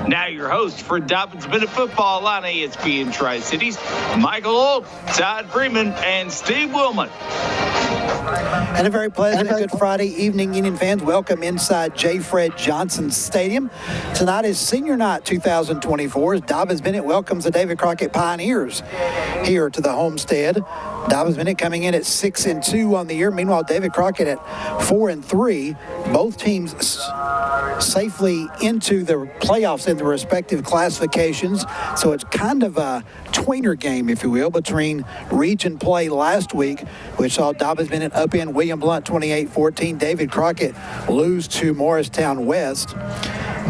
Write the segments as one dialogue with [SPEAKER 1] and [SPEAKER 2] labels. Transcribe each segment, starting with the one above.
[SPEAKER 1] Now your host for Dobyns-Bennett football on ESPN Tri-CIties, Michael Holt, Todd Freeman, and Steve Wilmot.
[SPEAKER 2] And a very pleasant Good Friday evening, Union fans. Welcome inside J. Fred Johnson Stadium. Tonight is Senior Night 2024 as Dobyns-Bennett welcomes the David Crockett Pioneers here to the homestead. Dobyns-Bennett coming in at 6-2 on the year. Meanwhile, David Crockett at 4-3. Both teams safely into the playoffs in the respective classifications. So it's kind of a tweener game, if you will, between region play last week, which saw Dobyns-Bennett upend William Blount 28-14. David Crockett lose to Morristown West.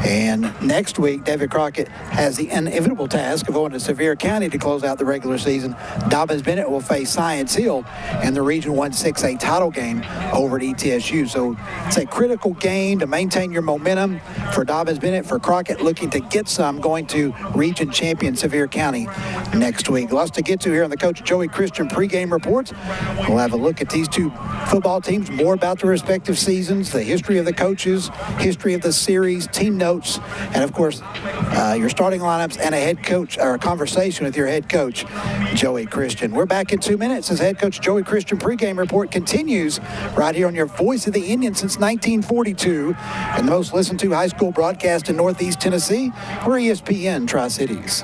[SPEAKER 2] And next week, David Crockett has the inevitable task of going to Sevier County to close out the regular season. Dobyns-Bennett will face Science Hill in the Region 1 6A title game over at ETSU. So it's a critical game to maintain your momentum for Dobyns-Bennett, for Crockett looking to get some, going to region champion Sevier County next week. Lots to get to here on the Coach Joey Christian pregame reports. We'll have a look at these two football teams, more about their respective seasons, the history of the coaches, history of the series, team notes, and of course your starting lineups and a head coach, or a conversation with your head coach Joey Christian. We're back in 2 minutes as head coach Joey Christian pregame report continues right here on your voice of the Indian since 1942 and the most listened to high school broadcast in Northeast Tennessee. We're ESPN Tri-Cities.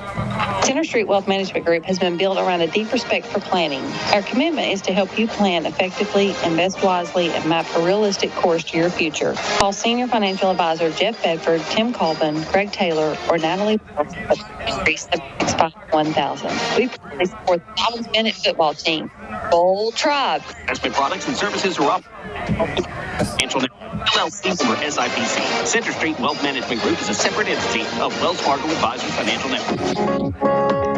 [SPEAKER 3] Center Street Wealth Management Group has been built around a deep respect for planning. Our commitment is to help you plan effectively, invest wisely, and map a realistic course to your future. Call Senior Financial Advisor Jeff Bedford, Tim Colvin, Greg Taylor, or Natalie at 365-1000. We proudly support the Dobyns-Bennett football team. Bold Tribe.
[SPEAKER 1] Investment products and services are up. Financial LLC or SIPC. Center Street Wealth Management Group is a separate entity of Wells Fargo Advisors Financial Network.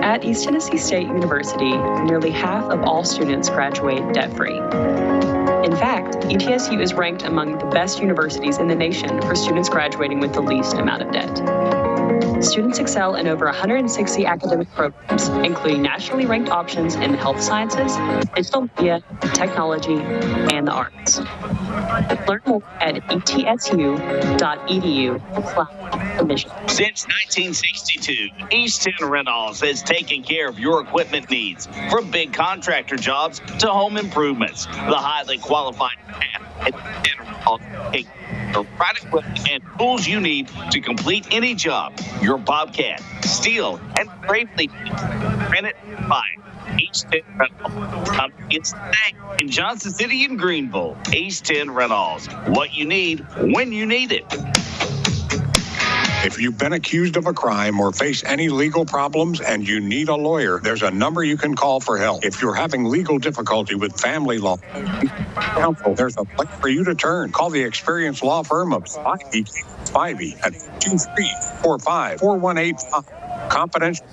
[SPEAKER 4] At East Tennessee State University, nearly half of all students graduate debt-free. In fact, ETSU is ranked among the best universities in the nation for students graduating with the least amount of debt. Students excel in over 160 academic programs, including nationally ranked options in the health sciences, digital media, technology, and the arts. Learn more at etsu.edu/admission.
[SPEAKER 1] Since 1962, East 10 Rentals has taken care of your equipment needs, from big contractor jobs to home improvements. The highly qualified staff at 10 Rentals take the right equipment and tools you need to complete any job. Your Bobcat, steel, and gravely granite fine. East 10 Rentals. It's in Johnson City and Greenville. East 10 Rentals. What you need when you need it.
[SPEAKER 5] If you've been accused of a crime or face any legal problems and you need a lawyer, there's a number you can call for help. If you're having legal difficulty with family law counsel, there's a place for you to turn. Call the experienced law firm of Spivey at 2345-4185. Confidential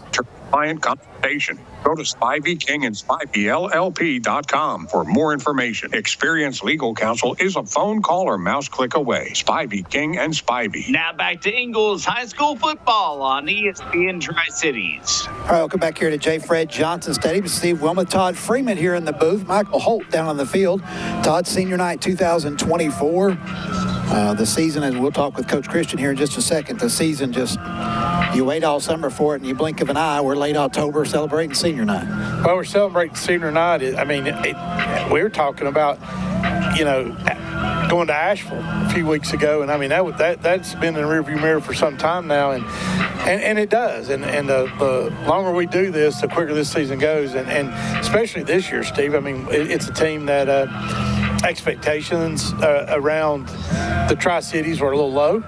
[SPEAKER 5] client consultation. Go to Spivey King and SpiveyLLP.com for more information. Experienced legal counsel is a phone call or mouse click away. Spivey King and Spivey.
[SPEAKER 1] Now back to Ingalls High School football on ESPN Tri-Cities.
[SPEAKER 2] All right, welcome back here to J. Fred Johnson Stadium. Steve Wilmot, Todd Freeman here in the booth. Michael Holt down on the field. Todd, Senior Night 2024. The season, and we'll talk with Coach Christian here in just a second, the season just, you wait all summer for it and you blink of an eye. We're late October celebrating Senior Night.
[SPEAKER 6] Well, we're celebrating Senior Night. We were talking about, going to Asheville a few weeks ago, and that's been in the rearview mirror for some time now, and it does. And the longer we do this, the quicker this season goes, and especially this year, Steve. It's a team that expectations around the Tri-Cities were a little low.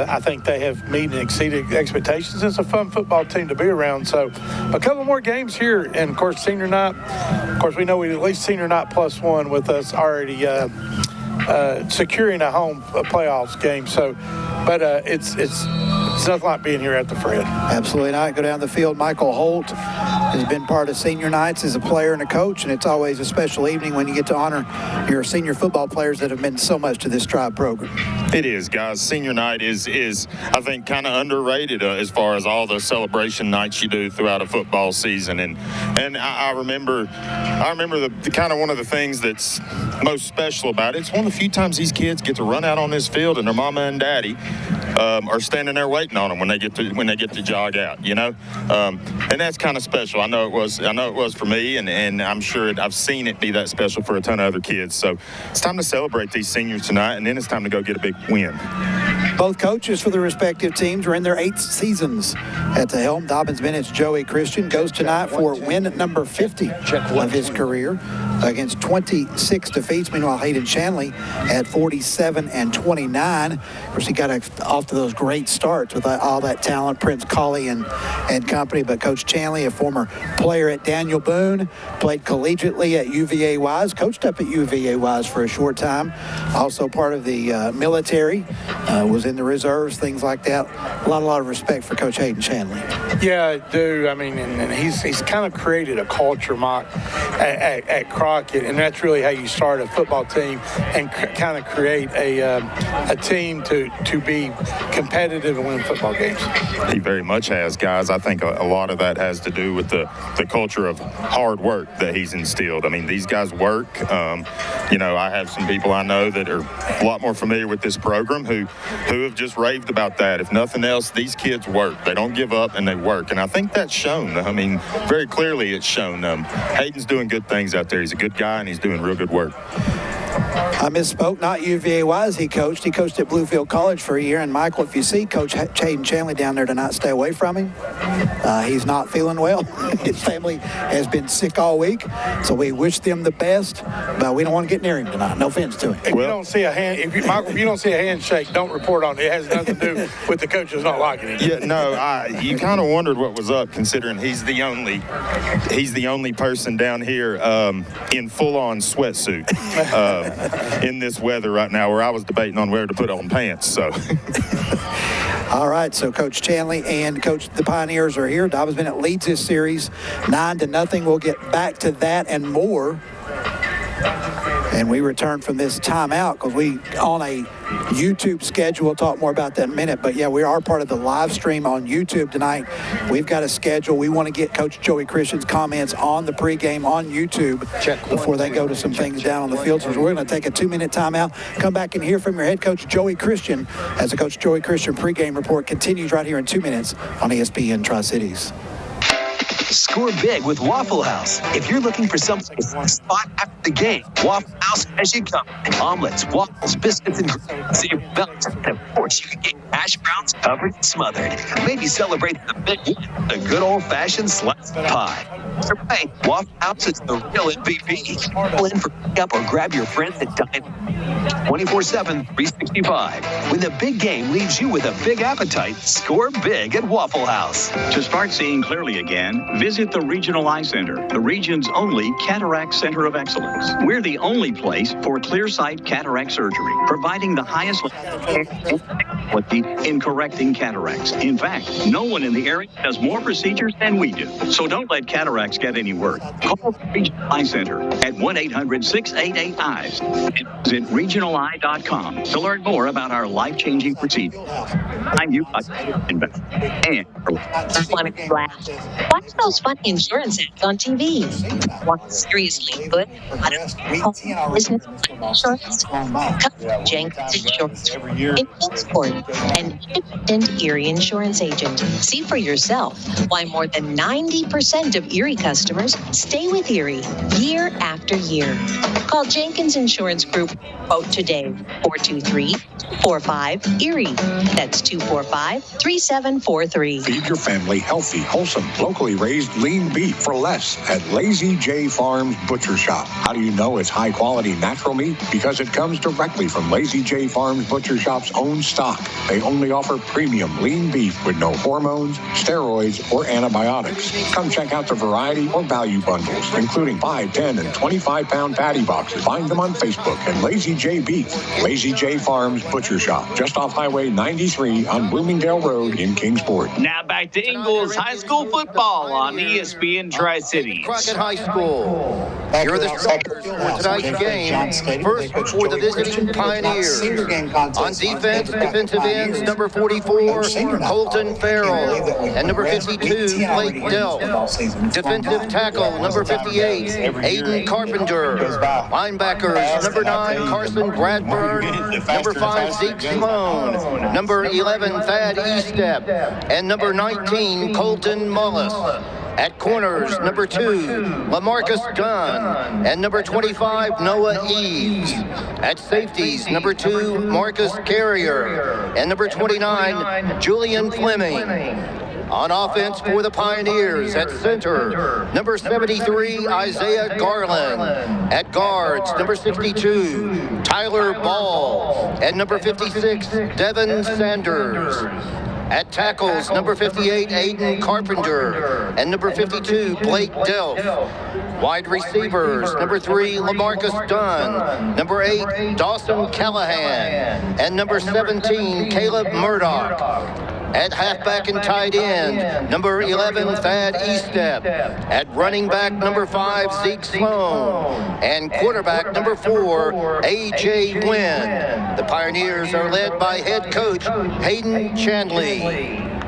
[SPEAKER 6] I think they have met and exceeded expectations. It's a fun football team to be around. So a couple more games here, and of course Senior Night. Of course, we know we at least Senior Night +1 with us already securing a home playoffs game. So, but it's nothing like being here at the Fred.
[SPEAKER 2] Absolutely not. Go down the field. Michael Holt has been part of Senior Nights as a player and a coach, and it's always a special evening when you get to honor your senior football players that have meant so much to this Tribe program.
[SPEAKER 7] It is, guys. Senior Night is I think, kind of underrated as far as all the celebration nights you do throughout a football season. And I remember the kind of one of the things that's most special about it. It's one of the few times these kids get to run out on this field and their mama and daddy are standing there waiting on them when they get to jog out, you know, and that's kind of special. I know it was for me, and I'm sure I've seen it be that special for a ton of other kids. So it's time to celebrate these seniors tonight, and then it's time to go get a big win.
[SPEAKER 2] Both coaches for the respective teams are in their 8th seasons at the helm. Dobyns-Bennett's Joey Christian goes tonight for win number 50 of his career against 26 defeats. Meanwhile, Hayden Shanley at 47-29. Of course, he got off to those great starts with all that talent, Prince Colley and company. But Coach Shanley, a former player at Daniel Boone, played collegiately at UVA-Wise, coached up at UVA-Wise for a short time. Also part of the military, was in the reserves, things like that. A lot of respect for Coach Hayden Shanley.
[SPEAKER 6] Yeah, I do. I mean, and he's kind of created a culture, Mike, at Crockett, and that's really how you start a football team and kind of create a team to be competitive and win football games.
[SPEAKER 7] He very much has, guys. I think a lot of that has to do with the culture of hard work that he's instilled. I mean, these guys work. You know, I have some people I know that are a lot more familiar with this program who have just raved about that. If nothing else, these kids work. They don't give up, and they work. And I think that's shown. I mean, very clearly it's shown. Hayden's doing good things out there. He's a good guy, and he's doing real good work.
[SPEAKER 2] I misspoke. Not UVA-Wise he coached. He coached at Bluefield College for a year. And, Michael, if you see Coach Hayden Shanley down there tonight, stay away from him. He's not feeling well. His family has been sick all week. So we wish them the best. But we don't want to get near him tonight. No offense to him.
[SPEAKER 6] If you don't see a hand, Michael, if you don't see a handshake, don't report on it. It has nothing to do with the coaches not liking it.
[SPEAKER 7] Yeah, no, you kind of wondered what was up, considering he's the only person down here in full-on sweatsuit. In this weather right now, where I was debating on where to put on pants. So
[SPEAKER 2] all right, so Coach Shanley and Coach the Pioneers are here. Dobyns-Bennett leads this series 9-0. We'll get back to that and more. And we return from this timeout because we on a YouTube schedule. We'll talk more about that in a minute. But, yeah, we are part of the live stream on YouTube tonight. We've got a schedule. We want to get Coach Joey Christian's comments on the pregame on YouTube before they go to some things down on the field. So we're going to take a 2-minute timeout, come back and hear from your head coach, Joey Christian, as the Coach Joey Christian pregame report continues right here in 2 minutes on ESPN Tri-Cities.
[SPEAKER 8] Score big with Waffle House. If you're looking for something to spot after the game, Waffle House has you covered. Omelets, waffles, biscuits, and savory belts. And of course, you can get hash browns covered and smothered. Maybe celebrate the big one, the good old-fashioned slice of pie. Either way, Waffle House is the real MVP. Pull in for pickup or grab your friends and dine 24/7, 365. When the big game leaves you with a big appetite, score big at Waffle House.
[SPEAKER 9] To start seeing clearly again, visit the Regional Eye Center, the region's only cataract center of excellence. We're the only place for clear sight cataract surgery, providing the highest level in correcting cataracts. In fact, no one in the area does more procedures than we do. So don't let cataracts get any worse. Call the Regional Eye Center at 1-800-688-EYES and visit regionaleye.com to learn more about our life-changing procedure. I'm you, and
[SPEAKER 10] want to laugh? Watch those funny insurance ads on TV. Want seriously good business insurance? Come to Jenkins Insurance in Kingsport, an independent Erie insurance agent. See for yourself why more than 90% of Erie customers stay with Erie year after year. Call Jenkins Insurance Group. Quote today, 423-45-ERIE. That's 245-3743.
[SPEAKER 5] Feed your family healthy, wholesome, locally raised lean beef for less at Lazy J Farms Butcher Shop. How do you know it's high quality natural meat? Because it comes directly from Lazy J Farms Butcher Shop's own stock. They only offer premium lean beef with no hormones, steroids, or antibiotics. Come check out the variety or value bundles, including 5, 10, and 25-pound patty boxes. Find them on Facebook at Lazy J Beef. Lazy J Farms Butcher Shop, just off Highway 93 on Bloomingdale Road in Kingsport.
[SPEAKER 1] Now back to Ingalls High School football on ESPN Tri-Cities.
[SPEAKER 11] Crockett High School. Here are the starters for tonight's game. First for the visiting Pioneers. On defense, defensive ends, number 44, Colton Farrell, and number 52, Blake Delp. Defensive Defensive tackle, number 58, Aiden Carpenter. Linebackers, number 9, Carson Bradburn. Number 5, Zeke Sloan. Number 11, Thad Estep. And number 19, Colton Mullis. At corners, number 2, LaMarcus Dunn, and number 25, Noah Eves. At safeties, number 2, Marcus Carrier, and number 29, Julian Fleming. On offense for the Pioneers, at center, number 73, Isaiah Garland. At guards, number 62, Tyler Ball, and number 56, Devin Sanders. At tackles, number 58, Aiden Carpenter, and number 52, Blake Delph. Wide receivers, number 3, LaMarcus Dunn, number 8, Dawson Callahan, and number 17, Caleb Murdoch. At halfback and tight end, number 11, Thad Estep. At running back, number 5, Zeke Sloan. And quarterback, number 4, A.J. Wynn. The Pioneers are led by head coach Hayden Chandley.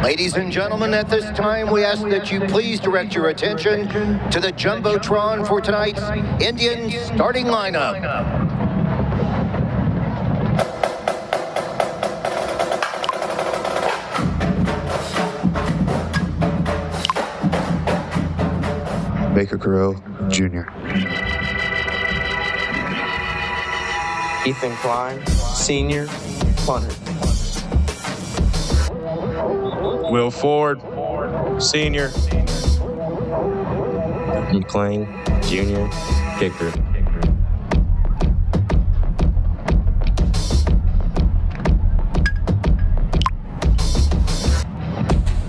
[SPEAKER 11] Ladies and gentlemen, at this time, we ask that you please direct your attention to the Jumbotron for tonight's Indian starting lineup.
[SPEAKER 12] Baker Carell, Jr.
[SPEAKER 13] Ethan Klein, Senior, punter.
[SPEAKER 14] Will Ford, Senior.
[SPEAKER 13] McLean, Junior, kicker.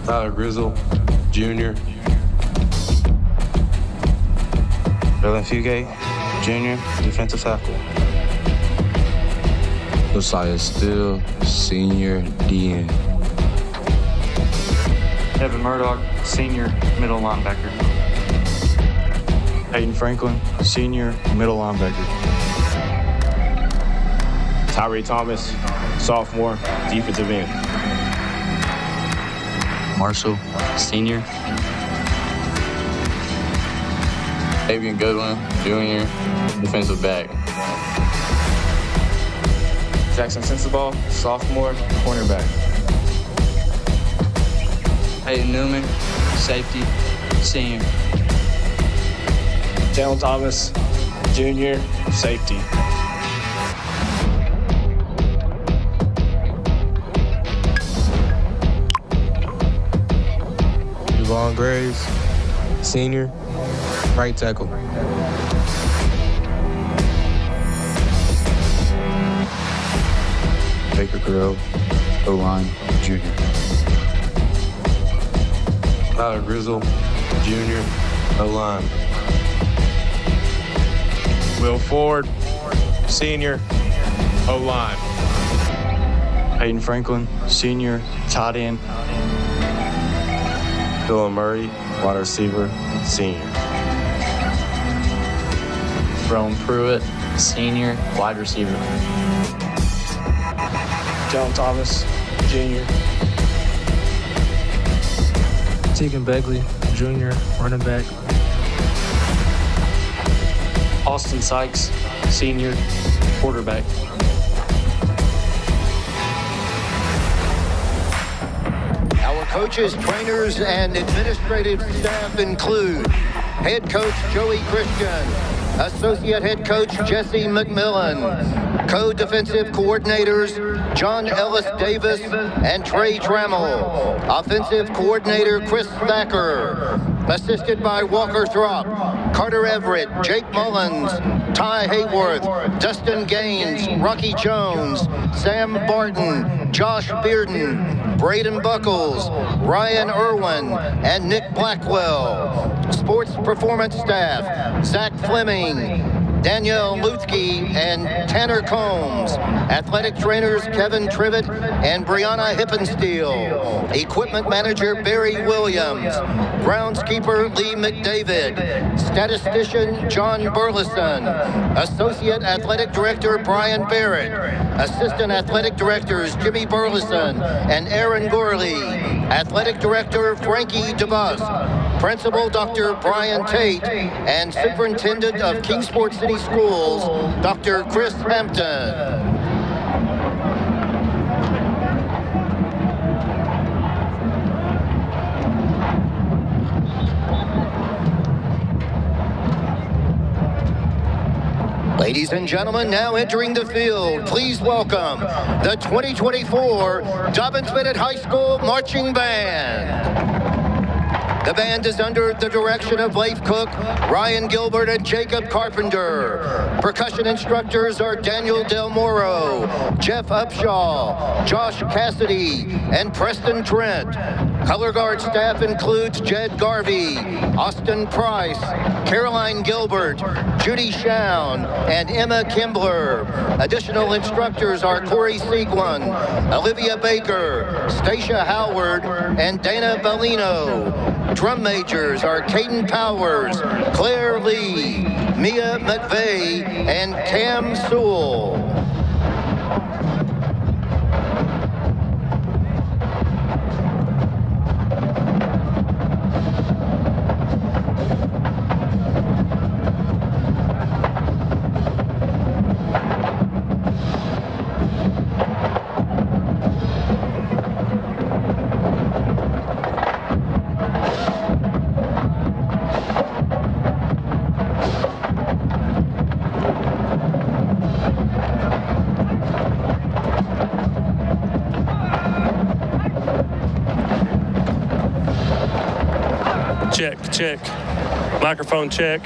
[SPEAKER 14] Tyler Grizzle, Junior.
[SPEAKER 13] Dylan Fugate, Junior, defensive tackle.
[SPEAKER 12] Josiah Steele, Senior, DN.
[SPEAKER 15] Evan Murdoch, Senior, middle linebacker.
[SPEAKER 16] Hayden Franklin, Senior, middle linebacker.
[SPEAKER 17] Tyree Thomas, Sophomore, defensive end.
[SPEAKER 18] Marshall, Senior.
[SPEAKER 19] Avian Goodwin, Junior, defensive back.
[SPEAKER 20] Jackson Sensabaugh, Sophomore, cornerback.
[SPEAKER 21] Hayden Newman, safety, senior.
[SPEAKER 17] Jalen Thomas, junior, safety.
[SPEAKER 22] Devon Graves, senior, right tackle.
[SPEAKER 12] Baker Carell, O-line, junior.
[SPEAKER 14] Tyler Grizzle, junior, O-line. Will Ford, senior, O-line.
[SPEAKER 16] Hayden Franklin, senior, tight end.
[SPEAKER 17] Dylan Murray, wide receiver, senior.
[SPEAKER 21] Rowan Pruitt, senior, wide receiver.
[SPEAKER 17] John Thomas, junior.
[SPEAKER 23] Tegan Begley, junior, running back.
[SPEAKER 16] Austin Sykes, senior, quarterback.
[SPEAKER 11] Our coaches, trainers, and administrative staff include head coach Joey Christian, associate head coach Jesse McMillan, co-defensive coordinators John Ellis Davis and Trey Trammell, offensive coordinator Chris Thacker, assisted by Walker Throp, Carter Everett, Jake Mullins, Ty Hayworth, Dustin Gaines, Rocky Jones, Sam Barton, Josh Bearden, Braden Buckles, Ryan Irwin, and Nick Blackwell. Sports performance staff, Zach Fleming, Danielle Luthke, and Tanner Combs. Athletic trainers Kevin Trivet and Brianna Hippensteel. Equipment manager Barry Williams. Groundskeeper Lee McDavid. Statistician John Burleson. Associate Athletic Director Brian Barrett. Assistant Athletic Directors Jimmy Burleson and Aaron Gorley. Athletic Director Frankie DeBusk. Principal Dr. Brian Tate, and Superintendent of Kingsport City Schools, Dr. Chris Hampton. Ladies and gentlemen, now entering the field, please welcome the 2024 Dobyns-Bennett High School Marching Band. The band is under the direction of Leif Cook, Ryan Gilbert, and Jacob Carpenter. Percussion instructors are Daniel Del Moro, Jeff Upshaw, Josh Cassidy, and Preston Trent. Color guard staff includes Jed Garvey, Austin Price, Caroline Gilbert, Judy Schown, and Emma Kimbler. Additional instructors are Corey Seguin, Olivia Baker, Stacia Howard, and Dana Bellino. Drum majors are Caden Powers, Claire Lee, Mia McVeigh, and Cam Sewell.
[SPEAKER 3] Check. Microphone check.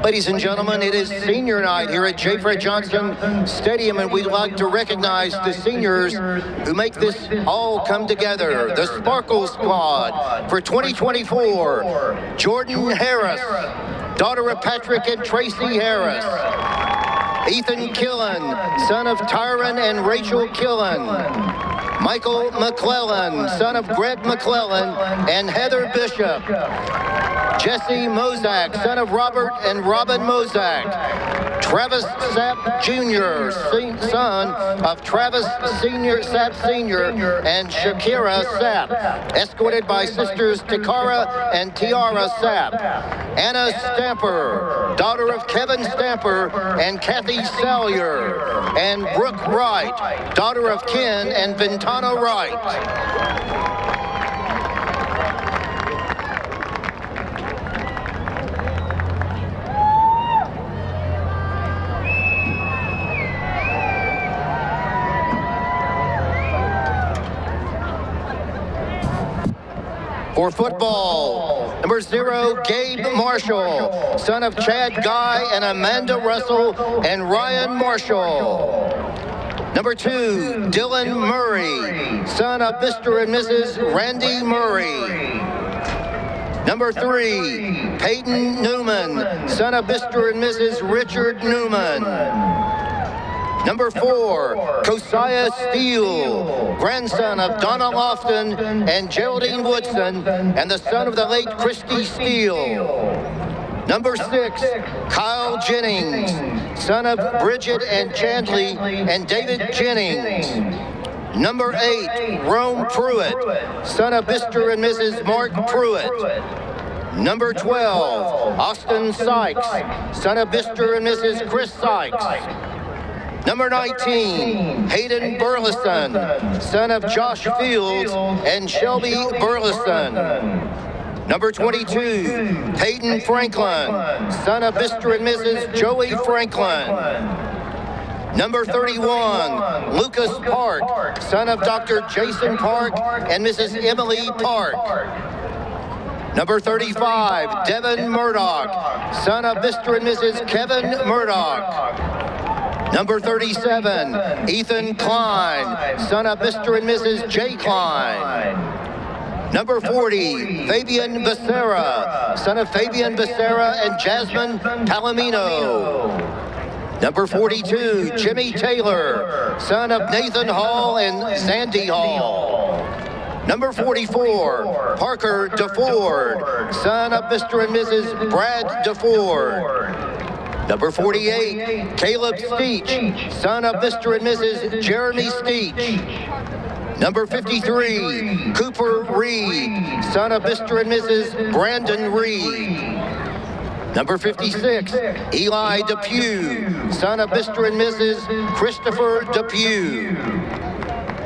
[SPEAKER 11] Ladies and gentlemen, it is senior night here at J. Fred Johnson Stadium, and we'd like to recognize the seniors who make this all come together. The Sparkle Squad for 2024, Jordan Harris, daughter of Patrick and Tracy Harris. Ethan Killen, son of Tyron and Rachel Killen. Michael McClellan, son of Greg McClellan and Heather Bishop. Jesse Mozak, son of Robert and Robin Mozak. Travis Sapp Jr., son of Travis Sapp Sr. and Shakira Sapp, escorted by sisters Takara and Tiara Sapp. Anna Stamper, daughter of Kevin Stamper and Kathy Salyer. And Brooke Wright, daughter of Ken and Ventana Wright. For football, number 0, Gabe Marshall, son of Chad Guy and Amanda Russell and Ryan Marshall. Number 2, Dylan Murray, son of Mr. and Mrs. Randy Murray. Number 3, Peyton Newman, son of Mr. and Mrs. Richard Newman. Number 4, Josiah Steele, grandson of Donna Lofton and Geraldine Woodson, and the son of the late Christy Steele. Number 6, Kyle Jennings, son of Bridget and Chandley and David Jennings. Number 8, Rome Pruitt, son of Mr. and Mrs. Mark Pruitt. Number 12, Austin Sykes, son of Mr. and Mrs. Chris Sykes. Number 19, Hayden Burleson, son of Josh Fields and Shelby Burleson. Number 22, Peyton Franklin, son of Mr. and Mrs. Joey Franklin. Number 31, Lucas Park, son of Dr. Jason Park and Mrs. Emily Park. Number 35, Devin Murdoch, son of Mr. and Mrs. Kevin Murdoch. Number 37, Ethan Klein, son of Mr. and Mrs. J. Klein. Number 40, Fabian Becerra, son of Fabian Becerra and Jasmine Palomino. Number 42, Jimmy Taylor, son of Nathan Hall and Sandy Hall. Number 44, Parker DeFord, son of Mr. and Mrs. Brad DeFord. Number 48, Caleb Steech, son of Mr. and Mrs. Jeremy Steech. Number 53, Cooper Reed, son of Mr. and Mrs. Brandon Reed. Number 56, Eli Depew, son of Mr. and Mrs. Christopher Depew.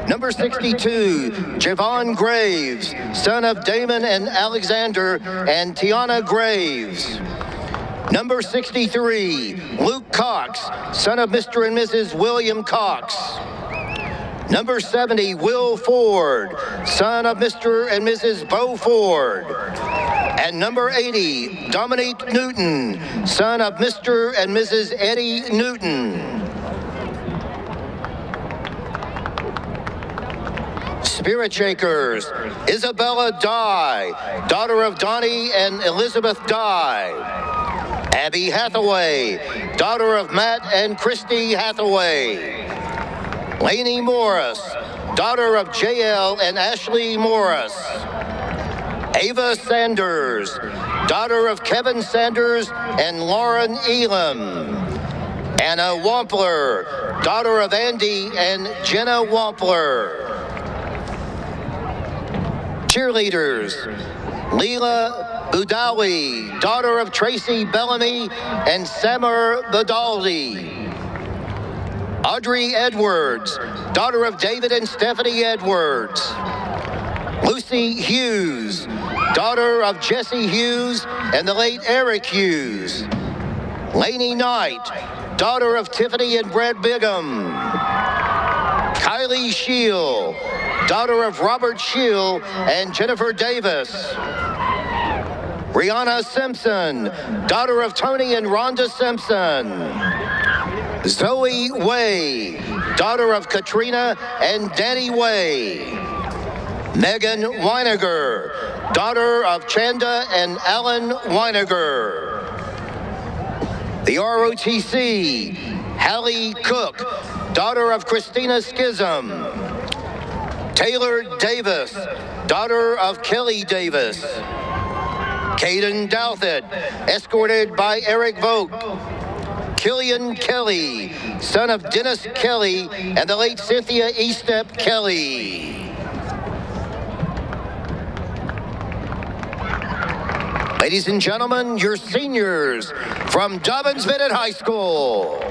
[SPEAKER 11] Number 62, Javon Graves, son of Damon and Alexander and Tiana Graves. Number 63, Luke Cox, son of Mr. and Mrs. William Cox. Number 70, Will Ford, son of Mr. and Mrs. Bo Ford. And number 80, Dominique Newton, son of Mr. and Mrs. Eddie Newton. Spirit Shakers, Isabella Dye, daughter of Donnie and Elizabeth Dye. Abby Hathaway, daughter of Matt and Christy Hathaway. Lainey Morris, daughter of JL and Ashley Morris. Ava Sanders, daughter of Kevin Sanders and Lauren Elam. Anna Wampler, daughter of Andy and Jenna Wampler. Cheerleaders, Leela Budawi, daughter of Tracy Bellamy and Samar Badaldi. Audrey Edwards, daughter of David and Stephanie Edwards. Lucy Hughes, daughter of Jesse Hughes and the late Eric Hughes. Lainey Knight, daughter of Tiffany and Brad Bigham. Kylie Scheel, daughter of Robert Scheel and Jennifer Davis. Rihanna Simpson, daughter of Tony and Rhonda Simpson. Zoe Way, daughter of Katrina and Danny Way. Megan Weiniger, daughter of Chanda and Alan Weiniger. The ROTC, Hallie Cook, daughter of Christina Schism. Taylor Davis, daughter of Kelly Davis. Caden Douthit, escorted by Eric Vogt. Killian Kelly, son of Dennis Kelly and the late Cynthia Estep Kelly. Ladies and gentlemen, your seniors from Dobyns-Bennett High School.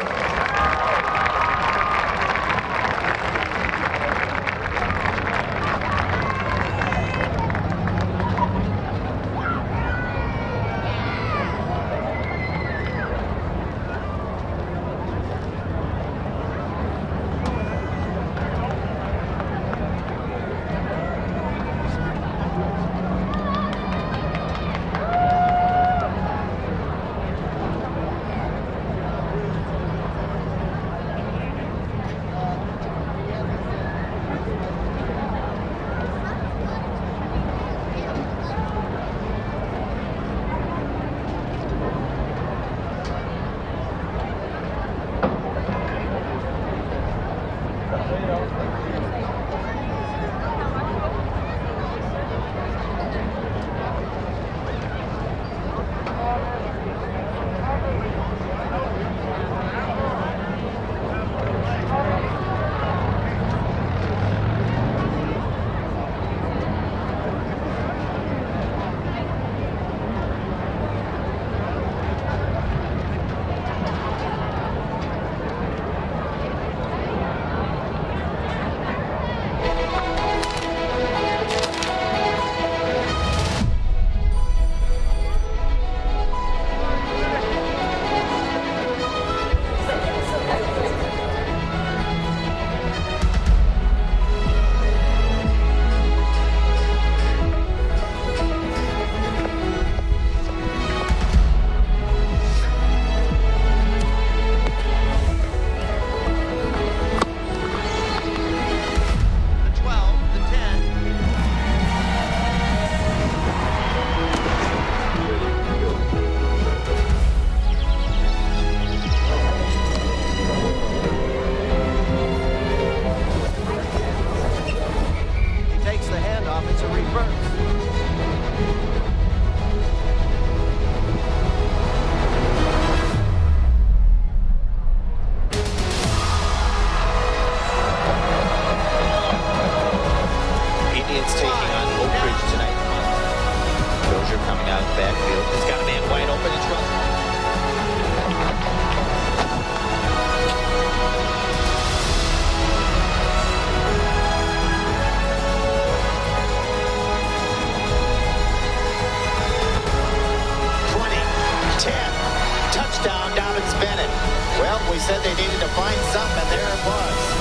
[SPEAKER 4] We said they needed to find something, and there it was.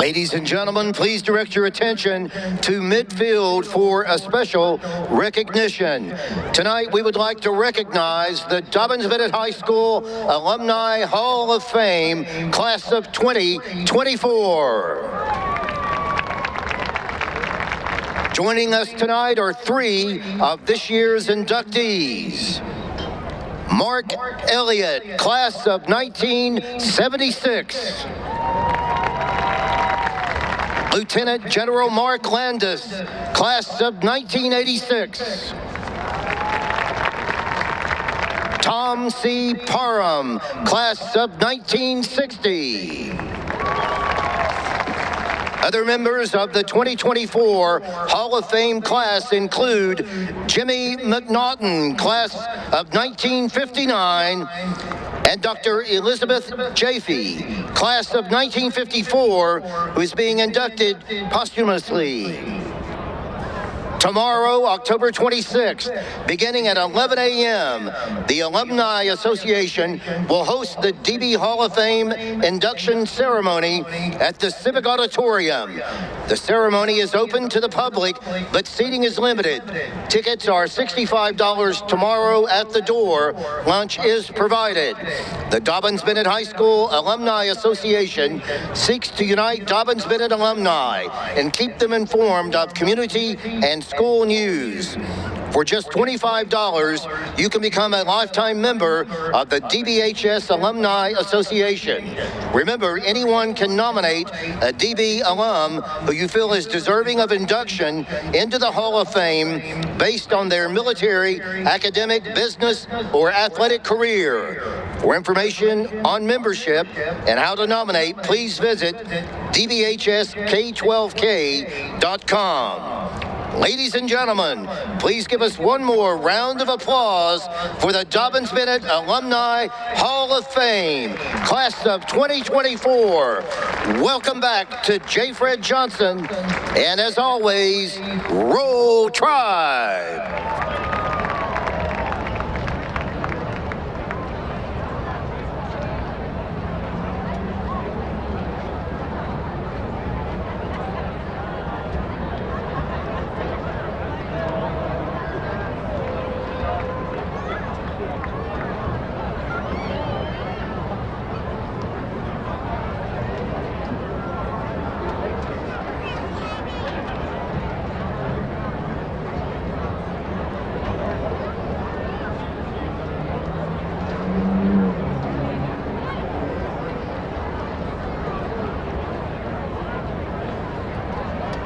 [SPEAKER 11] Ladies and gentlemen, please direct your attention to midfield for a special recognition. Tonight, we would like to recognize the Dobyns-Bennett High School Alumni Hall of Fame, class of 2024. Joining us tonight are three of this year's inductees. Mark Elliott, class of 1976. Lieutenant General Mark Landis, class of 1986. Tom C. Parham, class of 1960. Other members of the 2024 Hall of Fame class include Jimmy McNaughton, class of 1959, and Dr. Elizabeth Jaffe, class of 1954, who is being inducted posthumously. Tomorrow, October 26th, beginning at 11 a.m., the Alumni Association will host the DB Hall of Fame induction ceremony at the Civic Auditorium. The ceremony is open to the public, but seating is limited. Tickets are $65 tomorrow at the door. Lunch is provided. The Dobyns-Bennett High School Alumni Association seeks to unite Dobyns-Bennett alumni and keep them informed of community and school news. For just $25, you can become a lifetime member of the DBHS Alumni Association. Remember, anyone can nominate a DB alum who you feel is deserving of induction into the Hall of Fame based on their military, academic, business, or athletic career. For information on membership and how to nominate, please visit dbhsk12k.com. Ladies and gentlemen, please give us one more round of applause for the Dobyns-Bennett Alumni Hall of Fame, class of 2024. Welcome back to J. Fred Johnson, and as always, Roll Tribe!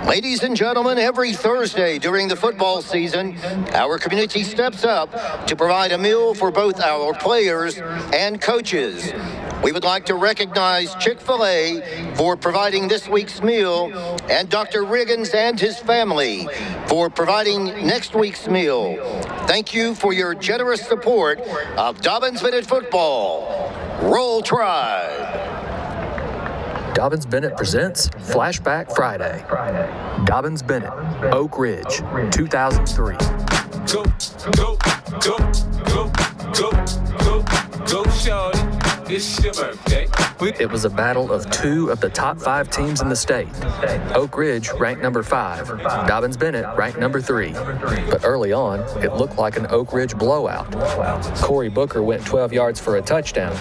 [SPEAKER 11] Ladies and gentlemen, every Thursday during the football season, our community steps up to provide a meal for both our players and coaches. We would like to recognize Chick-fil-A for providing this week's meal and Dr. Riggins and his family for providing next week's meal. Thank you for your generous support of Dobyns-Bennett football. Roll Tribe!
[SPEAKER 6] Dobyns-Bennett presents Flashback Friday. Dobyns-Bennett, Oak Ridge, 2003.
[SPEAKER 14] Go, go, go, go, go, go, go, shorty. It's your birthday.
[SPEAKER 6] It was a battle of two of the top 5 teams in the state. Oak Ridge ranked number 5, Dobyns-Bennett ranked number 3. But early on, it looked like an Oak Ridge blowout. Corey Booker went 12 yards for a touchdown.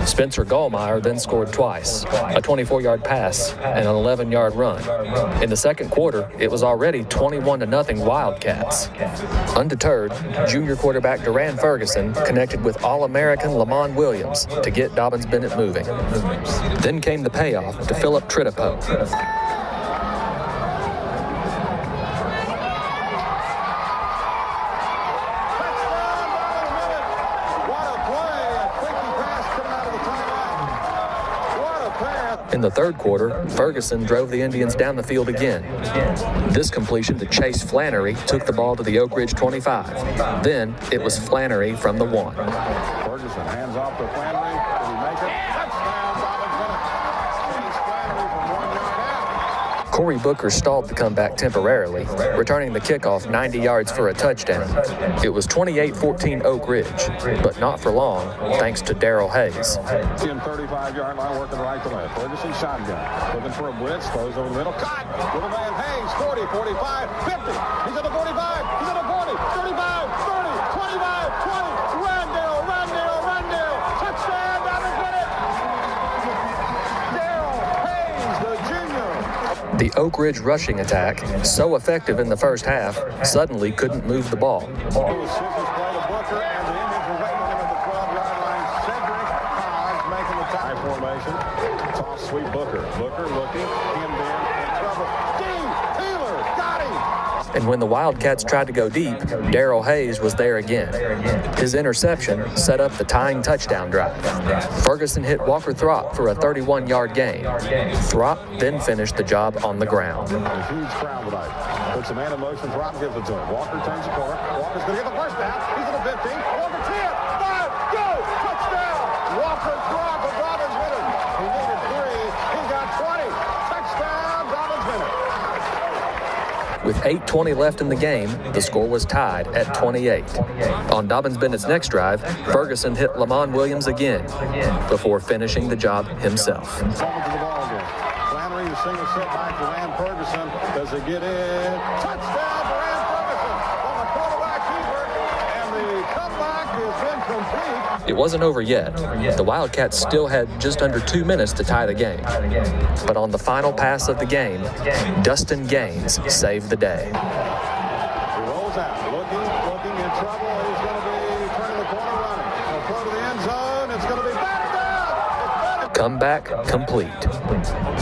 [SPEAKER 6] Spencer Gallmeyer then scored twice, a 24-yard pass and an 11-yard run. In the second quarter, it was already 21-0 Wildcats. Undeterred, junior quarterback Duran Ferguson connected with All-American Lamont Williams to get Dobyns-Bennett moving. Then came the payoff to Philip Tritipo. In the third quarter, Ferguson drove the Indians down the field again. This completion to Chase Flannery took the ball to the Oak Ridge 25. Then it was Flannery from the 1.
[SPEAKER 7] Ferguson hands off to Flannery. Did he make it? Touchdown, Dobyns-Bennett. Chase Flannery from 1 yard out.
[SPEAKER 6] Corey Booker stalled the comeback temporarily, returning the kickoff 90 yards for a touchdown. It was 28-14 Oak Ridge, but not for long, thanks to Darrell Hayes.
[SPEAKER 7] 35-yard line, working right to left. Ferguson shotgun. Looking for a blitz. Throws over the middle. Caught with a man Hayes. 40, 45, 50. He's at the 45. He's at the 40, 35, 30, 25, 20. Randall. Touchdown, Dobyns-Bennett. Darrell Hayes, the junior.
[SPEAKER 6] The Oak Ridge rushing attack, so effective in the first half, suddenly couldn't move the ball.
[SPEAKER 7] Toss sweep Booker. Booker looking. Him down in trouble. Dean Taylor got him.
[SPEAKER 6] And when the Wildcats tried to go deep, Darrell Hayes was there again. His interception set up the tying touchdown drive. Ferguson hit Walker Throp for a 31-yard gain. Throp then finished the job on the ground.
[SPEAKER 7] A huge crowd tonight. Puts a man in motion. Throp gives it to him. Walker turns the corner. Walker's going to get the first down. He's at the 15. Walker 10, 5, go! Touchdown! Walker Throp of Dobyns-Bennett. He needed 3. He got 20. Touchdown, Dobyns-Bennett.
[SPEAKER 6] With 8:20 left in the game, the score was tied at 28. On Dobyns-Bennett's next drive, Ferguson hit Lamont Williams again before finishing the job himself.
[SPEAKER 7] Flannery, the single setback to Rand Ferguson. Does it get in? Touchdown for Rand Ferguson on the quarterback keeper, and the comeback has been complete.
[SPEAKER 6] It wasn't over yet. The Wildcats still had just under 2 minutes to tie the game. But on the final pass of the game, Dustin Gaines saved the day.
[SPEAKER 7] He rolls out, looking in trouble. He's going to be turning the corner running. He'll throw to the end zone. It's going to be batted down.
[SPEAKER 6] Comeback complete.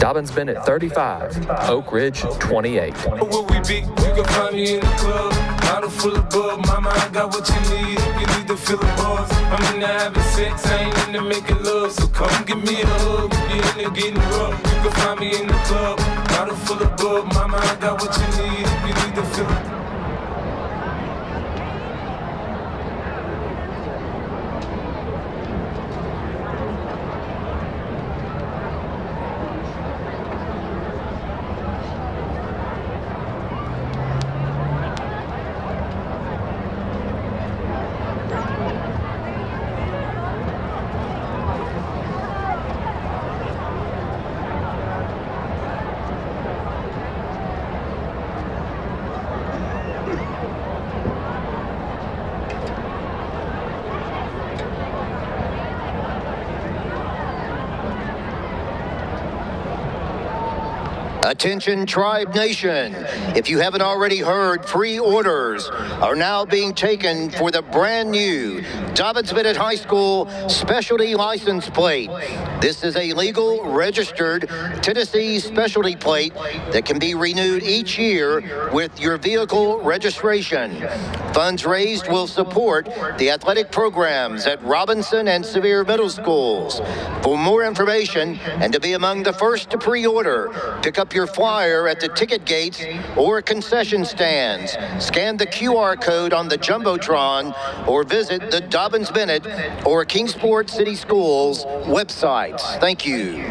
[SPEAKER 6] Dobyns-Bennett 35, Oak Ridge 28.
[SPEAKER 14] Where we be, you can find me in the club. Bottle full of bub, mama, I got what you need. You need to feel the buzz. I'm in there having sex, I ain't in there making love. So come give me a hug, you in there getting rough. You can find me in the club. Bottle full of bub, mama, I got what you need. You need to feel the
[SPEAKER 11] Attention Tribe Nation, if you haven't already heard, pre-orders are now being taken for the brand new Dobyns-Bennett High School specialty license plate. This is a legal, registered Tennessee specialty plate that can be renewed each year with your vehicle registration. Funds raised will support the athletic programs at Robinson and Sevier Middle Schools. For more information and to be among the first to pre-order, pick up your flyer at the ticket gates or concession stands. Scan the QR code on the Jumbotron or visit the Dobyns-Bennett or Kingsport City Schools websites. Thank you.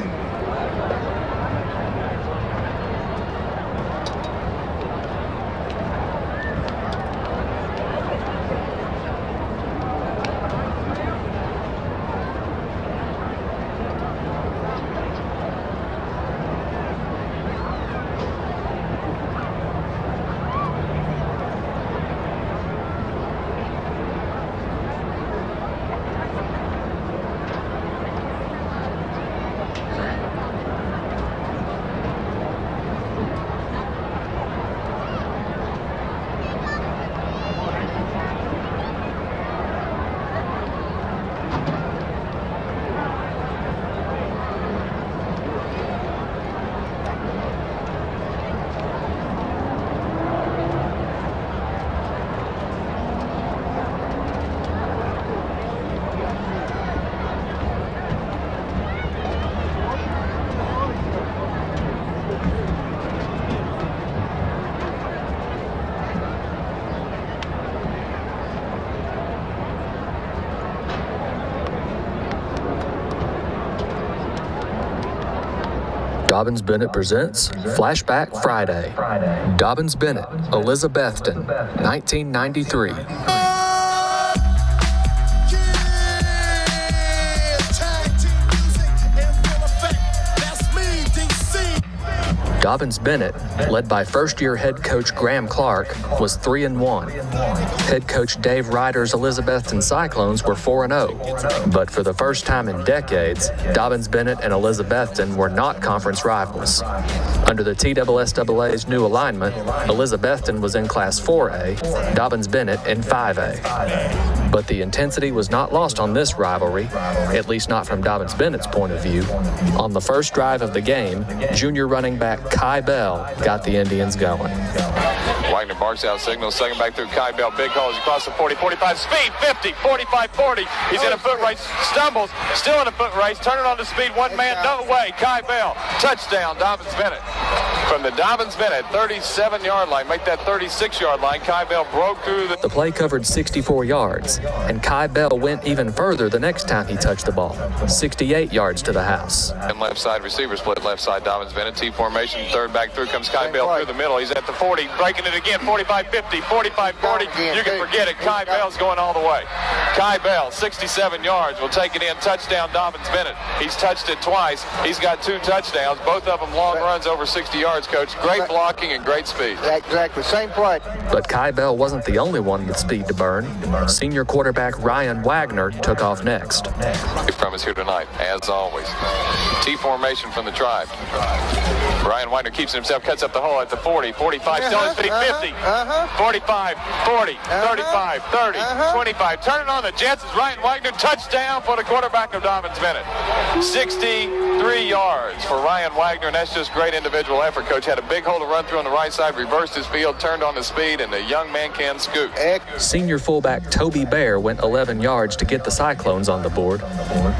[SPEAKER 6] Dobyns-Bennett presents Flashback Friday. Dobyns-Bennett, Elizabethton, 1993. Dobyns-Bennett, led by first-year head coach Graham Clark, was 3-1. Head coach Dave Ryder's Elizabethton Cyclones were 4-0. But for the first time in decades, Dobyns-Bennett and Elizabethton were not conference rivals. Under the TSSAA's new alignment, Elizabethton was in Class 4A, Dobyns-Bennett in 5A. But the intensity was not lost on this rivalry, at least not from Dobyns-Bennett's point of view. On the first drive of the game, junior running back Kai Bell got the Indians going.
[SPEAKER 2] Wagner barks out signals, second back through Kai Bell. Big hole as he crosses the 40, 45, speed, 50, 45, 40. He's in a foot race, stumbles, still in a foot race, turning on the speed, one man, no way. Kai Bell, touchdown, Dobyns-Bennett. From the Dobyns-Bennett 37-yard line, make that 36-yard line, Kai Bell broke through the...
[SPEAKER 6] The play covered 64 yards, and Kai Bell went even further the next time he touched the ball, 68 yards to the house.
[SPEAKER 2] And left side receiver split, left side Dobyns-Bennett, T formation, third back through comes Kai Bell through the middle. He's at the 40, breaking it again, 45, 50, 45, 40. You can forget it. Kai Bell's going all the way. Kai Bell, 67 yards, will take it in. Touchdown, Dobyns-Bennett. He's touched it twice. He's got 2 touchdowns, both of them long runs over 60 yards, Coach. Great blocking and great speed.
[SPEAKER 11] Exactly, same play.
[SPEAKER 6] But Kai Bell wasn't the only one with speed to burn. Senior quarterback Ryan Wagner took off next.
[SPEAKER 2] From us here tonight, as always. T formation from the tribe. Ryan Wagner keeps himself, cuts up the hole at the 40, 45, still his 50, 45, 40, 35, 30, 25. Turning on the Jets is Ryan Wagner. Touchdown for the quarterback of Dobyns-Bennett. 63 yards for Ryan Wagner, and that's just great individual effort, Coach. Had a big hole to run through on the right side, reversed his field, turned on the speed, and the young man can scoot.
[SPEAKER 6] Senior fullback Toby Bear went 11 yards to get the Cyclones on the board,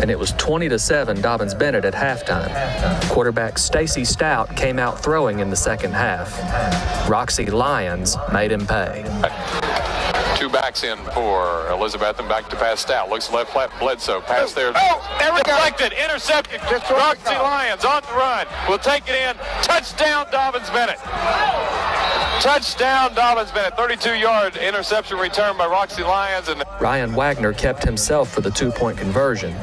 [SPEAKER 6] and it was 20-7 Dobyns-Bennett at halftime. Quarterback Stacy Stout came out throwing in the second half. Roxy Lyons made him pay.
[SPEAKER 2] 2 backs in for Elizabethan, back to pass Stout. Looks left flat, Bledsoe. Pass there. Deflected, intercepted. Roxy Lyons on the run. Will take it in. Touchdown, Dobyns-Bennett. Touchdown, Dobyns-Bennett. 32-yard interception return by Roxy Lyons. And
[SPEAKER 6] Ryan Wagner kept himself for the 2-point conversion.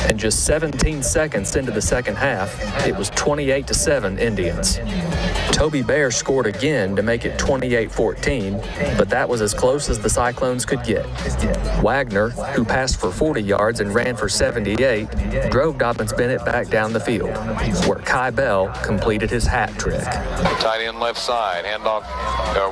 [SPEAKER 6] And just 17 seconds into the second half, it was 28-7 Indians. Toby Bear scored again to make it 28-14, but that was as close as the Cyclones could get. Wagner, who passed for 40 yards and ran for 78, drove Dobyns-Bennett back down the field, where Kai Bell completed his hat trick.
[SPEAKER 2] Tight end left side, handoff.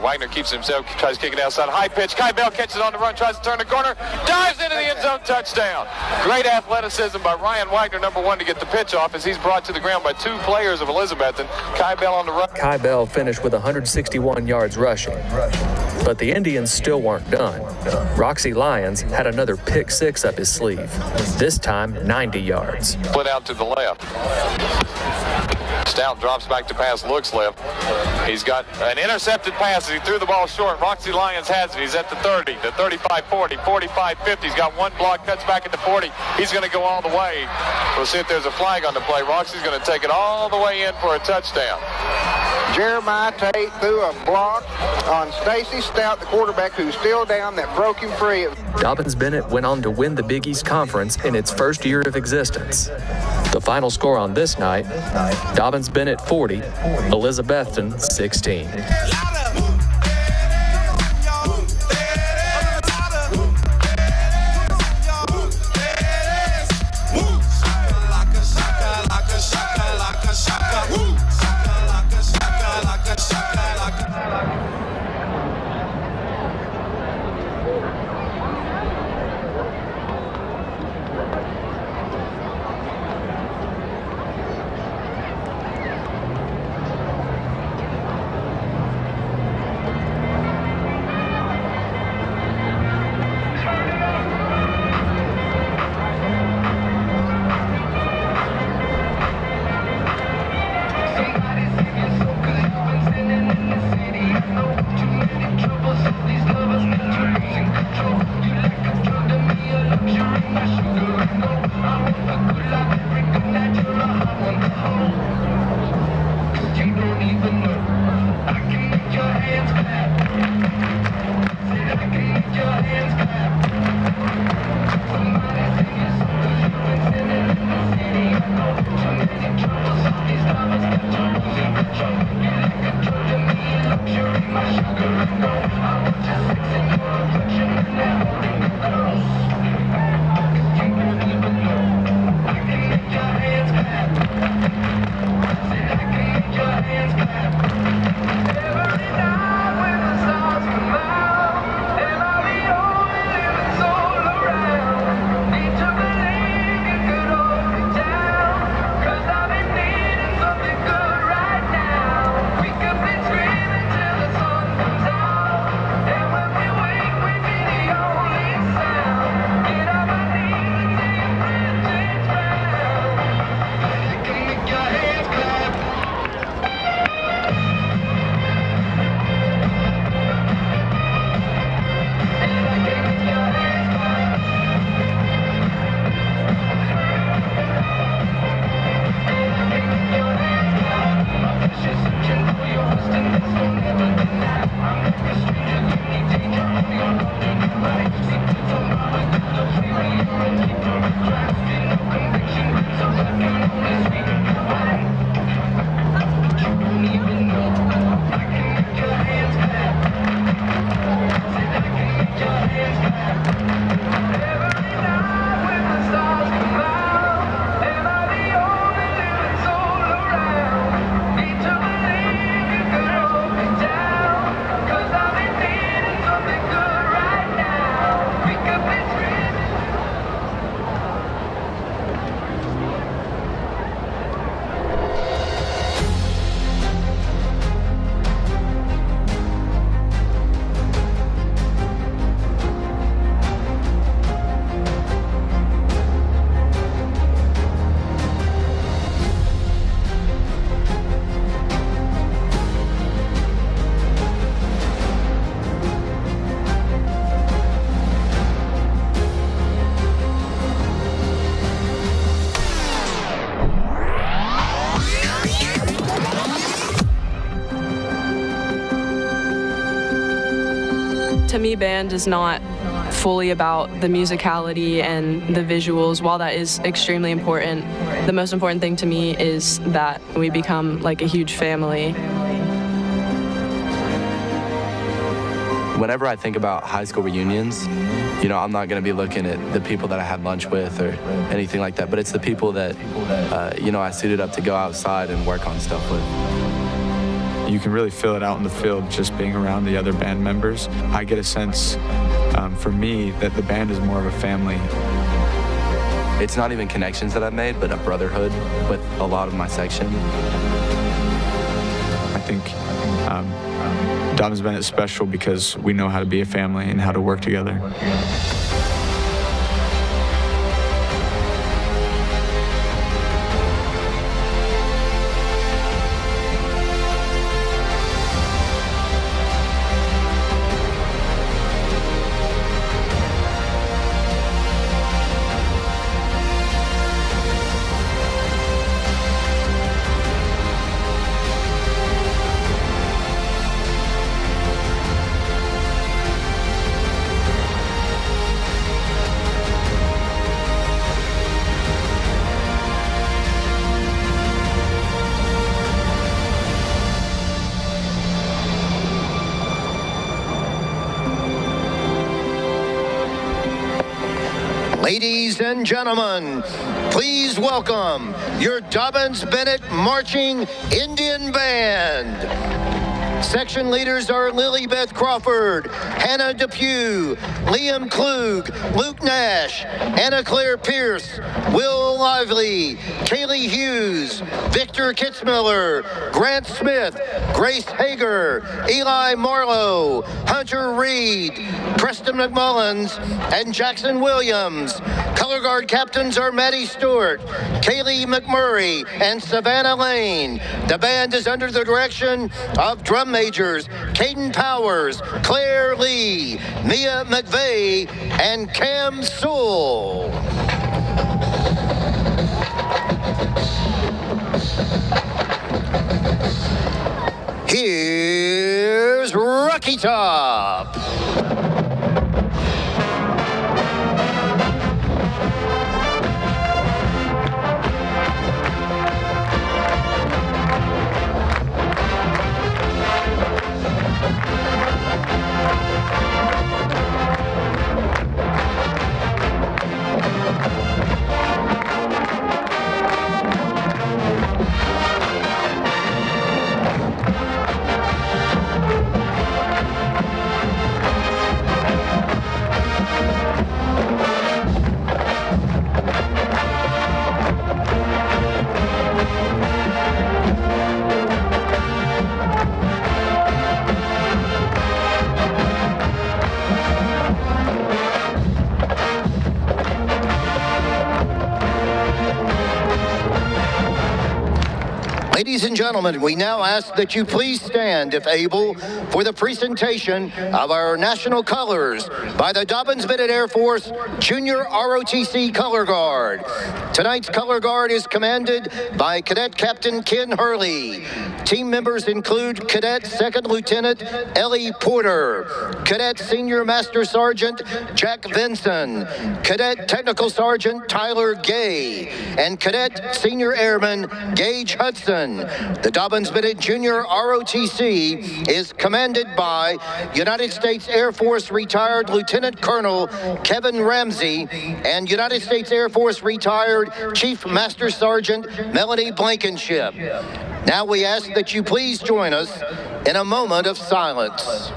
[SPEAKER 2] Wagner keeps himself, tries to kick it outside. High pitch. Kai Bell catches it on the run, tries to turn the corner, dives into the end zone, touchdown. Great athleticism by Ryan Wagner, number 1, to get the pitch off as he's brought to the ground by 2 players of Elizabethan. Kai Bell on the run.
[SPEAKER 6] Kai Bell finished with 161 yards rushing. But the Indians still weren't done. Roxy Lyons had another pick 6 up his sleeve, this time 90 yards.
[SPEAKER 2] Split out to the left. Stout drops back to pass, looks left. He's got an intercepted pass as he threw the ball short. Roxy Lyons has it. He's at the 30, the 35, 40, 45, 50. He's got 1 block, cuts back at the 40. He's going to go all the way. We'll see if there's a flag on the play. Roxy's going to take it all the way in for a touchdown.
[SPEAKER 11] Jeremiah Tate threw a block on Stacy Stout, the quarterback, who's still down, that broke him free.
[SPEAKER 6] Dobyns-Bennett went on to win the Big East Conference in its first year of existence. The final score on this night, Dobyns-Bennett 40, Elizabethan 16.
[SPEAKER 8] to me, band is not fully about the musicality and the visuals. While that is extremely important, the most important thing to me is that we become like a huge family.
[SPEAKER 9] Whenever I think about high school reunions, you know, I'm not going to be looking at the people that I had lunch with or anything like that, but it's the people that, you know, I suited up to go outside and work on stuff with.
[SPEAKER 23] You can really feel it out in the field just being around the other band members. I get a sense, for me, that the band is more of a family.
[SPEAKER 9] It's not even connections that I've made, but a brotherhood with a lot of my section.
[SPEAKER 23] I think Dobyns-Bennett is special because we know how to be a family and how to work together.
[SPEAKER 11] Ladies and gentlemen, please welcome your Dobyns-Bennett Marching Indian Band. Section leaders are Lilybeth Crawford, Hannah Depew, Liam Klug, Luke Nash, Anna Claire Pierce, Will Lively, Kaylee Hughes, Victor Kitzmiller, Grant Smith, Grace Hager, Eli Marlowe, Hunter Reed, Preston McMullins, and Jackson Williams. Color guard captains are Maddie Stewart, Kaylee McMurray, and Savannah Lane. The band is under the direction of drum majors Caden Powers, Claire Lee, Mia McVeigh, and Cam Sewell. Here's Rocky Top. Ladies and gentlemen, we now ask that you please stand, if able, for the presentation of our national colors by the Dobyns-Bennett Air Force Junior ROTC Color Guard. Tonight's Color Guard is commanded by Cadet Captain Ken Hurley. Team members include Cadet Second Lieutenant Ellie Porter, Cadet Senior Master Sergeant Jack Vinson, Cadet Technical Sergeant Tyler Gay, and Cadet Senior Airman Gage Hudson. The Dobyns-Bennett Junior ROTC is commanded by United States Air Force retired Lieutenant Colonel Kevin Ramsey and United States Air Force retired Chief Master Sergeant Melanie Blankenship. Now we ask that you please join us in a moment of silence.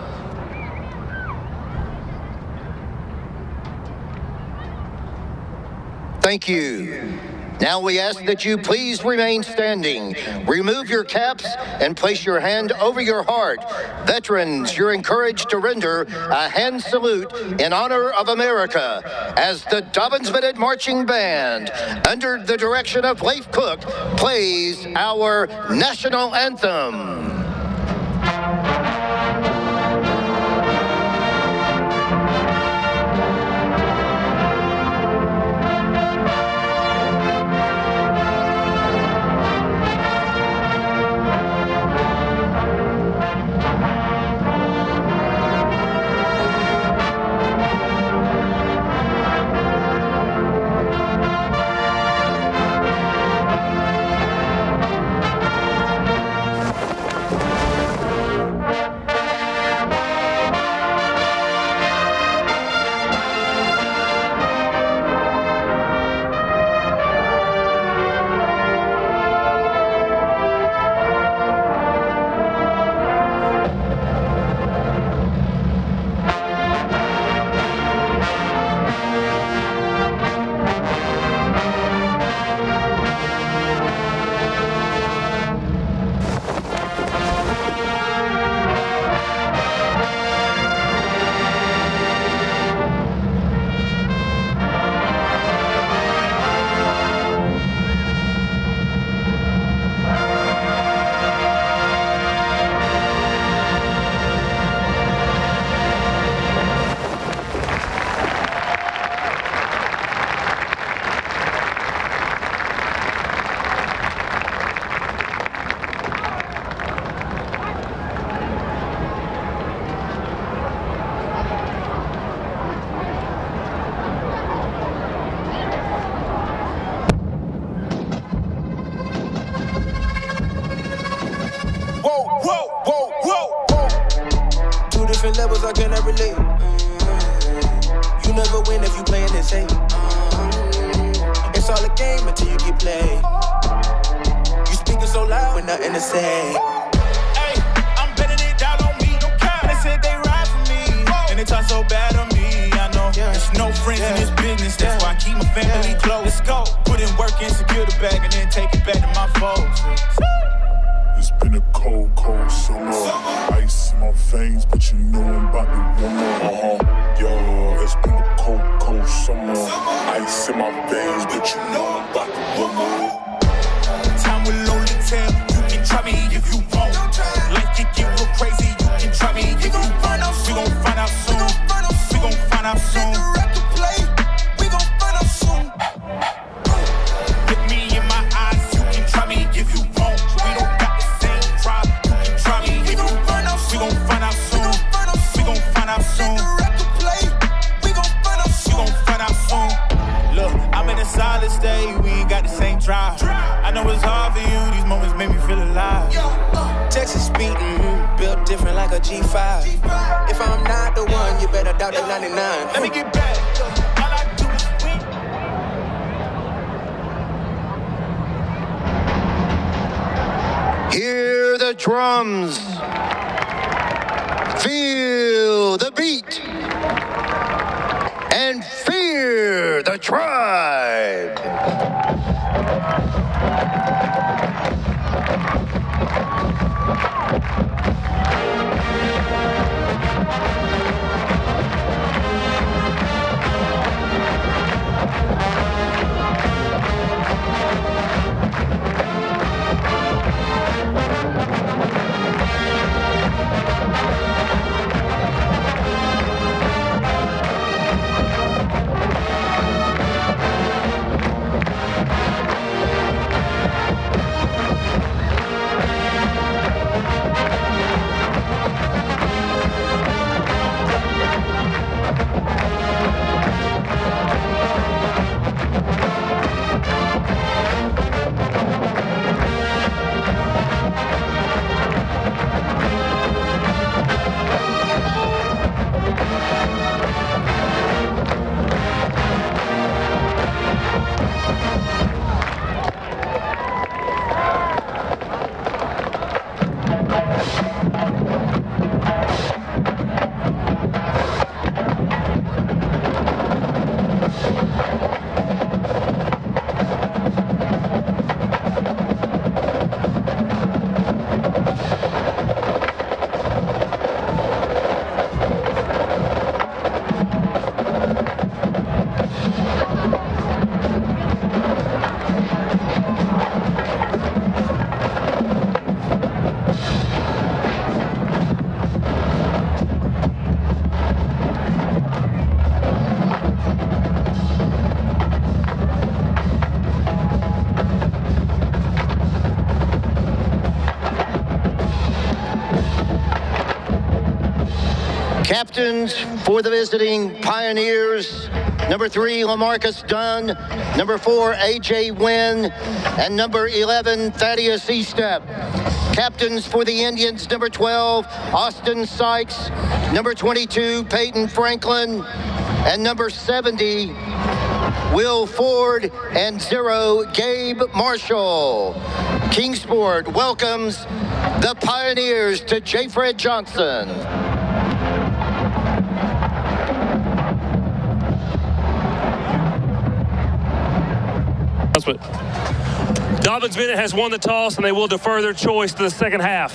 [SPEAKER 11] Thank you. Now we ask that you please remain standing. Remove your caps and place your hand over your heart. Veterans, you're encouraged to render a hand salute in honor of America as the Dobyns-Bennett Marching Band, under the direction of Leif Cook, plays our national anthem.
[SPEAKER 14] different levels, I cannot relate. You never win if you play in this hate. It's all a game until you get played. You speaking so loud with nothing to say. Hey, I'm betting it down on me. They said they ride for me, and they talk so bad on me. I know there's no friends in this business. That's why I keep my family close. Let's go. Put in work and secure the bag, and then take it back to my folks.
[SPEAKER 1] It's been a cold, cold summer. Ice in my veins, but you know I'm about to warm up. Yo, it's been a cold, cold summer. Ice in my veins, but you know I'm about to warm up.
[SPEAKER 14] Time will only tell. You can try me if you want. Life can get real crazy. You can try me if you want. We gon' find out soon. We gon' find out soon. We gon' find out soon. Look me in my eyes. You can try me if you want. We don't got the same drive. You can try me if you want. We gon' find out soon. We gon' find out soon. We gon' find out soon. Look, I'm in a solid state. We ain't got the same drive. I know it's hard for you. These moments make me feel alive. Texas beat, built different like a G5. If I'm not the one, you better doubt the 99. Let me get back. All I do is win.
[SPEAKER 11] Hear the drums. Feel the beat. And fear the tribe. Captains for the visiting Pioneers, number 3, LaMarcus Dunn, number 4, A.J. Wynn, and number 11, Thaddeus Estep. Captains for the Indians, number 12, Austin Sykes, number 22, Peyton Franklin, and number 70, Will Ford, and 0, Gabe Marshall. Kingsport welcomes the Pioneers to J. Fred Johnson.
[SPEAKER 3] Dobyns-Bennett has won the toss, and they will defer their choice to the second half.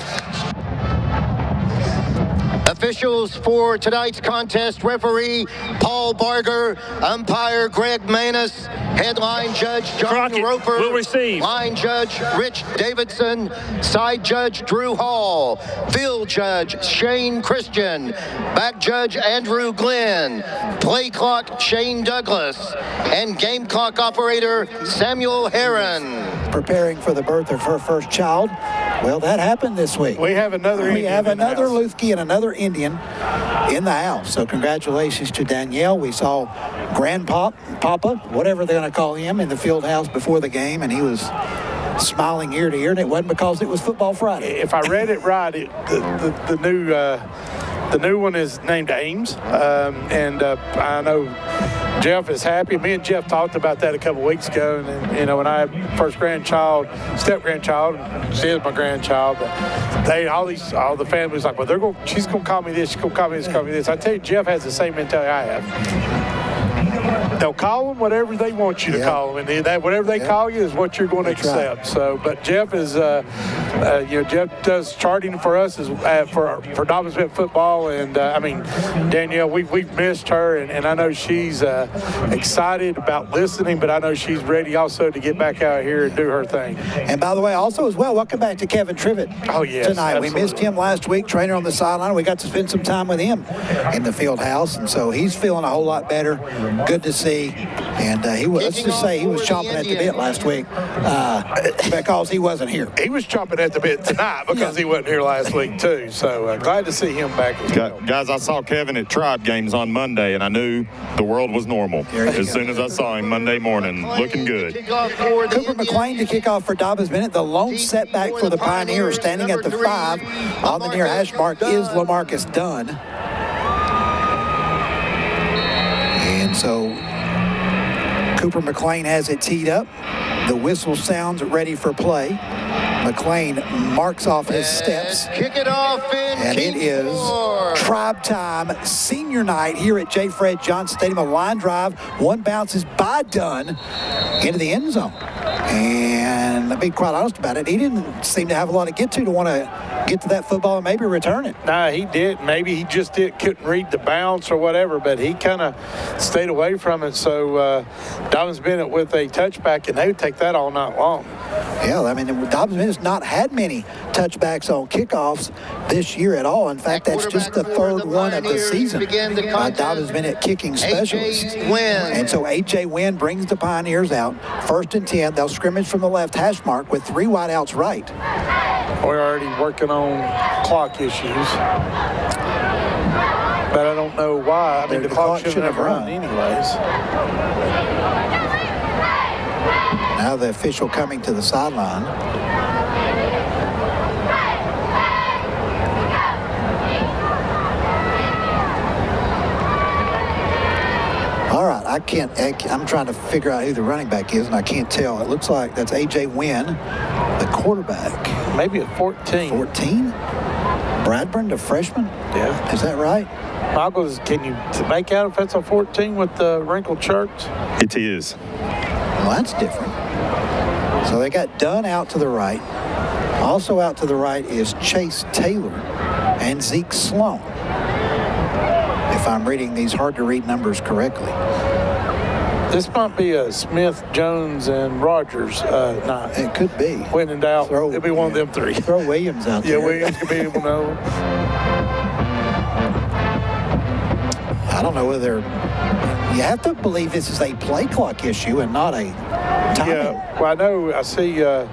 [SPEAKER 11] Officials for tonight's contest: referee Paul Barger, umpire Greg Manus, headline judge John
[SPEAKER 3] Crockett
[SPEAKER 11] Roper,
[SPEAKER 3] will receive.
[SPEAKER 11] Line judge Rich Davidson, side judge Drew Hall, field judge Shane Christian, back judge Andrew Glenn, play clock Shane Douglas, and game clock operator Samuel Heron.
[SPEAKER 5] Preparing for the birth of her first child. Well, that happened this week.
[SPEAKER 10] We have another Indian.
[SPEAKER 5] We have another Lufke and another Indian in the house. So congratulations to Danielle. We saw Papa, whatever they're going to call him, in the field house before the game, and he was smiling ear to ear, and it wasn't because it was Football Friday.
[SPEAKER 10] If I read it right, the new The new one is named Ames, and I know Jeff is happy. Me and Jeff talked about that a couple weeks ago, and when I had first grandchild, step-grandchild, she is my grandchild, but all the families like, well, she's gonna call me this, she's gonna call me this, call me this. I tell you, Jeff has the same mentality I have. They'll call them whatever they want you to call them, and whatever they call you is what you're going to accept. Right. So, but Jeff is, Jeff does charting for us for Dobyns-Bennett football, and Danielle, we've missed her, and I know she's excited about listening, but I know she's ready also to get back out here and do her thing.
[SPEAKER 5] And by the way, also as well, welcome back to Kevin Trivet.
[SPEAKER 10] Oh yes,
[SPEAKER 5] tonight
[SPEAKER 10] absolutely.
[SPEAKER 5] We missed him last week, trainer on the sideline. We got to spend some time with him in the field house, and so he's feeling a whole lot better. Good to see. And let's just say he was chomping at the bit last week because he wasn't here.
[SPEAKER 10] He was chomping at the bit tonight because he wasn't here last week too. So glad to see him back as well.
[SPEAKER 13] Guys, I saw Kevin at Tribe games on Monday, and I knew the world was normal as soon as I saw him Monday morning, looking good.
[SPEAKER 5] Cooper McLean to kick off for Dobyns-Bennett. The lone setback for the Pioneers, standing at the 5 on the near hash mark, is LaMarcus Dunn. And so Cooper McLean has it teed up. The whistle sounds ready for play. McLean marks off his steps.
[SPEAKER 11] Kick it off
[SPEAKER 5] and it is Tribe time, senior night here at J. Fred Johnson Stadium. A line drive, one bounces by Dunn into the end zone. And to be quite honest about it, he didn't seem to have a lot to get to want to get to that football and maybe return it.
[SPEAKER 10] No, he did. Maybe he just couldn't read the bounce or whatever, but he kind of stayed away from it. So Dobyns-Bennett with a touchback, and they would take that all night long.
[SPEAKER 5] Yeah, I mean, Dobyns-Bennett's not had many touchbacks on kickoffs this year at all. In fact, that's just the third one of the season by Dobyns-Bennett kicking specialist. And so A.J. Wynn brings the Pioneers out. 1st and 10. They'll scrimmage from the left hash mark with 3 wideouts right.
[SPEAKER 10] We're already working on clock issues. But I don't know why. I mean, the clock shouldn't have run anyways.
[SPEAKER 5] Now the official coming to the sideline. All right, I'm trying to figure out who the running back is, and I can't tell. It looks like that's A.J. Wynn, the quarterback.
[SPEAKER 10] Maybe a 14.
[SPEAKER 5] 14? Bradburn, the freshman?
[SPEAKER 10] Yeah.
[SPEAKER 5] Is that right?
[SPEAKER 10] Michaels, can you make out if that's a 14 with the wrinkled shirts?
[SPEAKER 13] It is.
[SPEAKER 5] Well, that's different. So they got Dunn out to the right. Also out to the right is Chase Taylor and Zeke Sloan, if I'm reading these hard-to-read numbers correctly.
[SPEAKER 10] This might be a Smith, Jones, and Rogers night.
[SPEAKER 5] It could be.
[SPEAKER 10] When in doubt, it'll be one of them 3.
[SPEAKER 5] Throw Williams out there.
[SPEAKER 10] Yeah, Williams could be able to know.
[SPEAKER 5] I don't know whether you have to believe this is a play clock issue and not a timing.
[SPEAKER 10] Yeah, well, I see the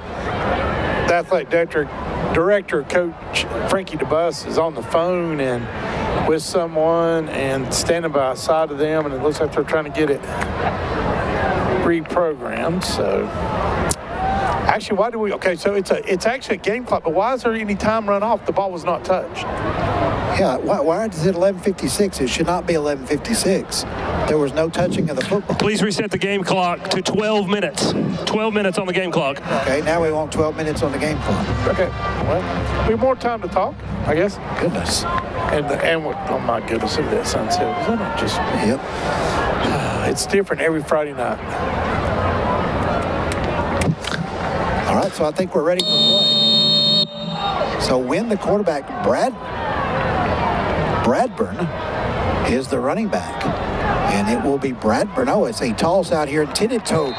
[SPEAKER 10] athletic director, Coach Frankie DeBus, is on the phone and with someone and standing by the side of them, and it looks like they're trying to get it reprogrammed. So actually, why do we? Okay, so it's actually a game clock, but why is there any time run off? The ball was not touched.
[SPEAKER 5] Yeah, why is it 11:56? It should not be 11:56. There was no touching of the football.
[SPEAKER 3] Please reset the game clock to 12 minutes. 12 minutes on the game clock.
[SPEAKER 5] Okay, now we want 12 minutes on the game clock.
[SPEAKER 10] Okay, well, we have more time to talk, I guess.
[SPEAKER 5] Goodness.
[SPEAKER 10] And oh my goodness, look at that sunset. Is that not just?
[SPEAKER 5] Yep.
[SPEAKER 10] It's different every Friday night.
[SPEAKER 5] All right, so I think we're ready for play. So when the quarterback, Bradburn, is the running back. And it will be Bradburn. Oh, it's a toss out here, intended to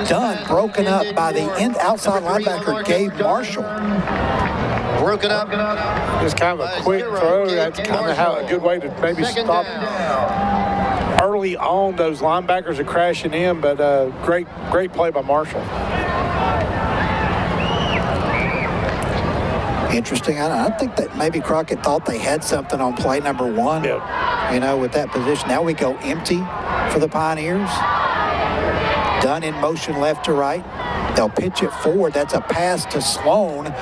[SPEAKER 5] Dunn, broken up by the outside linebacker, Gabe Marshall.
[SPEAKER 11] Broken up.
[SPEAKER 10] Just kind of a quick throw. That's kind of a good way to maybe stop. Early on, those linebackers are crashing in, but great play by Marshall.
[SPEAKER 5] Interesting. I think that maybe Crockett thought they had something on play number 1.
[SPEAKER 10] Yep.
[SPEAKER 5] You know, with that position. Now we go empty for the Pioneers. Dunn in motion left to right. They'll pitch it forward. That's a pass to Sloan.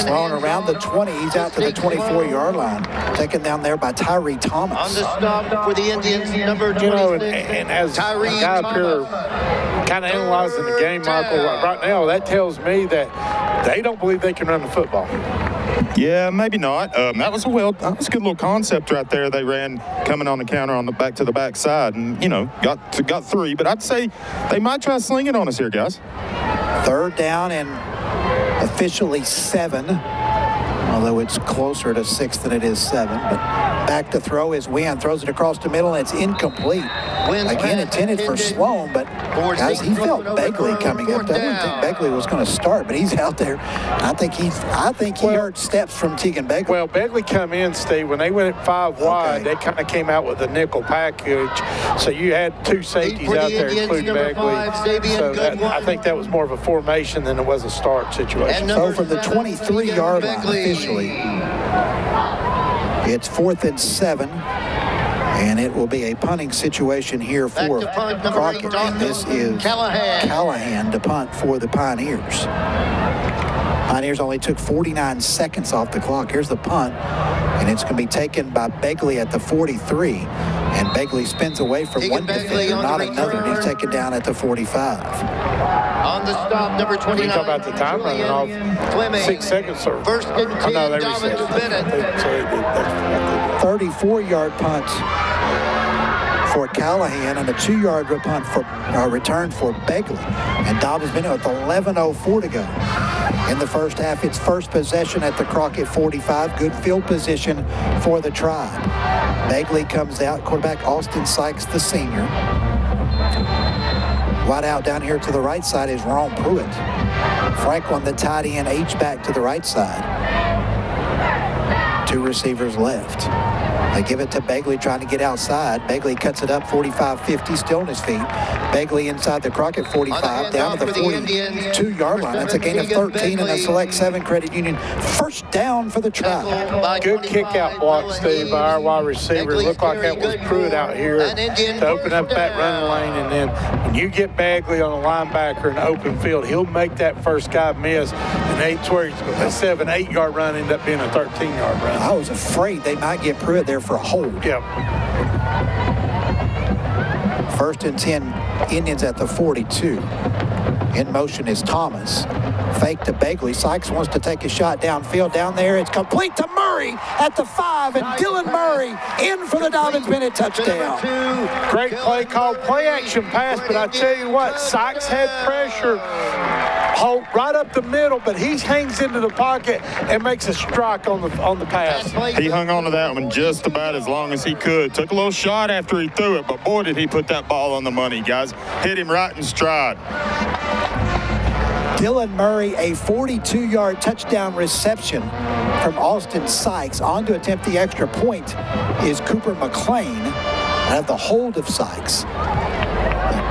[SPEAKER 5] Sloan around the 20. He's out to the 24-yard line. Taken down there by Tyree Thomas.
[SPEAKER 11] On the stop for the Indians, number 26.
[SPEAKER 10] You know, and as a guy up here kind of analyzing the game, Michael, right now, that tells me that they don't believe they can run the football.
[SPEAKER 13] Yeah, maybe not. That was a good little concept right there. They ran coming on the counter on the back to the backside, and got 3. But I'd say they might try slinging on us here, guys.
[SPEAKER 5] 3rd down and officially 7, although it's closer to 6 than it is 7. But back to throw is Wynn. Throws it across the middle, and it's incomplete. Again, intended for Sloan, but guys, he felt Begley coming up. I didn't think Begley was going to start, but he's out there. I think he heard steps from Tegan Begley.
[SPEAKER 10] Well, Begley come in, Steve. When they went at 5 wide, they kind of came out with a nickel package. So you had 2 safeties out there, including Begley. So I think that was more of a formation than it was a start situation.
[SPEAKER 5] So from the 23-yard line officially, it's 4th and 7. And it will be a punting situation here for Crockett. And this is Callahan to punt for the Pioneers. Pioneers only took 49 seconds off the clock. Here's the punt. And it's going to be taken by Begley at the 43. And Begley spins away from one defender, not another. And he's taken down at the 45.
[SPEAKER 11] On the stop, number 29.
[SPEAKER 10] You talk about the time running off 6 seconds, sir.
[SPEAKER 11] First and 10, Dobyns-Bennett.
[SPEAKER 5] 34-yard punt for Callahan and a 2-yard return for Begley. And Dobyns-Bennett with 11:04 to go. In the first half, it's first possession at the Crockett 45. Good field position for the Tribe. Begley comes out. Quarterback Austin Sykes, the senior. Wide out down here to the right side is Ron Pruitt. Franklin, the tight end, H-back to the right side. 2 receivers left. They give it to Begley trying to get outside. Begley cuts it up 45-50, still on his feet. Begley inside the Crockett 45, down to the 42-yard line. That's a gain of 13 and a select 7 Credit Union. First down for the Tribe.
[SPEAKER 10] Good kick-out block, Steve, by our wide receiver. Looked like that was Pruitt out here to open up that running lane. And then when you get Begley on a linebacker in the open field, he'll make that first guy miss. And that's where a 7-8-yard run ended up being a 13-yard run.
[SPEAKER 5] I was afraid they might get Pruitt there for a hold.
[SPEAKER 10] Yep.
[SPEAKER 5] 1st and 10, Indians at the 42. In motion is Thomas. Fake to Begley. Sykes wants to take a shot downfield. Down there, it's complete to Murray at the 5, and Dylan Murray in for the Dobyns-Bennett touchdown.
[SPEAKER 10] Great play call, play action pass, but I tell you what, Sykes had pressure right up the middle, but he hangs into the pocket and makes a strike on the pass.
[SPEAKER 13] He hung on to that one just about as long as he could. Took a little shot after he threw it, but boy, did he put that ball on the money, guys. Hit him right in stride.
[SPEAKER 5] Dylan Murray, a 42-yard touchdown reception from Austin Sykes. On to attempt the extra point is Cooper McLean out of the hold of Sykes.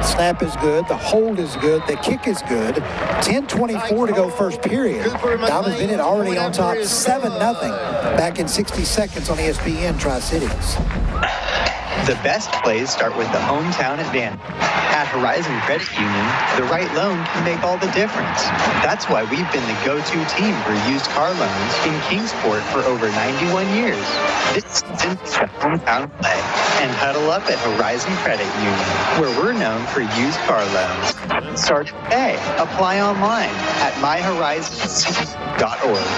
[SPEAKER 5] Snap is good. The hold is good. The kick is good. 10:24 to go first period. Dobyns-Bennett already on top 7-0 back in 60 seconds on ESPN Tri-CIties.
[SPEAKER 15] The best plays start with the hometown advantage. At Horizon Credit Union, the right loan can make all the difference. That's why we've been the go-to team for used car loans in Kingsport for over 91 years. This season, hometown play and huddle up at Horizon Credit Union, where we're known for used car loans. Start today. Apply online at myhorizons.org.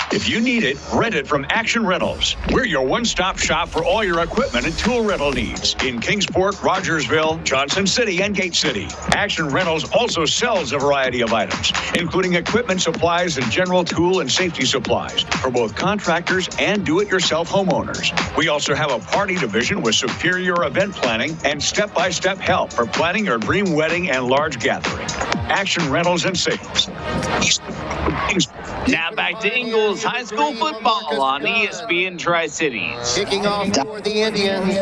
[SPEAKER 18] If you need it, rent it from Action Rentals. We're your one-stop shop for all your equipment and tool rental needs in Kingsport, Rogersville, Johnson City, and Gate City. Action Rentals also sells a variety of items, including equipment, supplies, and general tool and safety supplies for both contractors and do-it-yourself homeowners. We also have a party division with superior event planning and step-by-step help for planning your dream wedding and large gathering. Action Rentals and Sales.
[SPEAKER 19] Now back to Ingalls High School football on ESPN Tri-CIties.
[SPEAKER 11] Kicking off for the Indians,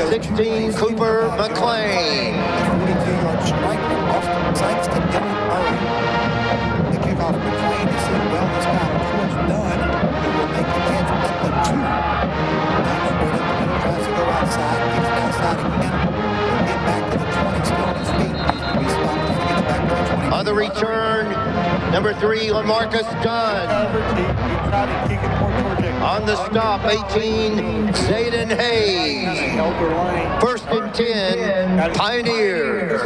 [SPEAKER 11] 16, Cooper McLean.
[SPEAKER 5] 42-yard strike from Austin Sykes to Dylan Murray. The kickoff McLean is in wellness now. Towards done. He will make the catch at the 2. Dobyns-Bennett tries to go outside. Kicks it outside again. He'll get back to the 20.
[SPEAKER 11] the return, number 3, LaMarcus Dunn. On the stop, 18, Zayden Hayes. 1st and 10, Pioneers.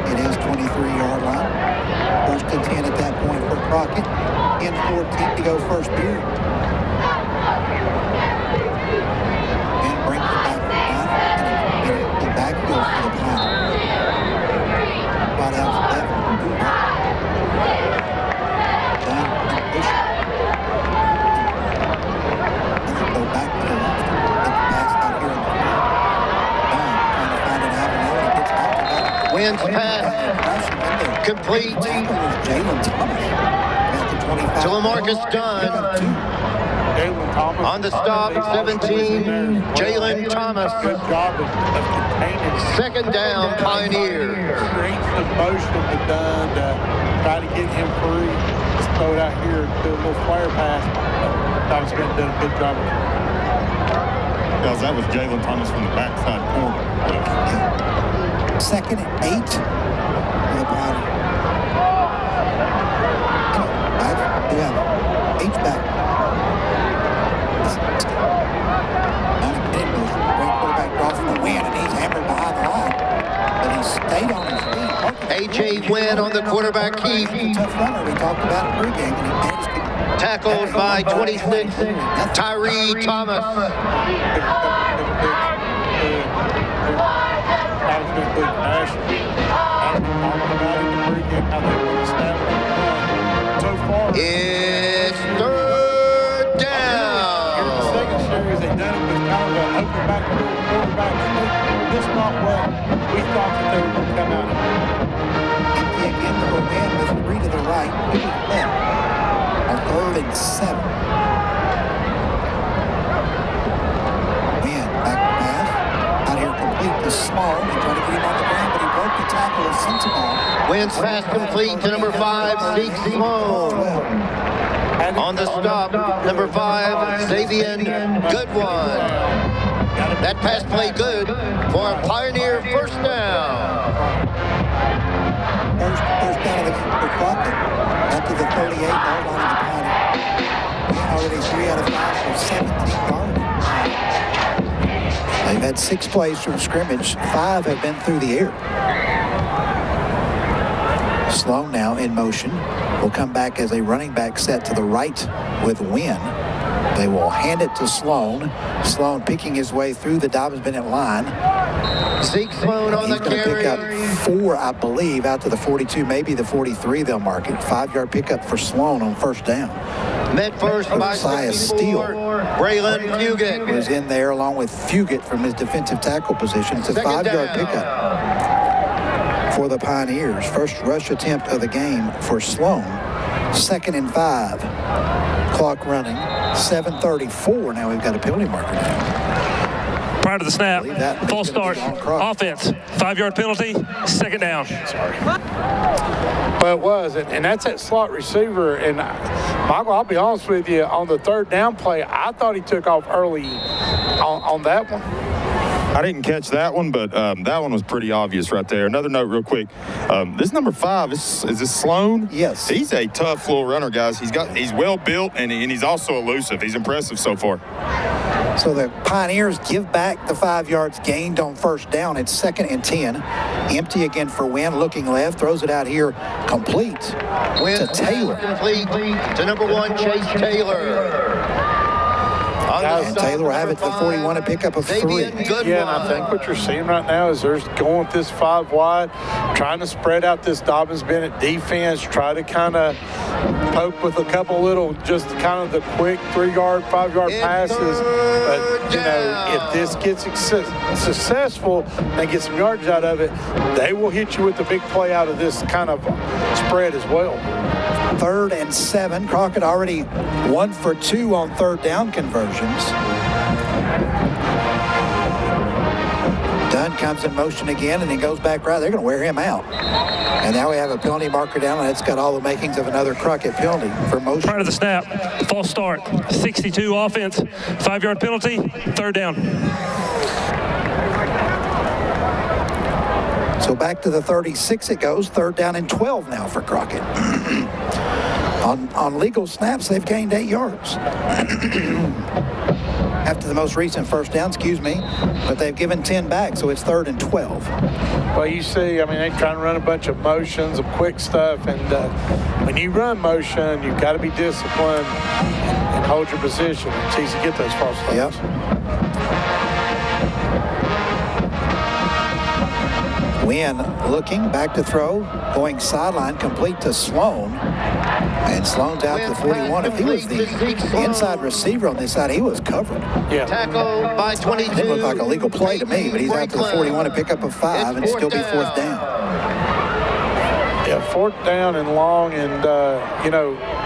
[SPEAKER 5] It is 23-yard line. 1st and 10 at that point for Crockett. In 14 to go first period. And bring the back and the backfield for the Pioneers. Right out left. Down and push. And then go back to the left. Get the pass out here in the front. Down, trying to find an avenue. And it gets out to that.
[SPEAKER 11] Wins pass. Complete.
[SPEAKER 5] Jalen Thomas.
[SPEAKER 11] To LaMarcus Dunn. On the stop, 17, Jalen Thomas. 2nd down, Pioneers.
[SPEAKER 10] Great motion to Dunn to try to get him free. Just throw it out here to a little flare pass. Dobyns-Bennett did a good job.
[SPEAKER 13] Because that was Jalen Thomas from the backside corner.
[SPEAKER 5] 2nd and 8 for the Pioneers. Yeah, H-back. Great quarterback draw from the win, and he's hammered behind the line. But he stayed on his feet.
[SPEAKER 11] A.J. Wynn on the quarterback keep.
[SPEAKER 5] Tough runner we talked about in pregame, and he managed to...
[SPEAKER 11] Tackled by 26, Tyree Thomas. It's 3rd down.
[SPEAKER 10] In the second series, they done it with kind of an open back quarterback. Just not what we thought that they were going to come out of.
[SPEAKER 5] Empty again for a man with 3 to the right, 2 to the left. On 3rd and 7. Man, back to pass. Out here complete to Small. They try to get him on the ground, but he broke the tackle of Sensabaugh.
[SPEAKER 11] Wins pass complete to number 5, Zeke Sloan. On the stop, number 5, Xavier Goodwin. That pass play good for a Pioneer 1st down.
[SPEAKER 5] First down of the game for Crockett. Up to the 38-yard line of the Pioneers. Already 3 out of 5 for 17 yards. They've had 6 plays from scrimmage. 5 have been through the air. Sloan now in motion. Will come back as a running back set to the right with Wynn. They will hand it to Sloan. Sloan picking his way through the Dobyns-Bennett line.
[SPEAKER 11] Zeke Sloan on the carry.
[SPEAKER 5] He's going to pick up 4, I believe, out to the 42, maybe the 43 they'll mark it. 5-yard pickup for Sloan on 1st down.
[SPEAKER 11] Met first by
[SPEAKER 5] Steele.
[SPEAKER 11] Braylon Fugit
[SPEAKER 5] was in there along with Fugit from his defensive tackle position. It's a 5-yard pickup for the Pioneers. First rush attempt of the game for Sloan. 2nd and 5. Clock running. 7:34. Now we've got a penalty marker now.
[SPEAKER 3] Prior to the snap, false start, offense, 5-yard penalty, 2nd down.
[SPEAKER 10] Sorry. Well, it was, and that's that slot receiver. And Michael, I'll be honest with you, on the 3rd down play, I thought he took off early on that one.
[SPEAKER 13] I didn't catch that one, but that one was pretty obvious right there. Another note real quick. This number 5, is this Sloan?
[SPEAKER 5] Yes.
[SPEAKER 13] He's a tough little runner, guys. He's well built, and he's also elusive. He's impressive so far.
[SPEAKER 5] So the Pioneers give back the 5 yards gained on 1st down. It's 2nd and 10. Empty again for Wynn, looking left, throws it out here, complete to Taylor.
[SPEAKER 11] Complete to number 1, Chase Taylor.
[SPEAKER 5] And Taylor will have it for 41, a pickup of 3.
[SPEAKER 10] Yeah, and I think what you're seeing right now is they're going with this 5 wide, trying to spread out this Dobyns-Bennett defense, try to kind of poke with a couple little, just kind of the quick 3-yard, 5-yard passes. But, you know, if this gets successful and get some yards out of it, they will hit you with the big play out of this kind of spread as well.
[SPEAKER 5] 3rd and 7. Crockett already 1 for 2 on 3rd down conversions. Dunn comes in motion again, and he goes back right. They're going to wear him out. And now we have a penalty marker down, and it's got all the makings of another Crockett penalty for motion.
[SPEAKER 3] Prior to the snap, false start, 62 offense, 5-yard penalty, 3rd down.
[SPEAKER 5] So back to the 36 it goes. 3rd down and 12 now for Crockett. On legal snaps, they've gained 8 yards. After the most recent first down, but they've given 10 back, so it's 3rd and 12.
[SPEAKER 10] Well, you see, they're trying to run a bunch of motions, of quick stuff, and when you run motion, you've got to be disciplined and hold your position. It's easy to get those false starts.
[SPEAKER 5] Yep. Wynn looking, back to throw, going sideline, complete to Sloan. And Sloan's out to the 41. If he was the inside receiver on this side, he was covered.
[SPEAKER 10] Yeah.
[SPEAKER 11] Tackled by 22.
[SPEAKER 5] It looked like a legal play to me, but he's out to the 41 to pick up a 5 and still be 4th down.
[SPEAKER 10] Yeah, 4th down and long, and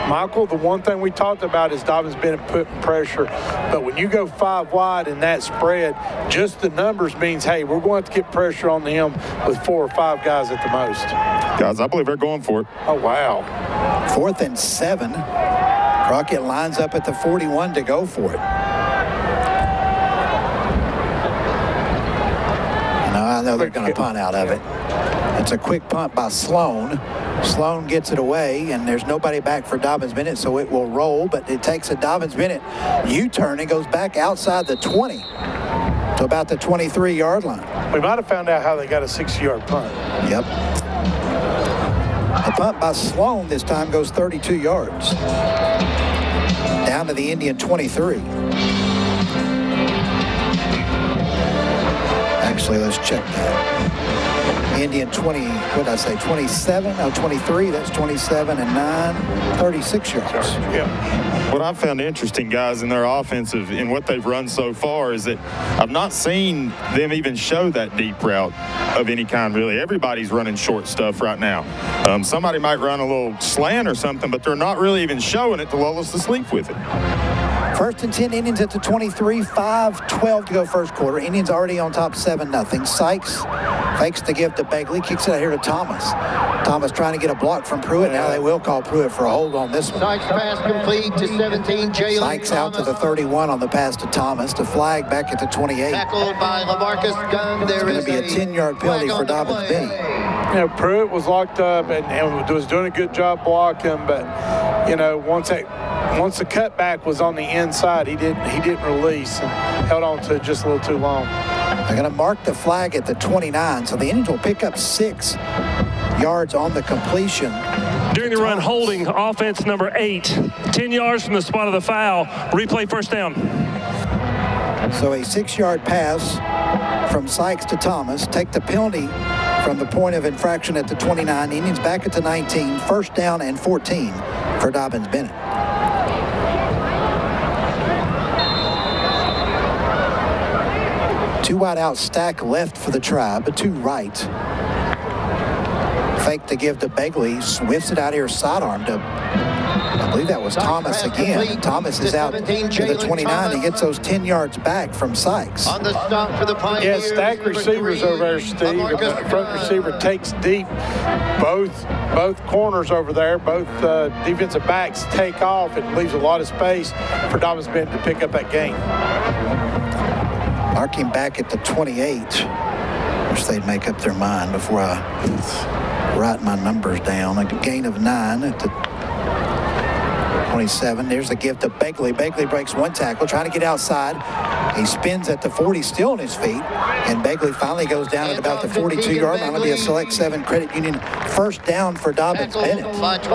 [SPEAKER 10] Michael, the one thing we talked about is Dobyns-Bennett putting pressure, but when you go 5 wide in that spread, just the numbers means, hey, we're going to get pressure on him with 4 or 5 guys at the most.
[SPEAKER 13] Guys, I believe they're going for it.
[SPEAKER 10] Oh, wow.
[SPEAKER 5] 4th and 7. Crockett lines up at the 41 to go for it. I know they're going to punt out of it. It's a quick punt by Sloan. Sloan gets it away, and there's nobody back for Dobyns-Bennett, so it will roll, but it takes a Dobyns-Bennett U-turn and goes back outside the 20 to about the 23-yard line.
[SPEAKER 10] We might have found out how they got a 60-yard punt.
[SPEAKER 5] Yep. The punt by Sloan this time goes 32 yards. Down to the Indian 23. Actually, let's check that. Indian 20, what did I say, 27? No, 23. That's 27 and 9, 36 yards.
[SPEAKER 10] Yeah.
[SPEAKER 13] What I've found interesting, guys, in their offensive, in what they've run so far, is that I've not seen them even show that deep route of any kind, really. Everybody's running short stuff right now. Somebody might run a little slant or something, but they're not really even showing it to lull us to sleep with it.
[SPEAKER 5] 1st and 10, Indians at the 23, 5:12 to go first quarter. Indians already on top 7-0. Sykes fakes the give to Begley, kicks it out here to Thomas. Thomas trying to get a block from Pruitt. Now they will call Pruitt for a hold on this one.
[SPEAKER 11] Sykes pass complete to 17, Jalen
[SPEAKER 5] Sykes out to the 31 on the pass to Thomas. The flag back at the 28.
[SPEAKER 11] Tackled by LaMarcus Gunn. There
[SPEAKER 5] is going to be a 10-yard penalty for Dobyns-Bennett.
[SPEAKER 10] Pruitt was locked up and was doing a good job blocking, but, once the cutback was on the inside, he didn't release and held on to it just a little too long.
[SPEAKER 5] They're going to mark the flag at the 29, so the Indians will pick up 6 yards on the completion.
[SPEAKER 3] During the run, holding offense number 8, 10 yards from the spot of the foul. Replay 1st down.
[SPEAKER 5] So a 6-yard pass from Sykes to Thomas. Take the penalty from the point of infraction at the 29. Indians back at the 19. 1st down and 14 for Dobyns-Bennett. Two wide out stack left for the Tribe, but 2 right. Fake to give to Begley, swifts it out here sidearm to, I believe that was Thomas again. Thomas is out to the 29. He gets those 10 yards back from Sykes.
[SPEAKER 11] On the stop for the Pioneers.
[SPEAKER 10] Yeah, stack receivers over there, Steve. The front receiver takes deep. Both corners over there, both defensive backs take off. It leaves a lot of space for Dobyns-Bennett to pick up that gain.
[SPEAKER 5] Marking back at the 28. Wish they'd make up their mind before I write my numbers down. A gain of 9 at the 27. There's a give to Begley. Begley breaks 1 tackle, trying to get outside. He spins at the 40, still on his feet. And Begley finally goes down at about the 42-yard line. It'll be a Select 7 Credit Union 1st down for Dobyns-Bennett.
[SPEAKER 10] That's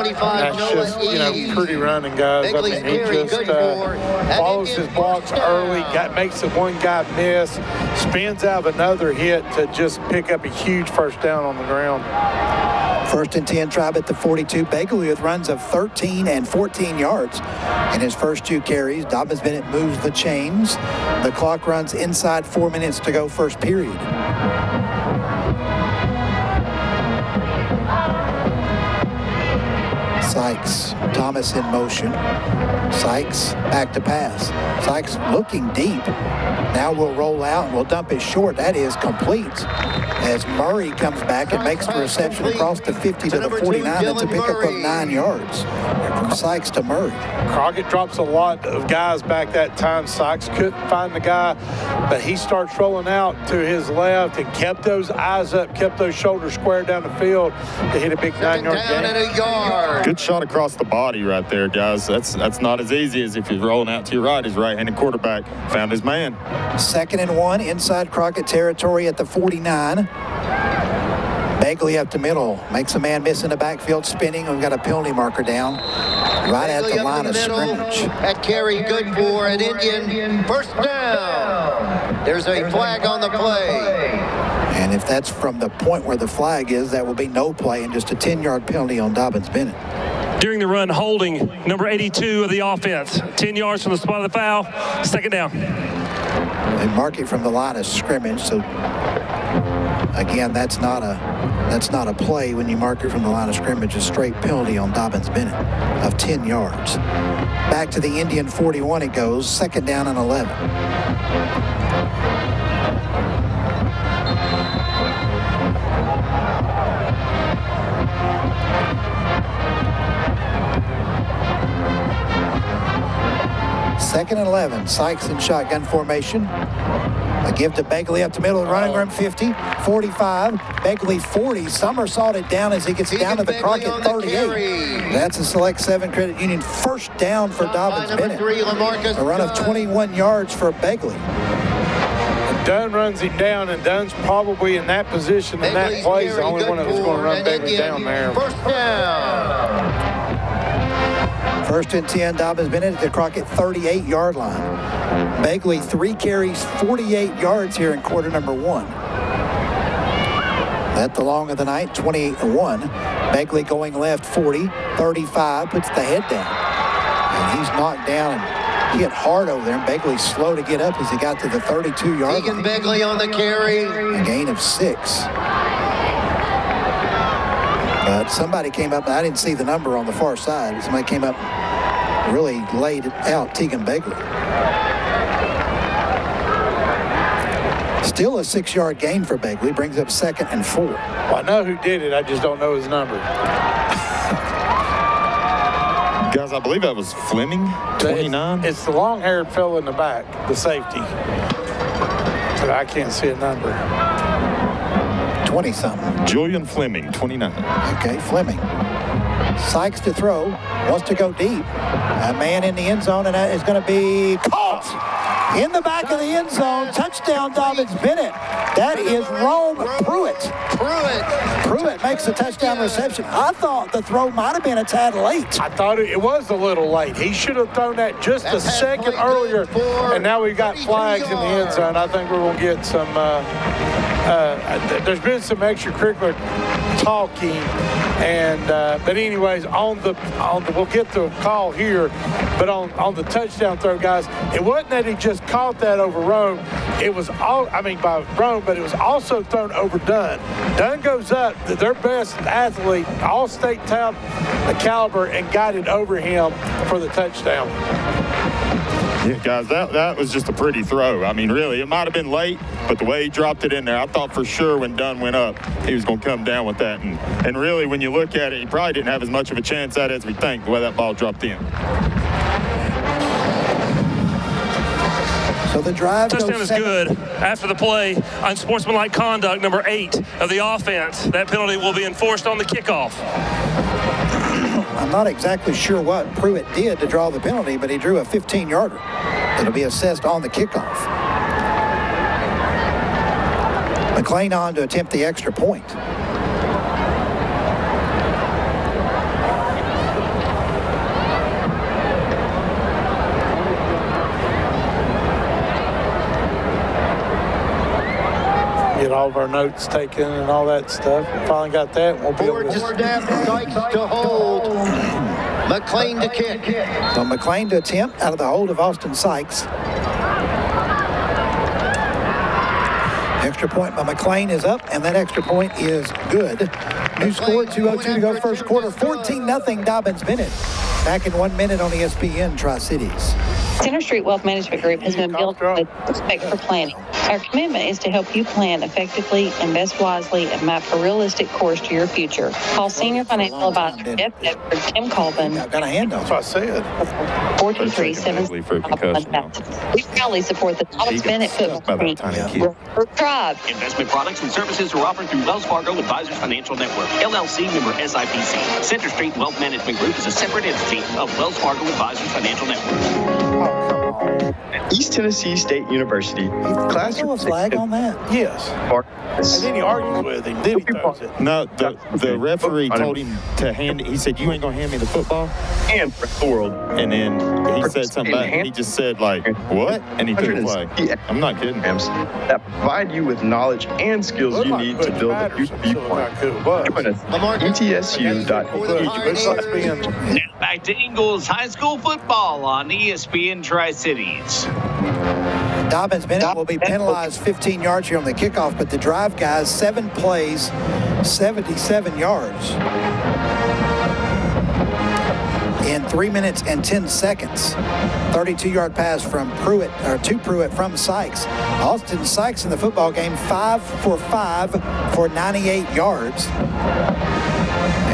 [SPEAKER 10] just, pretty running, guys. I mean, he just follows his blocks early, makes the one guy miss, spins out of another hit to just pick up a huge 1st down on the ground.
[SPEAKER 5] 1st and 10, Tribe at the 42. Begley with runs of 13 and 14 yards in his first 2 carries. Dobyns-Bennett moves the chains. The clock runs inside 4 minutes to go first period. Sykes, Thomas in motion. Sykes back to pass. Sykes looking deep. Now we'll roll out and we'll dump it short. That is complete. As Murray comes back and makes the reception across the 50 to the 49. It's a pickup of 9 yards from Sykes to Murray.
[SPEAKER 10] Crockett drops a lot of guys back that time. Sykes couldn't find the guy, but he starts rolling out to his left and kept those eyes up, kept those shoulders squared down the field to hit a big 9-yard gain.
[SPEAKER 13] Good shot across the body right there, guys. That's not as easy as if he's rolling out to your right. His right-handed quarterback found his man.
[SPEAKER 5] 2nd and 1 inside Crockett territory at the 49. Bagley up the middle, makes a man miss in the backfield, spinning. We've got a penalty marker down right at the line of scrimmage.
[SPEAKER 11] That carry good for an Indian. First down. There's a flag on the play.
[SPEAKER 5] And if that's from the point where the flag is, that will be no play and just a 10-yard penalty on Dobyns-Bennett.
[SPEAKER 3] During the run, holding number 82 of the offense. 10 yards from the spot of the foul. 2nd down.
[SPEAKER 5] They mark it from the line of scrimmage, so again, that's not a play when you mark it from the line of scrimmage. A straight penalty on Dobyns-Bennett of 10 yards. Back to the Indian 41 it goes, 2nd down and 11. Second and 11, Sykes in shotgun formation. A give to Bagley up the middle of the running room, 50, 45, Bagley 40, somersaulted down as he gets down to the Crockett 38. That's a Select 7 Credit Union first down for Dobyns-Bennett. A run of 21 yards for Bagley.
[SPEAKER 10] Dunn runs him down, and Dunn's probably in that position, and that play is the only one that was going to run Bagley down there.
[SPEAKER 11] First down.
[SPEAKER 5] 1st and 10, Dobyns-Bennett at the Crockett 38-yard line. Bagley 3 carries, 48 yards here in quarter number 1. At the long of the night, 28-1. Bagley going left, 40, 35, puts the head down. And he's knocked down and hit hard over there. And Bagley's slow to get up as he got to the 32-yard line.
[SPEAKER 11] Bagley on the carry.
[SPEAKER 5] A gain of 6. But somebody came up, and I didn't see the number on the far side. Somebody came up, really laid out Tegan Bagley. Still a 6-yard gain for Bagley, brings up 2nd and 4.
[SPEAKER 10] Well, I know who did it, I just don't know his number.
[SPEAKER 13] Guys, I believe that was Fleming, 29.
[SPEAKER 10] It's the long-haired fellow in the back, the safety. But I can't see a number.
[SPEAKER 5] 20-something.
[SPEAKER 13] Julian Fleming, 29.
[SPEAKER 5] Okay, Fleming. Sykes to throw, wants to go deep. A man in the end zone, and that is going to be caught in the back of the end zone. Touchdown, Dobyns-Bennett. That is Rome Pruitt. Pruitt makes the touchdown reception. I thought the throw might have been a tad late.
[SPEAKER 10] I thought it was a little late. He should have thrown that just a second earlier, and now we've got flags in the end zone. I think we're going to get some there's been some extracurricular talking, and but anyways, on the we'll get the call here, but on the touchdown throw, guys, it wasn't that he just caught that over Rome. It was by Rome, but it was also thrown over Dunn. Dunn goes up, their best athlete, all-state top caliber, and got it over him for the touchdown.
[SPEAKER 13] Yeah, guys, that was just a pretty throw. I mean, really, it might have been late, but the way he dropped it in there, I thought for sure when Dunn went up, he was going to come down with that. And really, when you look at it, he probably didn't have as much of a chance at it as we think, the way that ball dropped in.
[SPEAKER 5] So the drive
[SPEAKER 3] touchdown is good after the play on sportsmanlike conduct, number 8 of the offense. That penalty will be enforced on the kickoff.
[SPEAKER 5] I'm not exactly sure what Pruitt did to draw the penalty, but he drew a 15-yarder. It'll be assessed on the kickoff. McLean on to attempt the extra point.
[SPEAKER 10] Get all of our notes taken and all that stuff. We finally got that. We'll be able to
[SPEAKER 11] Sykes to hold. McLean to kick.
[SPEAKER 5] So McLean to attempt out of the hold of Austin Sykes. Extra extra point by McLean is up, and that extra point is good. New score, 2:02 to go first quarter, 14-0 Dobyns-Bennett. Back in 1 minute on ESPN Tri-CIties.
[SPEAKER 12] Center Street Wealth Management Group has been built with respect for planning. Our commitment is to help you plan effectively, invest wisely, and map a realistic course to your future. Call Senior Financial Advisor Jeff Edward, Tim Colvin.
[SPEAKER 5] I've got a hand off.
[SPEAKER 10] That's what I said.
[SPEAKER 12] 423-7. We proudly support the Dobyns-Bennett football team. Tribe.
[SPEAKER 20] Investment products and services are offered through Wells Fargo Advisors Financial Network, LLC member SIPC. Center Street Wealth Management Group is a separate entity of Wells Fargo Advisors Financial Network.
[SPEAKER 17] East Tennessee State University.
[SPEAKER 5] Class a flag on that?
[SPEAKER 10] Yes. And then he argues with him. Then he throws it.
[SPEAKER 13] No, the referee told him to hand it. He said, "You ain't going to hand me the football?"
[SPEAKER 17] And the world.
[SPEAKER 13] And then he said something back. He just said, like, "What?" And he threw the flag. I'm not kidding.
[SPEAKER 17] That provide you with knowledge and skills you need to build a future viewpoint. Join us at ETSU.edu.
[SPEAKER 19] Now back to Ingles High School football on ESPN Tri-Cities.
[SPEAKER 5] Dobyns-Bennett will be penalized 15 yards here on the kickoff, but the drive guys, 7 plays, 77 yards in 3 minutes and 10 seconds. 32-yard pass from Pruitt, or to Pruitt from Sykes. Austin Sykes in the football game, 5 for 5 for 98 yards.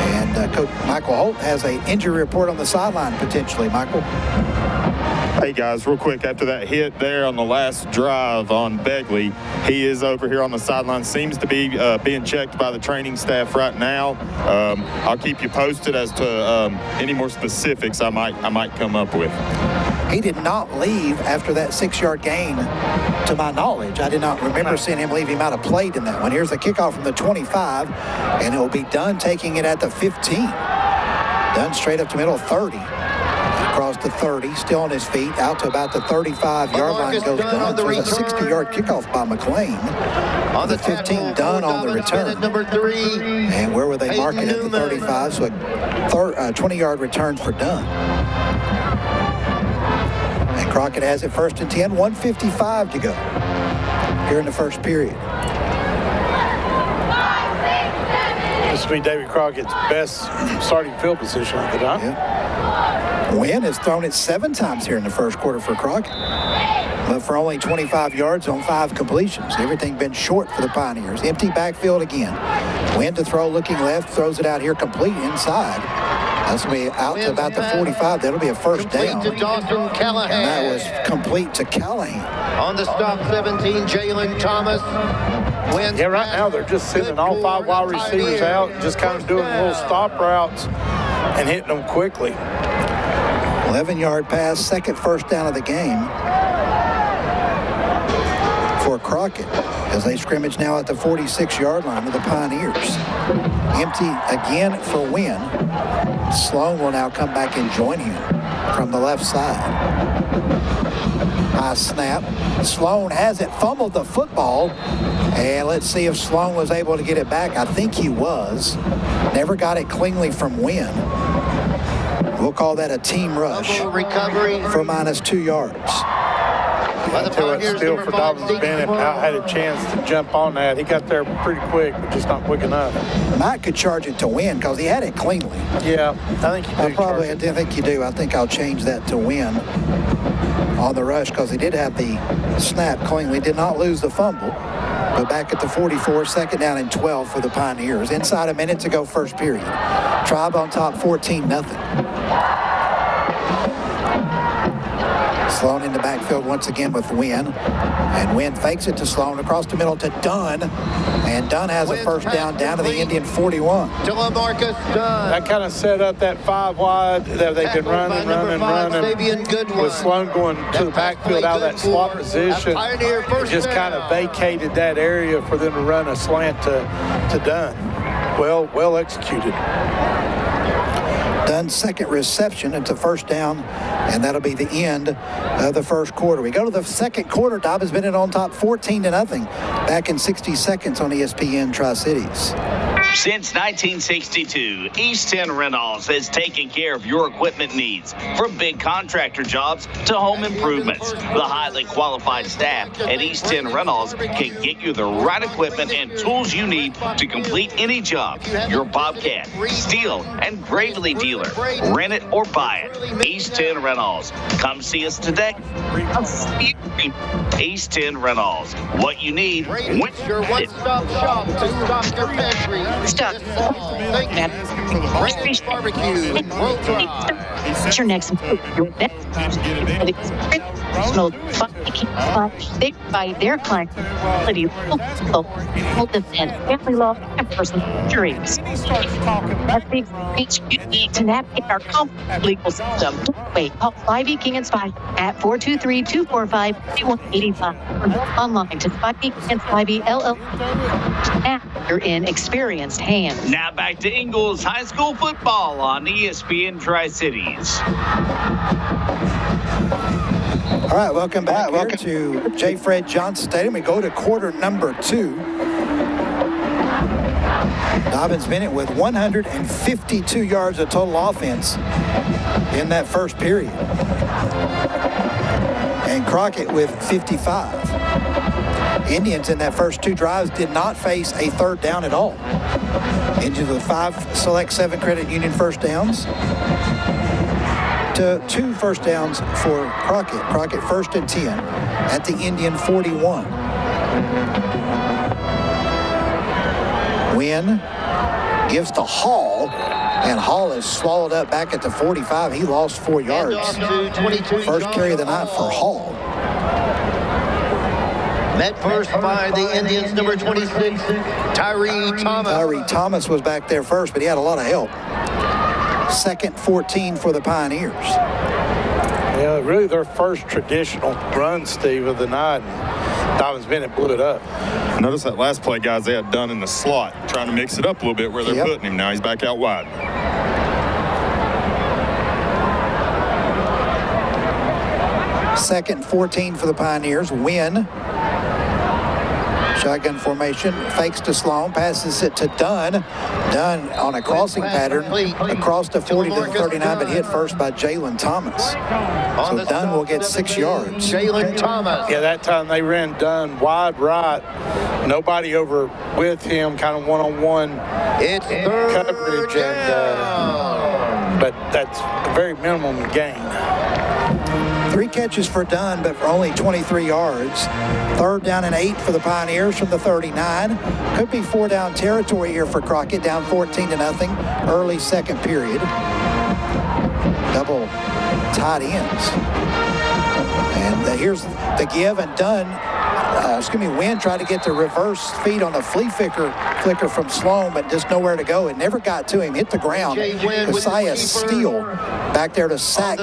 [SPEAKER 5] And Coach Michael Holt has an injury report on the sideline potentially. Michael?
[SPEAKER 13] Hey guys, real quick, after that hit there on the last drive on Begley, he is over here on the sideline. Seems to be being checked by the training staff right now. I'll keep you posted as to any more specifics I might come up with.
[SPEAKER 5] He did not leave after that 6-yard gain, to my knowledge. I did not remember seeing him leave. He might have played in that one. Here's the kickoff from the 25, and it will be Dunn taking it at the 15. Dunn straight up to middle, 30. Across the 30, still on his feet, out to about the 35-yard line goes Dunn. So it's a 60-yard kickoff by McLean. On the 15, Dunn on the return.
[SPEAKER 11] Number 3.
[SPEAKER 5] And where would they mark it? At the 35, so a 20-yard return for Dunn. And Crockett has it 1st and 10, 1:55 to go here in the first period.
[SPEAKER 10] This will be David Crockett's best starting field position at the time.
[SPEAKER 5] Yeah. Wynn has thrown it 7 times here in the first quarter for Crockett, but for only 25 yards on 5 completions. Everything been short for the Pioneers. Empty backfield again. Wynn to throw, looking left, throws it out here complete inside. That's going to be out to about the 45. That'll be a first down.
[SPEAKER 11] To Dawson Callahan.
[SPEAKER 5] And that was complete to Callahan.
[SPEAKER 11] On the stop, 17, Jalen Thomas.
[SPEAKER 10] Yeah, right now they're just sending all 5 wide receivers out, just kind of doing little stop routes and hitting them quickly.
[SPEAKER 5] 11-yard pass, second first down of the game for Crockett as they scrimmage now at the 46-yard line of the Pioneers. Empty again for Wynn. Sloan will now come back and join him from the left side. High snap. Sloan has it, fumbled the football, and let's see if Sloan was able to get it back. I think he was. Never got it cleanly from Wynn. We'll call that a team rush
[SPEAKER 11] recovery
[SPEAKER 5] for -2 yards.
[SPEAKER 10] Until it's still for Dobyns-Bennett. Now had a chance to jump on that. He got there pretty quick, but just not quick enough.
[SPEAKER 5] Mike could charge it to Wynn because he had it cleanly.
[SPEAKER 10] Yeah, I think you do.
[SPEAKER 5] I think you do. I think I'll change that to Wynn on the rush because he did have the snap cleanly. Did not lose the fumble. But back at the 44, 2nd down and 12 for the Pioneers. Inside a minute to go first period. Tribe on top 14-0. Sloan in the backfield once again with Wynn. And Wynn fakes it to Sloan across the middle to Dunn. And Dunn has a first down to the Indian 41.
[SPEAKER 11] To LaMarcus Dunn.
[SPEAKER 10] That kind of set up that 5 wide that they've been running. With Sloan going to the backfield out of that slot position. Just kind of vacated that area for them to run a slant to Dunn. Well executed.
[SPEAKER 5] Dunn's second reception. It's a first down, and that'll be the end of the first quarter. We go to the second quarter. Dobyns-Bennett on top 14-0. Back in 60 seconds on ESPN Tri-Cities.
[SPEAKER 19] Since 1962, East 10 Rentals has taken care of your equipment needs, from big contractor jobs to home improvements. The highly qualified staff at East 10 Rentals can get you the right equipment and tools you need to complete any job. Your Bobcat, Steel, and Gravely dealer. Rent it or buy it. East 10 Rentals. Come see us today. East 10 Rentals. What you need, when
[SPEAKER 11] your one-stop shop to stock your pantry.
[SPEAKER 12] Stuck.
[SPEAKER 11] Ranch barbecue, roll dry.
[SPEAKER 12] What's your next move? Your best they provide their clients quality hold defend family law and personal injuries. That's the experience you need to navigate our complex legal system. Wait, call Spivey, King and Spivey at 423-245-3185. Online to Spivey, King and Spivey, LLC. Now you're in experienced hands.
[SPEAKER 19] Now back to Ingalls High School football on ESPN Tri-Cities.
[SPEAKER 5] All right, welcome back here to J. Fred Johnson Stadium. We go to quarter number 2. Dobyns-Bennett with 152 yards of total offense in that first period. And Crockett with 55. Indians in that first 2 drives did not face a third down at all. Into the 5 select 7 credit union first downs to 2 first downs for Crockett. Crockett first and 10 at the Indian 41. Wynn gives to Hall, and Hall is swallowed up back at the 45. He lost 4 yards. First carry of the night for Hall.
[SPEAKER 11] Met first by the Indians, number 26, Tyree Thomas.
[SPEAKER 5] Tyree Thomas was back there first, but he had a lot of help. Second 14 for the Pioneers.
[SPEAKER 10] Yeah, really their first traditional run, Steve, of the night. Dobyns-Bennett blew it up.
[SPEAKER 13] Notice that last play, guys, they had done in the slot, trying to mix it up a little bit where they're putting him. Now he's back out wide.
[SPEAKER 5] Second 14 for the Pioneers. Wynn. Shotgun formation, fakes to Sloan, passes it to Dunn. Dunn on a crossing pattern across the 40 to the 39, but hit first by Jalen Thomas. So Dunn will get 6 yards.
[SPEAKER 11] Jalen Thomas.
[SPEAKER 10] Yeah, that time they ran Dunn wide right. Nobody over with him, kind of one-on-one coverage, but that's a very minimum gain.
[SPEAKER 5] 3 catches for Dunn, but for only 23 yards. Third down and 8 for the Pioneers from the 39. Could be 4-down territory here for Crockett, down 14-0, early second period. Double tight ends. And here's the give, and Dunn, Wynn tried to get the reverse feed on a flea flicker from Sloan, but just nowhere to go. It never got to him, hit the ground. Josiah Steele back there to sack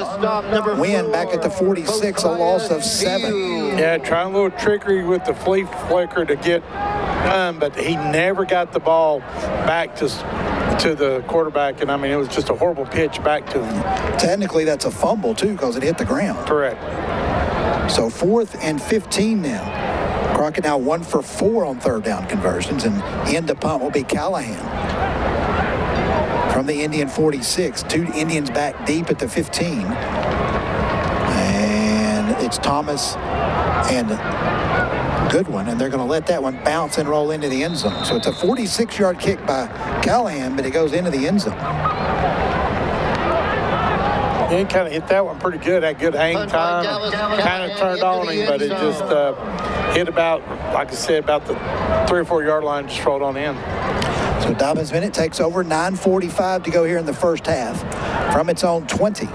[SPEAKER 5] Wynn back at the 46, a loss of 7.
[SPEAKER 10] Yeah, trying a little trickery with the flea flicker to get done, but he never got the ball back to the quarterback, and I mean, it was just a horrible pitch back to him.
[SPEAKER 5] Technically, that's a fumble, too, because it hit the ground.
[SPEAKER 10] Correct.
[SPEAKER 5] So 4th and 15 now. Crockett now 1 for 4 on third down conversions, and in the punt will be Callahan. From the Indian 46, 2 Indians back deep at the 15. And it's Thomas and Goodwin, and they're going to let that one bounce and roll into the end zone. So it's a 46-yard kick by Callahan, but it goes into the end zone.
[SPEAKER 10] He kind of hit that one pretty good, had good hang time, kind of turned on him, but it just hit about, like I said, about the 3 or 4 yard line, just rolled on in.
[SPEAKER 5] So Dobyns-Bennett takes over, 9:45 to go here in the first half from its own 20.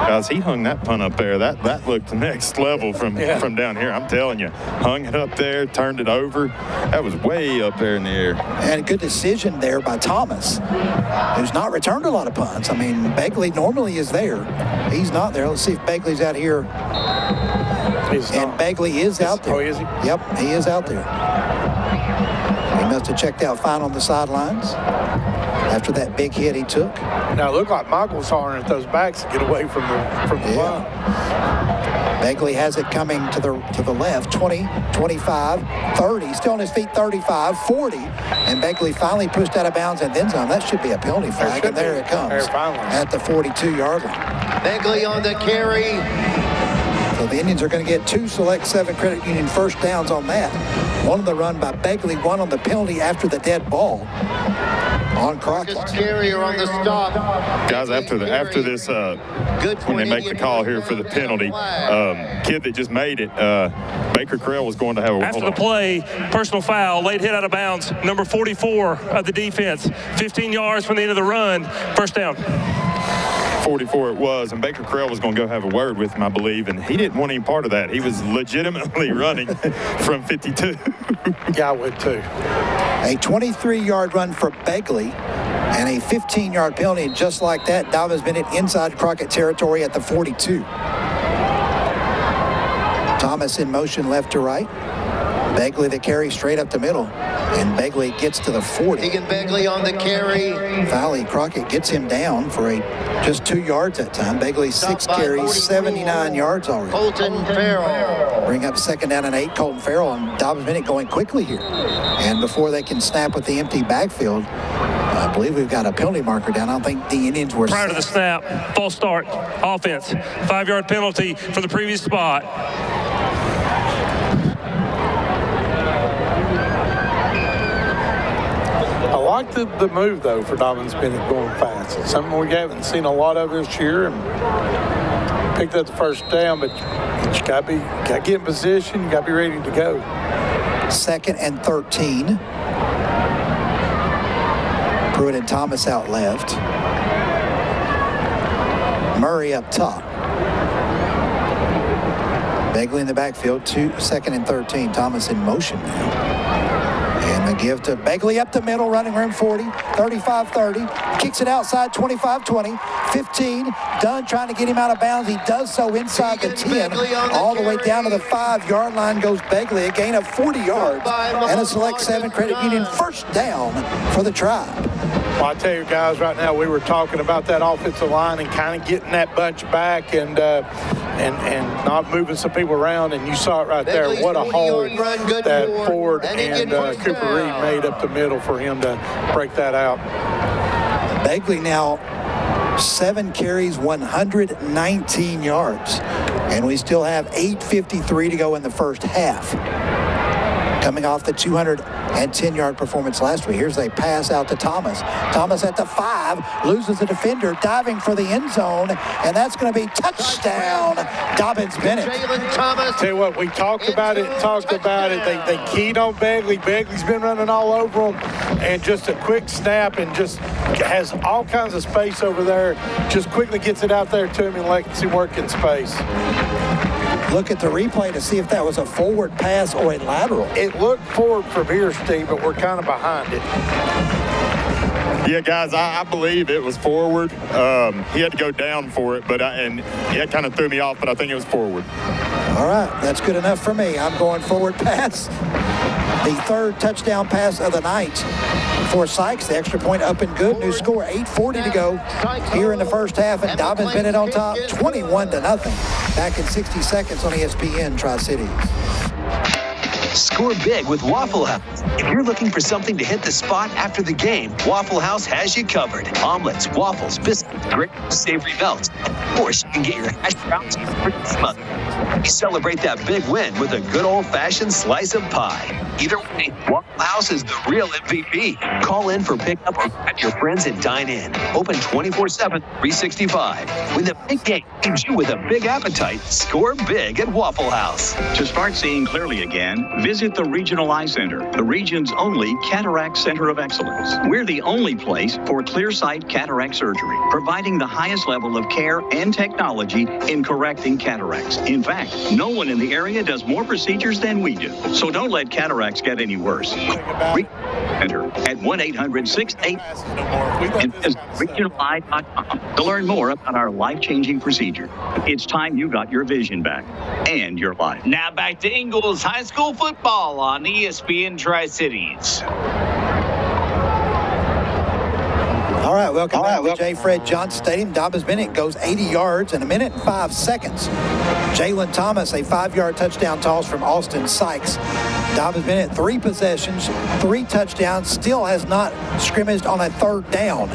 [SPEAKER 13] Guys, he hung that punt up there. That looked next level from down here. I'm telling you, hung it up there, turned it over. That was way up there in the air.
[SPEAKER 5] And a good decision there by Thomas, who's not returned a lot of punts. I mean, Begley normally is there. He's not there. Let's see if Begley's out here. And Begley is out there.
[SPEAKER 10] Oh, is he?
[SPEAKER 5] Yep, he is out there. He must have checked out fine on the sidelines after that big hit he took.
[SPEAKER 10] Now, it looked like Michael was hollering at those backs to get away from the line.
[SPEAKER 5] Begley has it coming to the left, 20, 25, 30, still on his feet, 35, 40, and Begley finally pushed out of bounds and then zone. That should be a penalty flag, and there it comes at the 42-yard line.
[SPEAKER 11] Begley on the carry.
[SPEAKER 5] So the Indians are going to get 2 Select 7 Credit Union first downs on that. One on the run by Begley, one on the penalty after the dead ball on Crockett.
[SPEAKER 11] Carrier on the stop.
[SPEAKER 13] Guys, after this, when they make the call here for the penalty, kid that just made it, Baker Creel was going to have a
[SPEAKER 3] after the play, personal foul, late hit out of bounds, number 44 of the defense, 15 yards from the end of the run, first down.
[SPEAKER 13] 44 it was, and Baker Creel was going to go have a word with him, I believe, and he didn't want any part of that. He was legitimately running from 52.
[SPEAKER 10] Yeah, I would too.
[SPEAKER 5] A 23-yard run for Begley and a 15-yard penalty, and just like that, Dobyns-Bennett inside Crockett territory at the 42. Thomas in motion left to right. Begley the carry straight up the middle, and Begley gets to the 40.
[SPEAKER 11] Keegan Begley on the carry.
[SPEAKER 5] Finally, Crockett gets him down for just 2 yards that time. Begley 6 carries, 79 yards already.
[SPEAKER 11] Colton Farrell.
[SPEAKER 5] Bring up second down and 8. Colton Farrell and Dobyns-Bennett going quickly here. And before they can snap with the empty backfield, I believe we've got a penalty marker down. I don't think the Indians were
[SPEAKER 3] prior to the snap. False start. Offense. 5-yard penalty for the previous spot.
[SPEAKER 10] I like the move, though, for Dobyns-Bennett going fast. It's something we haven't seen a lot of this year, and picked up the first down, but you got to get in position. You got to be ready to go.
[SPEAKER 5] Second and 13. Pruitt and Thomas out left. Murray up top. Begley in the backfield, second and 13. Thomas in motion now. And the give to Begley up the middle, running room 40, 35-30. Kicks it outside, 25-20, 15. Dunn trying to get him out of bounds. He does so inside the 10. All the way down to the 5-yard line goes Begley. A gain of 40 yards and a Select 7 Credit Union first down for the Tribe.
[SPEAKER 10] Well, I tell you guys, right now we were talking about that offensive line and kind of getting that bunch back and not moving some people around, and you saw it right there. What a hole that Ford and Cooper Reed made up the middle for him to break that out.
[SPEAKER 5] Begley now 7 carries, 119 yards, and we still have 8:53 to go in the first half. Coming off the 210-yard performance last week. Here's a pass out to Thomas. Thomas at the 5, loses the defender, diving for the end zone, and that's going to be touchdown, Dobyns-Bennett.
[SPEAKER 10] Tell you what, we talked about it. They keyed on Begley. Begley's been running all over them, and just a quick snap and just has all kinds of space over there. Just quickly gets it out there to him and lets him work in space.
[SPEAKER 5] Look at the replay to see if that was a forward pass or a lateral.
[SPEAKER 10] It looked forward from here, Steve, but we're kind of behind it.
[SPEAKER 13] Yeah, guys, I believe it was forward. He had to go down for it, but it kind of threw me off, but I think it was forward.
[SPEAKER 5] All right, that's good enough for me. I'm going forward pass. The third touchdown pass of the night for Sykes. The extra point up and good. New score, 8:40 to go here in the first half, and Dobyns-Bennett on top, 21-0. Back in 60 seconds on ESPN Tri-CIties.
[SPEAKER 16] Score big with Waffle House. If you're looking for something to hit the spot after the game, Waffle House has you covered. Omelets, waffles, biscuits, great savory melts. Of course, you can get your hash browns for smothered. You celebrate that big win with a good old-fashioned slice of pie. Either way, Waffle House is the real MVP. Call in for pickup or grab your friends and dine in. Open 24/7, 365. When the big game leaves you with a big appetite, score big at Waffle House.
[SPEAKER 18] To start seeing clearly again, visit the Regional Eye Center, the region's only cataract center of excellence. We're the only place for clear sight cataract surgery, providing the highest level of care and technology in correcting cataracts. In fact, no one in the area does more procedures than we do. So don't let cataracts get any worse. Center at 1-800-68 and visit regionaleye.com to learn more about our life-changing procedure. It's time you got your vision back and your life.
[SPEAKER 19] Now back to Ingalls High School football on ESPN Tri-CIties.
[SPEAKER 5] All right, welcome back to J. Fred Johnson Stadium. Dobyns-Bennett goes 80 yards in a minute and 5 seconds. Jalen Thomas, a 5-yard touchdown toss from Austin Sykes. Dobyns-Bennett, 3 possessions, 3 touchdowns, still has not scrimmaged on a third down.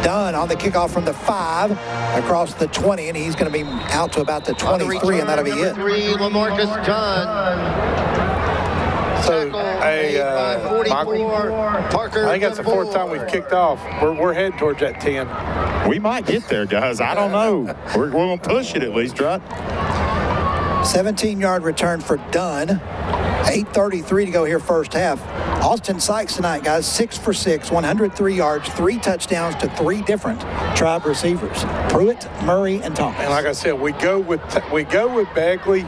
[SPEAKER 5] Dunn on the kickoff from the 5 across the 20, and he's going to be out to about the 23, and that'll be it.
[SPEAKER 11] 3, LaMarcus Dunn.
[SPEAKER 10] So, Michael, I think that's the 4th time we've kicked off. We're heading towards that 10.
[SPEAKER 13] We might get there, guys. I don't know. We're going to push it at least, right?
[SPEAKER 5] 17-yard return for Dunn. 8:33 to go here first half. Austin Sykes tonight, guys, 6 for 6, 103 yards, 3 touchdowns to 3 different Tribe receivers: Pruitt, Murray, and Thomas.
[SPEAKER 10] And like I said, we go with Bagley,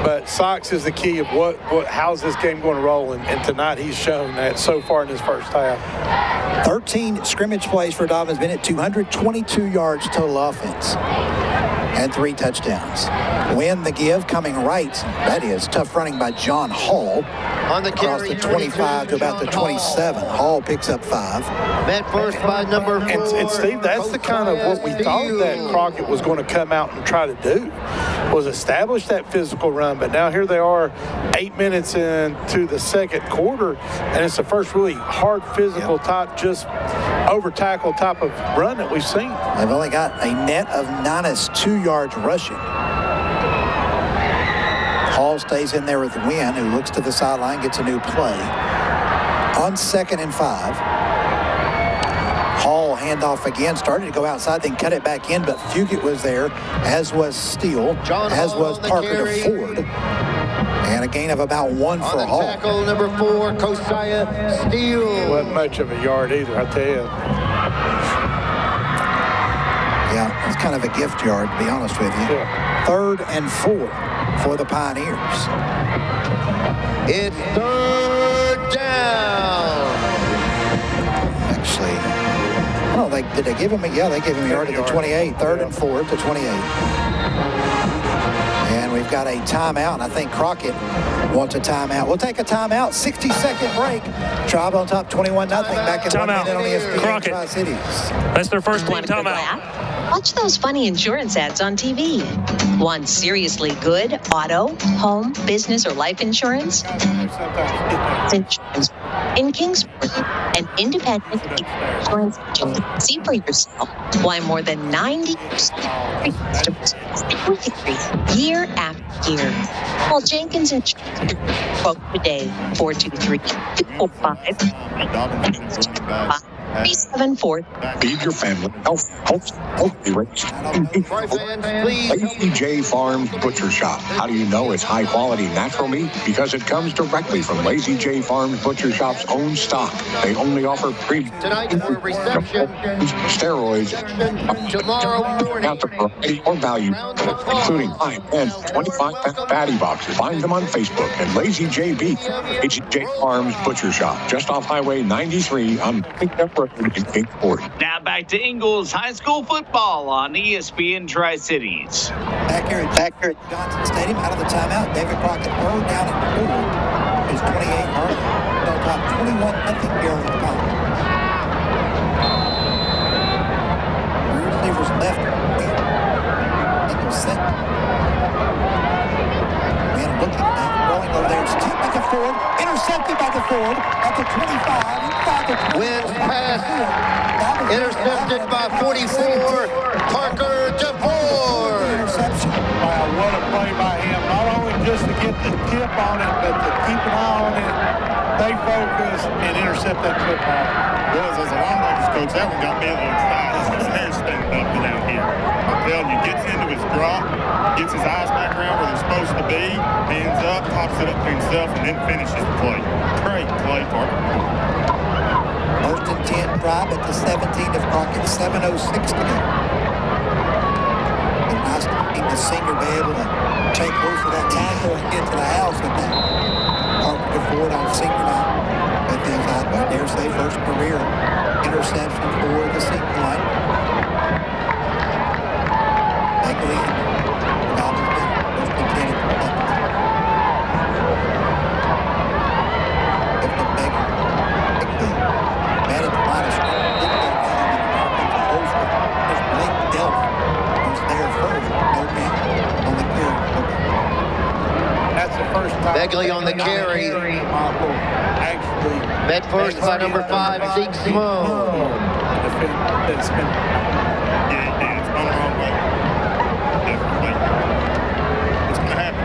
[SPEAKER 10] but Sykes is the key of how's this game going to roll, and tonight he's shown that so far in his first half.
[SPEAKER 5] 13 scrimmage plays for Dobyns-Bennett, 222 yards total offense, and 3 touchdowns. Win the give coming right. That is tough running by John Hall.
[SPEAKER 11] On the
[SPEAKER 5] across
[SPEAKER 11] carry,
[SPEAKER 5] the 25 to about the 27. Hall picks up 5.
[SPEAKER 11] Met first by number 4.
[SPEAKER 10] And Steve, that's the kind of what we thought that Crockett was going to come out and try to do, was establish that physical run. But now here they are 8 minutes into the second quarter, and it's the first really hard physical type, just over tackle type of run that we've seen.
[SPEAKER 5] They've only got a net of -2 yards rushing. Hall stays in there with Wynn, who looks to the sideline, gets a new play. On 2nd and 5. Hall handoff again, started to go outside, then cut it back in, but Fugit was there, as was Steele, as was Parker to Ford. And a gain of about 1 for Hall.
[SPEAKER 11] Tackle number 4, Kosiah Steele.
[SPEAKER 10] Wasn't much of a yard either, I tell you.
[SPEAKER 5] Yeah, it's kind of a gift yard, to be honest with you.
[SPEAKER 10] Yeah.
[SPEAKER 5] 3rd and 4 for the Pioneers.
[SPEAKER 11] It's 3rd down.
[SPEAKER 5] Actually, I don't think, did they give him a, yeah, they gave him a yard at the 28. 3rd and 4 at the 28. And we've got a timeout, and I think Crockett wants a timeout. We'll take a timeout, 60-second break. Tribe on top, 21-0. Back in 1 minute on ESPN Tri-CIties.
[SPEAKER 3] That's their first team timeout.
[SPEAKER 4] Watch those funny insurance ads on TV. Want seriously good auto, home, business, or life insurance? Insurance in Kingsport, an independent insurance agent. See for yourself why more than 90% of customers stick with you year after year. Call Jenkins Insurance. Quote today, 423-245. 374.
[SPEAKER 18] Feed your family healthy raised. Lazy J Farms Butcher Shop. How do you know it's high quality natural meat? Because it comes directly from Lazy J Farms Butcher Shop's own stock. They only offer
[SPEAKER 11] Tonight for reception.
[SPEAKER 18] Steroids.
[SPEAKER 11] Tomorrow morning.
[SPEAKER 18] At the variety or value, including 5 and 25-pack patty boxes. Find them on Facebook at Lazy J Beef. Lazy J Farms Butcher Shop, just off Highway 93 on
[SPEAKER 19] Now back to Ingalls High School football on ESPN Tri-CIties.
[SPEAKER 5] Back here at Johnson Stadium, out of the timeout, David Crockett third down at 4. His 28-yard. They'll top 21-0 here in the column. Receivers left. Ingalls set. And looking back, rolling over there. It's tipped by the Ford. Intercepted by the Ford at the 25.
[SPEAKER 11] Wins pass. Intercepted by 44. Parker to Ford.
[SPEAKER 5] Interception.
[SPEAKER 10] Wow, what a play by him. Not only just to get the tip on it, but to keep an eye on it, stay focused, and intercept that football.
[SPEAKER 13] Boys, as a linebackers coach, that one got me a little excited. His hair standing up down here. I'm telling you, gets into his drop, gets his eyes back around where they're supposed to be, hands up, pops it up to himself, and then finishes the play. Great play, Parker.
[SPEAKER 5] 1st and 10, Tribe at the 17 of Crockett, 7:06 to go. It's nice to see the senior be able to take loose of that tackle and get to the house with that. Parker to Ford on senior night. But things out by dare say first career interception for the senior line. Bagley, Dobyns-Bennett, 1st and 10 at the 17.
[SPEAKER 11] Franklin on the carry. Met first by number 5, Zeke Simone.
[SPEAKER 13] It's gone the wrong way. Definitely. It's going to happen.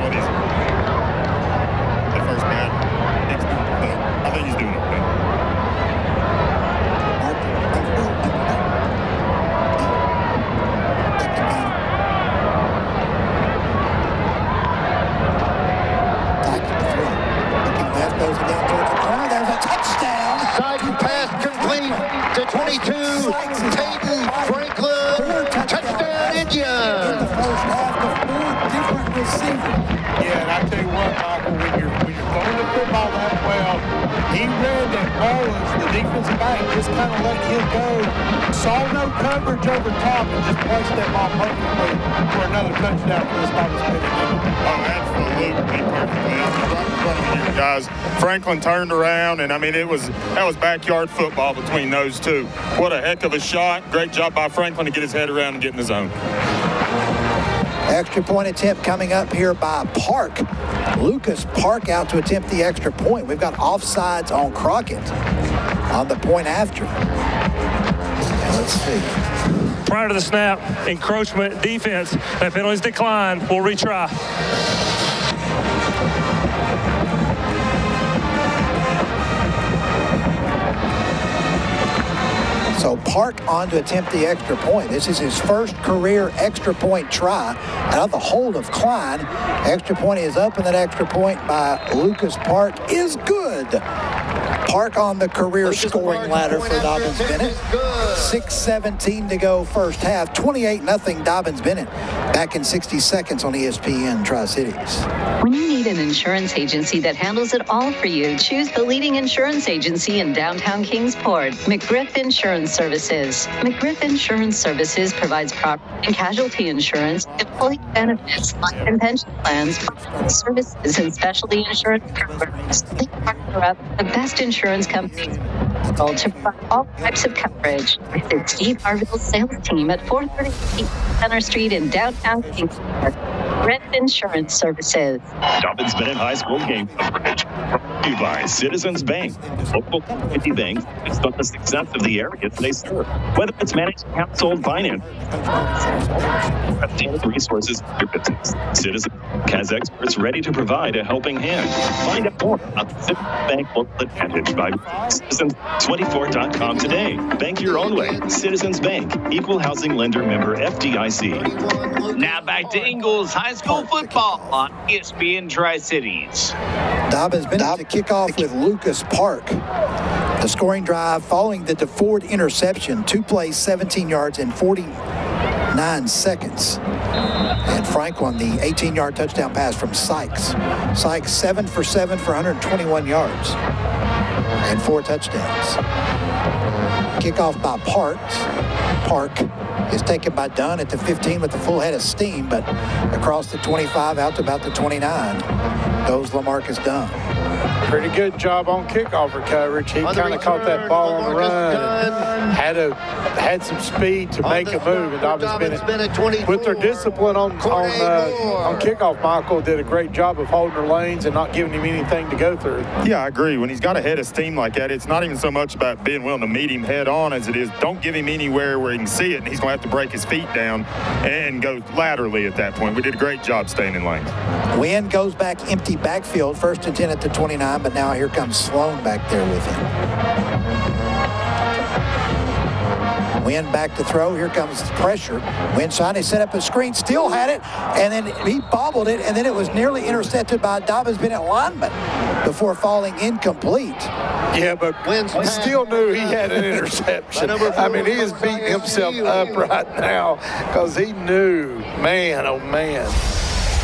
[SPEAKER 13] What is it? The first bad. I think he's doing it.
[SPEAKER 5] Goes down towards the corner. There's a touchdown.
[SPEAKER 11] Side pass complete to 22. Cainan Franklin. Touchdown Indians.
[SPEAKER 5] In the first half, the 4 different receivers.
[SPEAKER 10] Yeah, and I tell you what, Michael, when you're throwing the football that well, he read that Burleson, the defensive back, just kind of let him go. Saw no coverage over top and just placed that ball perfectly for another touchdown for this Dobyns-Bennett.
[SPEAKER 13] Oh, absolutely perfectly. I was right in front of you guys. Franklin turned around, and I mean, that was backyard football between those two. What a heck of a shot. Great job by Franklin to get his head around and get in the zone.
[SPEAKER 5] Extra point attempt coming up here by Park. Lucas Park out to attempt the extra point. We've got offsides on Crockett on the point after. And let's see.
[SPEAKER 3] Prior to the snap, encroachment defense. That penalty's declined. We'll retry.
[SPEAKER 5] So Park on to attempt the extra point. This is his first career extra point try out of the hold of Klein. Extra point is up, and that extra point by Lucas Park is good. Park on the career scoring ladder for Dobyns-Bennett. 6:17 to go first half. 28-0 Dobyns-Bennett. Back in 60 seconds on ESPN Tri-CIties.
[SPEAKER 7] When you need an insurance agency that handles it all for you, choose the leading insurance agency in downtown Kingsport, McGriff Insurance Services. McGriff Insurance Services provides property and casualty insurance, employee benefits, life and pension plans, services, and specialty insurance programs. They partner up with the best insurance companies to provide all types of coverage. Visit Steve Harville's sales team at 438 Center Street in downtown Kingsport. Red Insurance Services.
[SPEAKER 18] Dobyns-Bennett High School game coverage brought to you by Citizens Bank. Local community banks based on the success of the areas they serve. Whether it's managed household finance, resources for your business. Citizens Bank has experts ready to provide a helping hand. Find out more about the Citizens Bank Local Advantage by Citizens24.com today. Bank your own way. Citizens Bank, equal housing lender, member FDIC.
[SPEAKER 19] Now back to Ingles High School football on ESPN Tri-CIties.
[SPEAKER 5] Dobyns-Bennett to kick off with Lucas Park. The scoring drive following the DeFord interception. 2 plays, 17 yards in 49 seconds. And Franklin, the 18-yard touchdown pass from Sykes. Sykes 7 for 7 for 121 yards and 4 touchdowns. Kickoff by Park is taken by Dunn at the 15 with a full head of steam, but across the 25 out to about the 29 goes LaMarcus Dunn.
[SPEAKER 10] Pretty good job on kickoff coverage. He kind of caught that ball on the run and had some speed to make a move. And Dobyns-Bennett, with their discipline on kickoff, Michael did a great job of holding their lanes and not giving him anything to go through.
[SPEAKER 13] Yeah, I agree. When he's got a head of steam like that, it's not even so much about being willing to meet him head on as it is don't give him anywhere where he can see it, and he's going to have to break his feet down and go laterally at that point. We did a great job staying in lanes.
[SPEAKER 5] Wynn goes back empty backfield, first and 10 at the 29, but now here comes Sloan back there with him. Wynn back to throw. Here comes the pressure. Wynn trying to set up a screen, still had it, and then he bobbled it, and then it was nearly intercepted by a Dobyns-Bennett lineman before falling incomplete.
[SPEAKER 10] Yeah, but Wynn still knew he had an interception. I mean, he is beating himself up right now because he knew, man, oh man.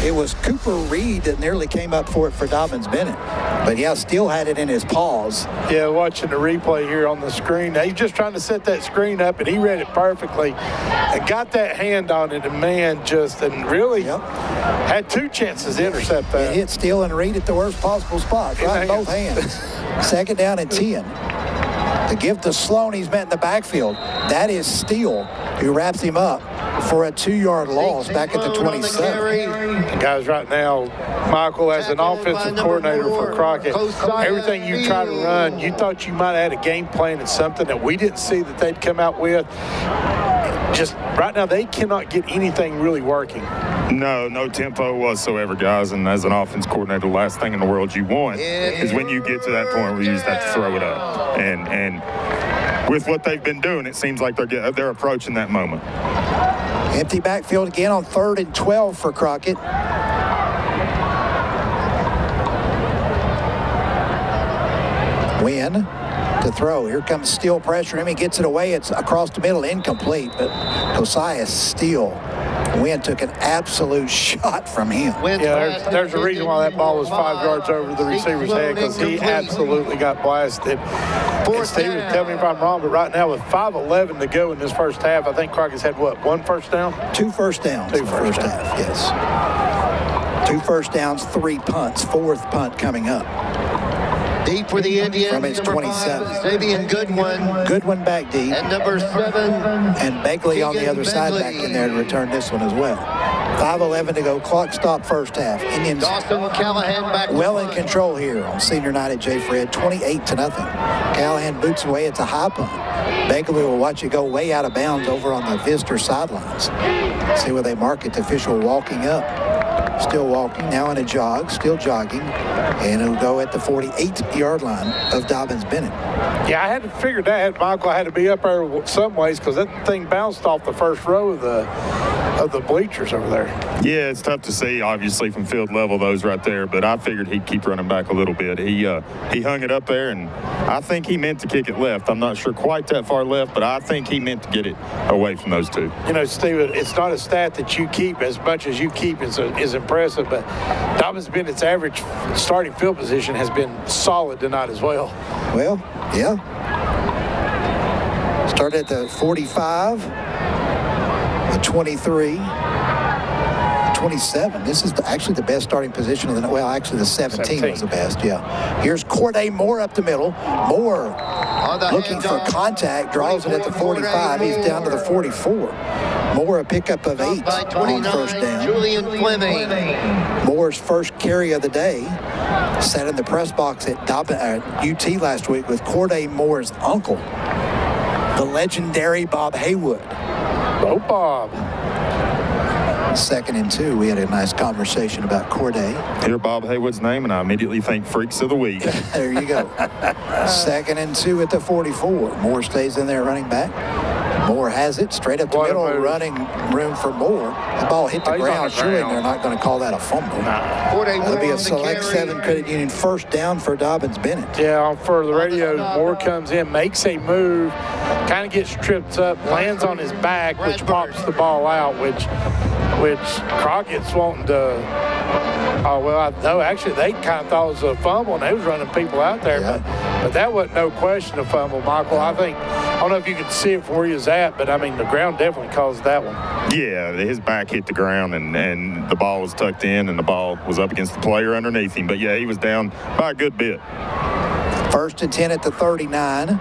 [SPEAKER 5] It was Cooper Reed that nearly came up for it for Dobyns-Bennett. But yeah, still had it in his paws.
[SPEAKER 10] Yeah, watching the replay here on the screen. He's just trying to set that screen up, and he read it perfectly. And got that hand on it, and man, just and really had 2 chances to intercept that.
[SPEAKER 5] It hit Steele and Reed at the worst possible spot, right in both hands. Second down and 10. To give to Sloan, he's met in the backfield. That is Steele who wraps him up for a 2-yard loss back at the 27.
[SPEAKER 10] Guys, right now, Michael, as an offensive coordinator for Crockett, everything you try to run, you thought you might have had a game plan and something that we didn't see that they'd come out with. Just right now, they cannot get anything really working.
[SPEAKER 13] No tempo whatsoever, guys. And as an offense coordinator, the last thing in the world you want is when you get to that point where you just have to throw it up. And with what they've been doing, it seems like they're approaching that moment.
[SPEAKER 5] Empty backfield again on 3rd and 12 for Crockett. Wynn to throw. Here comes Steele pressure him. He gets it away. It's across the middle, incomplete. But Josiah Steele. Wynn took an absolute shot from him.
[SPEAKER 10] Yeah, there's a reason why that ball was 5 yards over the receiver's head, because he absolutely got blasted. And Steven, tell me if I'm wrong, but right now with 5:11 to go in this first half, I think Crockett's had, what, 1 first down?
[SPEAKER 5] 2 first downs in the first half, yes. 2 first downs, 3 punts. 4th punt coming up.
[SPEAKER 11] Deep for the Indians.
[SPEAKER 5] From his 27.
[SPEAKER 11] Xavier Goodwin.
[SPEAKER 5] Goodwin back deep.
[SPEAKER 11] And number 7.
[SPEAKER 5] And Begley on the other side back in there to return this one as well. 5:11 to go. Clock stop first half. Indians
[SPEAKER 11] Dawson Callahan back
[SPEAKER 5] well in control here on senior night at J. Fred. 28-0. Callahan boots away. It's a high punt. Begley will watch it go way out of bounds over on the visitor sidelines. See where they mark it. The official walking up. Still walking, now in a jog, still jogging, and it'll go at the 48-yard line of Dobyns-Bennett.
[SPEAKER 10] Yeah, I had to figure that, Michael. I had to be up there some ways because that thing bounced off the first row of the bleachers over there.
[SPEAKER 13] Yeah, it's tough to see, obviously, from field level, those right there, but I figured he'd keep running back a little bit. He hung it up there, and I think he meant to kick it left. I'm not sure quite that far left, but I think he meant to get it away from those two.
[SPEAKER 10] You know, Steven, it's not a stat that you keep as much as you keep is impressive, but Dobyns-Bennett's average starting field position has been solid tonight as well.
[SPEAKER 5] Well, yeah. Started at the 45, the 23, 27. This is actually the best starting position of the night. Well, actually the 17 was the best, yeah. Here's Corday Moore up the middle. Moore looking for contact, draws it at the 45. He's down to the 44. Moore a pickup of 8 on first down.
[SPEAKER 11] Julian Fleming.
[SPEAKER 5] Moore's first carry of the day. Sat in the press box at UT last week with Corday Moore's uncle, the legendary Bob Haywood.
[SPEAKER 10] Oh, Bob.
[SPEAKER 5] 2nd and 2. We had a nice conversation about Corday.
[SPEAKER 13] Hear Bob Haywood's name, and I immediately think Freaks of the Week.
[SPEAKER 5] There you go. 2nd and 2 at the 44. Moore stays in there running back. Moore has it straight up the middle, running room for Moore. The ball hit the ground. Surely they're not going to call that a fumble. That'll be a select 7 credit union first down for Dobyns-Bennett.
[SPEAKER 10] Yeah, for the radio, Moore comes in, makes a move, kind of gets tripped up, lands on his back, which pops the ball out, which Crockett's wanting to. Oh, well, no, actually, they kind of thought it was a fumble, and they was running people out there. Yeah. But that wasn't no question a fumble, Michael. I don't know if you could see it from where he was at, but, I mean, the ground definitely caused that one.
[SPEAKER 13] Yeah, his back hit the ground, and the ball was tucked in, and the ball was up against the player underneath him. But, yeah, he was down by a good bit.
[SPEAKER 5] 1st and 10 at the 39.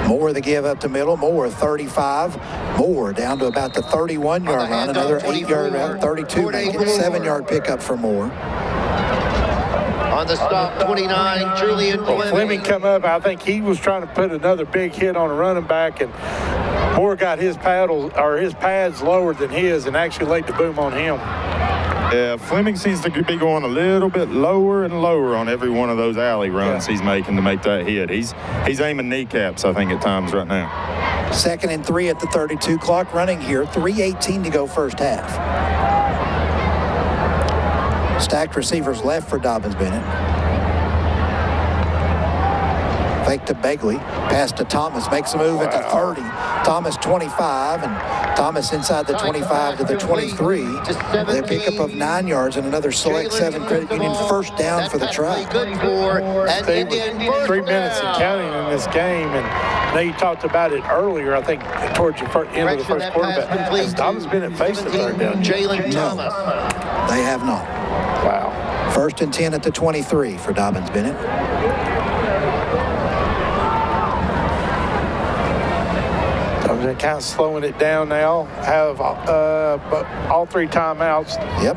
[SPEAKER 5] Moore the give up the middle. Moore 35. Moore down to about the 31-yard line. Another 8-yard route. 32. Make it 7-yard pickup for Moore.
[SPEAKER 11] On the stop, 29, Julian Fleming.
[SPEAKER 10] Fleming come up. I think he was trying to put another big hit on a running back, and Moore got his pads lower than his and actually laid the boom on him.
[SPEAKER 13] Yeah, Fleming seems to be going a little bit lower and lower on every one of those alley runs he's making to make that hit. He's aiming kneecaps, I think, at times right now.
[SPEAKER 5] 2nd and 3 at the 32. Clock running here. 3:18 to go first half. Stacked receivers left for Dobyns-Bennett. Fake to Begley. Pass to Thomas. Makes a move at the 30. Thomas 25. And Thomas inside the 25 to the 23. They pick up of 9 yards and another select 7 credit union first down for the try.
[SPEAKER 10] Stay with 3 minutes and counting in this game. And I know you talked about it earlier, I think, towards the end of the first quarter. Has Dobyns-Bennett faced the third down?
[SPEAKER 11] No,
[SPEAKER 5] they have not.
[SPEAKER 10] Wow.
[SPEAKER 5] 1st and 10 at the 23 for Dobyns-Bennett.
[SPEAKER 10] They're kind of slowing it down now. Have but all 3 timeouts.
[SPEAKER 5] Yep.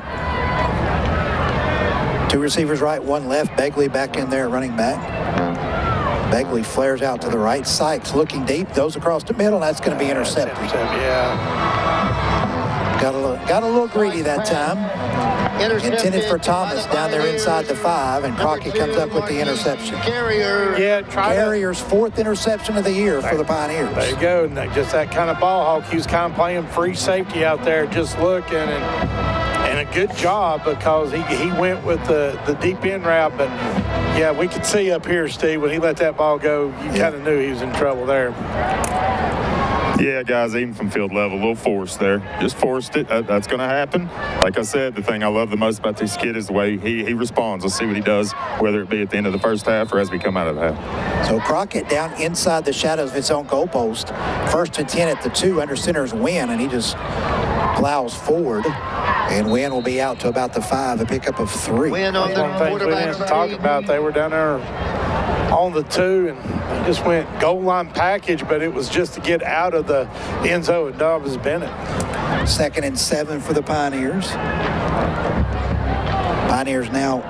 [SPEAKER 5] 2 receivers right, 1 left. Begley back in there running back. Begley flares out to the right. Sykes looking deep, goes across the middle, and that's going to be intercepted. Got a little greedy that time. Intended for Thomas down there inside the 5, and Crockett comes up with the interception. Carrier's 4th interception of the year for the Pioneers.
[SPEAKER 10] There you go. And just that kind of ball hawk. He was kind of playing free safety out there, just looking, and a good job because he went with the deep end route. But yeah, we could see up here, Steve, when he let that ball go, you kind of knew he was in trouble there.
[SPEAKER 13] Yeah, guys, even from field level, a little forced there. Just forced it. That's going to happen. Like I said, the thing I love the most about this kid is the way he responds. Let's see what he does, whether it be at the end of the first half or as we come out of the half.
[SPEAKER 5] So Crockett down inside the shadows of its own goalpost. 1st and 10 at the 2. Under center's Wynn, and he just plows forward. And Wynn will be out to about the 5, a pickup of 3.
[SPEAKER 10] Wynn on the quarterback. We didn't talk about. They were down there on the 2 and just went goal line package, but it was just to get out of the end zone with Dobyns-Bennett.
[SPEAKER 5] 2nd and 7 for the Pioneers. Pioneers now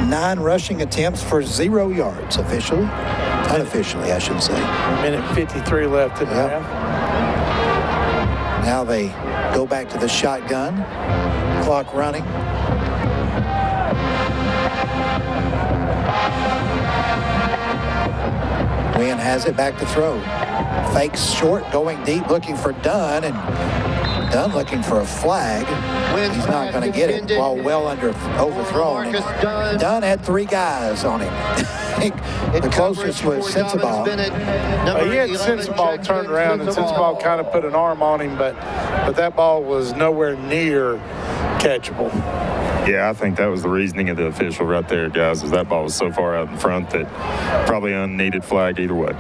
[SPEAKER 5] 9 rushing attempts for 0 yards officially. Unofficially, I should say.
[SPEAKER 10] 1:53 left in the half.
[SPEAKER 5] Now they go back to the shotgun. Clock running. Wynn has it, back to throw. Fakes short, going deep, looking for Dunn, and Dunn looking for a flag. He's not going to get it while well overthrown. Dunn had 3 guys on him. The closest was Sensabaugh.
[SPEAKER 10] He had Sensabaugh turned around, and Sensabaugh kind of put an arm on him, but that ball was nowhere near catchable.
[SPEAKER 13] Yeah, I think that was the reasoning of the official right there, guys, is that ball was so far out in front that probably unneeded flag either way.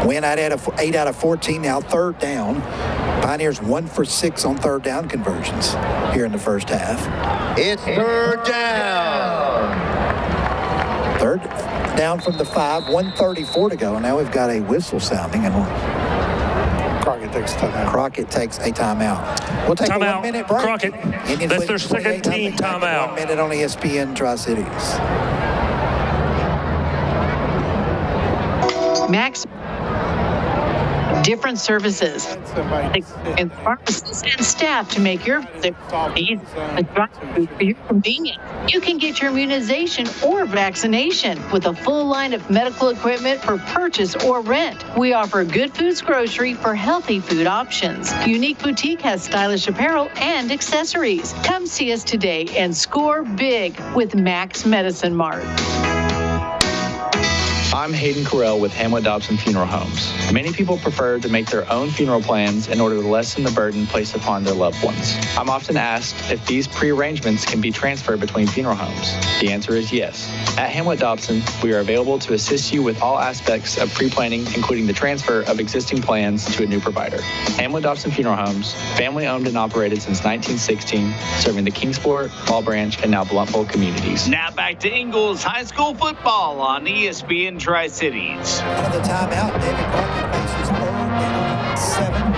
[SPEAKER 5] Wynn at 8 out of 14 now, 3rd down. Pioneers 1 for 6 on 3rd down conversions here in the first half.
[SPEAKER 11] It's 3rd down.
[SPEAKER 5] 3rd down from the 5, 1:34 to go. Now we've got a whistle sounding, and
[SPEAKER 10] Crockett takes a timeout.
[SPEAKER 5] Crockett takes a timeout. We'll take a 1-minute break.
[SPEAKER 3] Crockett. That's their 2nd team timeout.
[SPEAKER 5] 1 minute on ESPN Tri-CIties.
[SPEAKER 2] Max. Different services and pharmacists and staff to make your visit easy and for your convenience. You can get your immunization or vaccination with a full line of medical equipment for purchase or rent. We offer Good Foods Grocery for healthy food options. Unique Boutique has stylish apparel and accessories. Come see us today and score big with Max Medicine Mart.
[SPEAKER 21] I'm Hayden Carell with Hamlet-Dobson Funeral Homes. Many people prefer to make their own funeral plans in order to lessen the burden placed upon their loved ones. I'm often asked if these pre-arrangements can be transferred between funeral homes. The answer is yes. At Hamlet-Dobson, we are available to assist you with all aspects of pre-planning, including the transfer of existing plans to a new provider. Hamlet-Dobson Funeral Homes, family owned and operated since 1916, serving the Kingsport, Ball Branch, and now Bluntville communities.
[SPEAKER 19] Now back to Ingalls High School football on ESPN Tri-CIties.
[SPEAKER 5] Out of the timeout, David Crockett faces 3rd down, 7.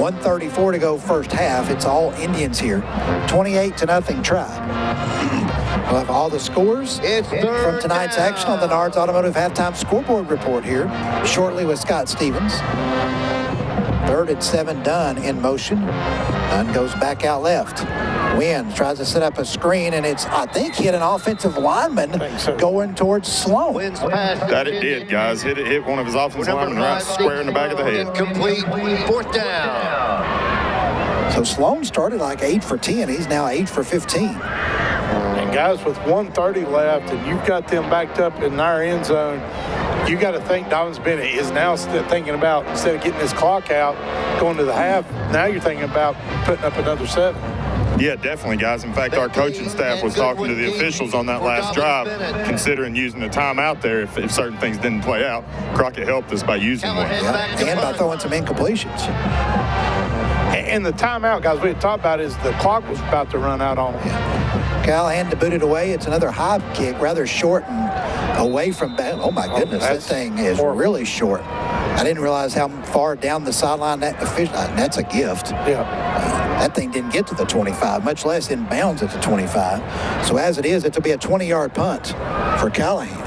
[SPEAKER 5] 1:34 to go first half. It's all Indians here. 28-0 Tri. We'll have all the scores from tonight's action on the Nards Automotive Halftime Scoreboard Report here shortly with Scott Stevens. 3rd and 7, Dunn in motion. Dunn goes back out left. Wynn tries to set up a screen, and it's, I think, hit an offensive lineman going towards Sloan.
[SPEAKER 13] That it did, guys. Hit one of his offensive linemen right square in the back of the head.
[SPEAKER 11] Complete. 4th down.
[SPEAKER 5] So Sloan started like 8 for 10. He's now 8 for 15.
[SPEAKER 10] And guys, with 1:30 left, and you've got them backed up in our end zone, you got to think Dobyns-Bennett is now thinking about, instead of getting this clock out, going to the half, now you're thinking about putting up another 7.
[SPEAKER 13] Yeah, definitely, guys. In fact, our coaching staff was talking to the officials on that last drive, considering using a timeout there if certain things didn't play out. Crockett helped us by using one.
[SPEAKER 5] Yeah, and by throwing some incompletions.
[SPEAKER 10] And the timeout, guys, we had talked about is the clock was about to run out on them.
[SPEAKER 5] Yeah. Callahan to boot it away. It's another high kick, rather short and away from – oh, my goodness, that thing is really short. I didn't realize how far down the sideline that's a gift.
[SPEAKER 10] Yeah.
[SPEAKER 5] That thing didn't get to the 25, much less in bounds at the 25. So as it is, it'll be a 20-yard punt for Callahan.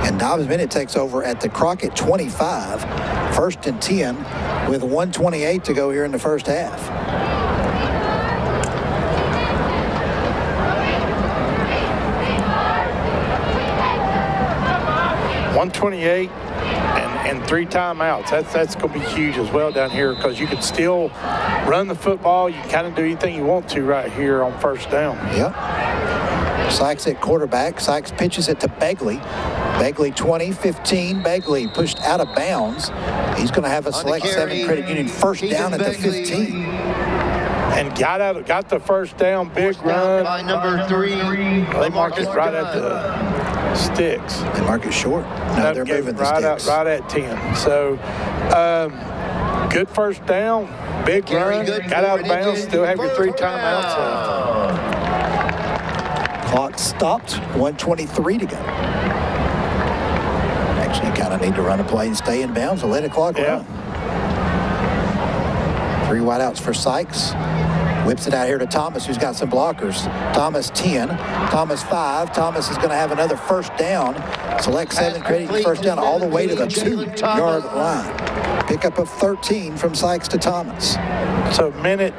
[SPEAKER 5] And Dobyns-Bennett takes over at the Crockett 25, 1st and 10, with 1:28 to go here in the first half.
[SPEAKER 10] .128 and 3 timeouts. That's going to be huge as well down here because you can still run the football. You can kind of do anything you want to right here on first down.
[SPEAKER 5] Yep. Sykes at quarterback. Sykes pitches it to Begley. Begley 20, 15. Begley pushed out of bounds. He's going to have a select 7 credit union first down at the 15.
[SPEAKER 10] And got the first down, big run.
[SPEAKER 11] By number 3.
[SPEAKER 10] They mark it right at the sticks.
[SPEAKER 5] They mark it short. No, they're moving the sticks.
[SPEAKER 10] Right at 10. So, good first down, big run, got out of bounds, still have your 3 timeouts left.
[SPEAKER 5] Clock stopped, 1:23 to go. Actually, you kind of need to run a play and stay in bounds and let the clock run. 3 wideouts for Sykes. Whips it out here to Thomas, who's got some blockers. Thomas 10, Thomas 5. Thomas is going to have another first down. Select 7 credit first down all the way to the 2-yard line. Pickup of 13 from Sykes to Thomas.
[SPEAKER 10] So minute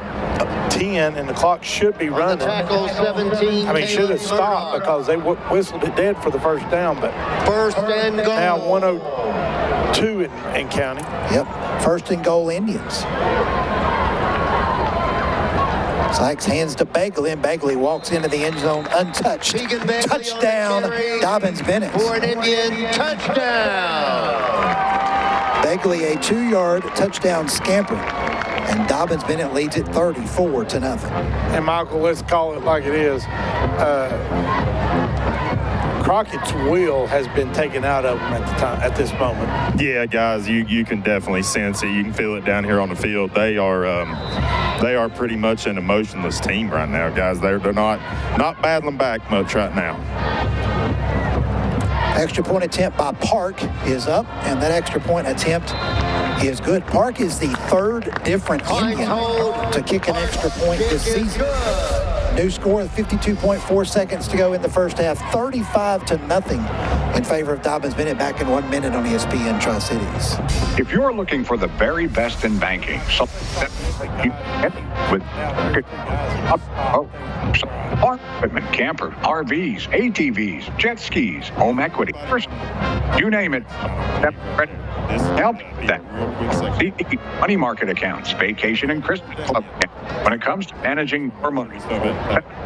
[SPEAKER 10] 10 and the clock should be running.
[SPEAKER 11] Tackle 17.
[SPEAKER 10] I mean, should have stopped because they whistled it dead for the first down, but
[SPEAKER 11] first and goal.
[SPEAKER 10] Now 102 in counting.
[SPEAKER 5] Yep, first and goal Indians. Sykes hands to Begley, and Begley walks into the end zone untouched. Touchdown, Dobyns-Bennett.
[SPEAKER 11] For an Indian touchdown.
[SPEAKER 5] Begley a 2-yard touchdown scamper, and Dobyns-Bennett leads it 34-0.
[SPEAKER 10] And Michael, let's call it like it is. Crockett's will has been taken out of them at this moment.
[SPEAKER 13] Yeah, guys, you can definitely sense it. You can feel it down here on the field. They are pretty much an emotionless team right now, guys. They're not battling back much right now.
[SPEAKER 5] Extra point attempt by Park is up, and that extra point attempt is good. Park is the 3rd different Indian to kick an extra point this season. New score with 52.4 seconds to go in the first half, 35-0 in favor of Dobyns-Bennett. Back in 1 minute on ESPN Tri-CIties.
[SPEAKER 18] If you're looking for the very best in banking, with equipment, camper, RVs, ATVs, jet skis, home equity, you name it, help that. Money market accounts, vacation and Christmas club. When it comes to managing your money,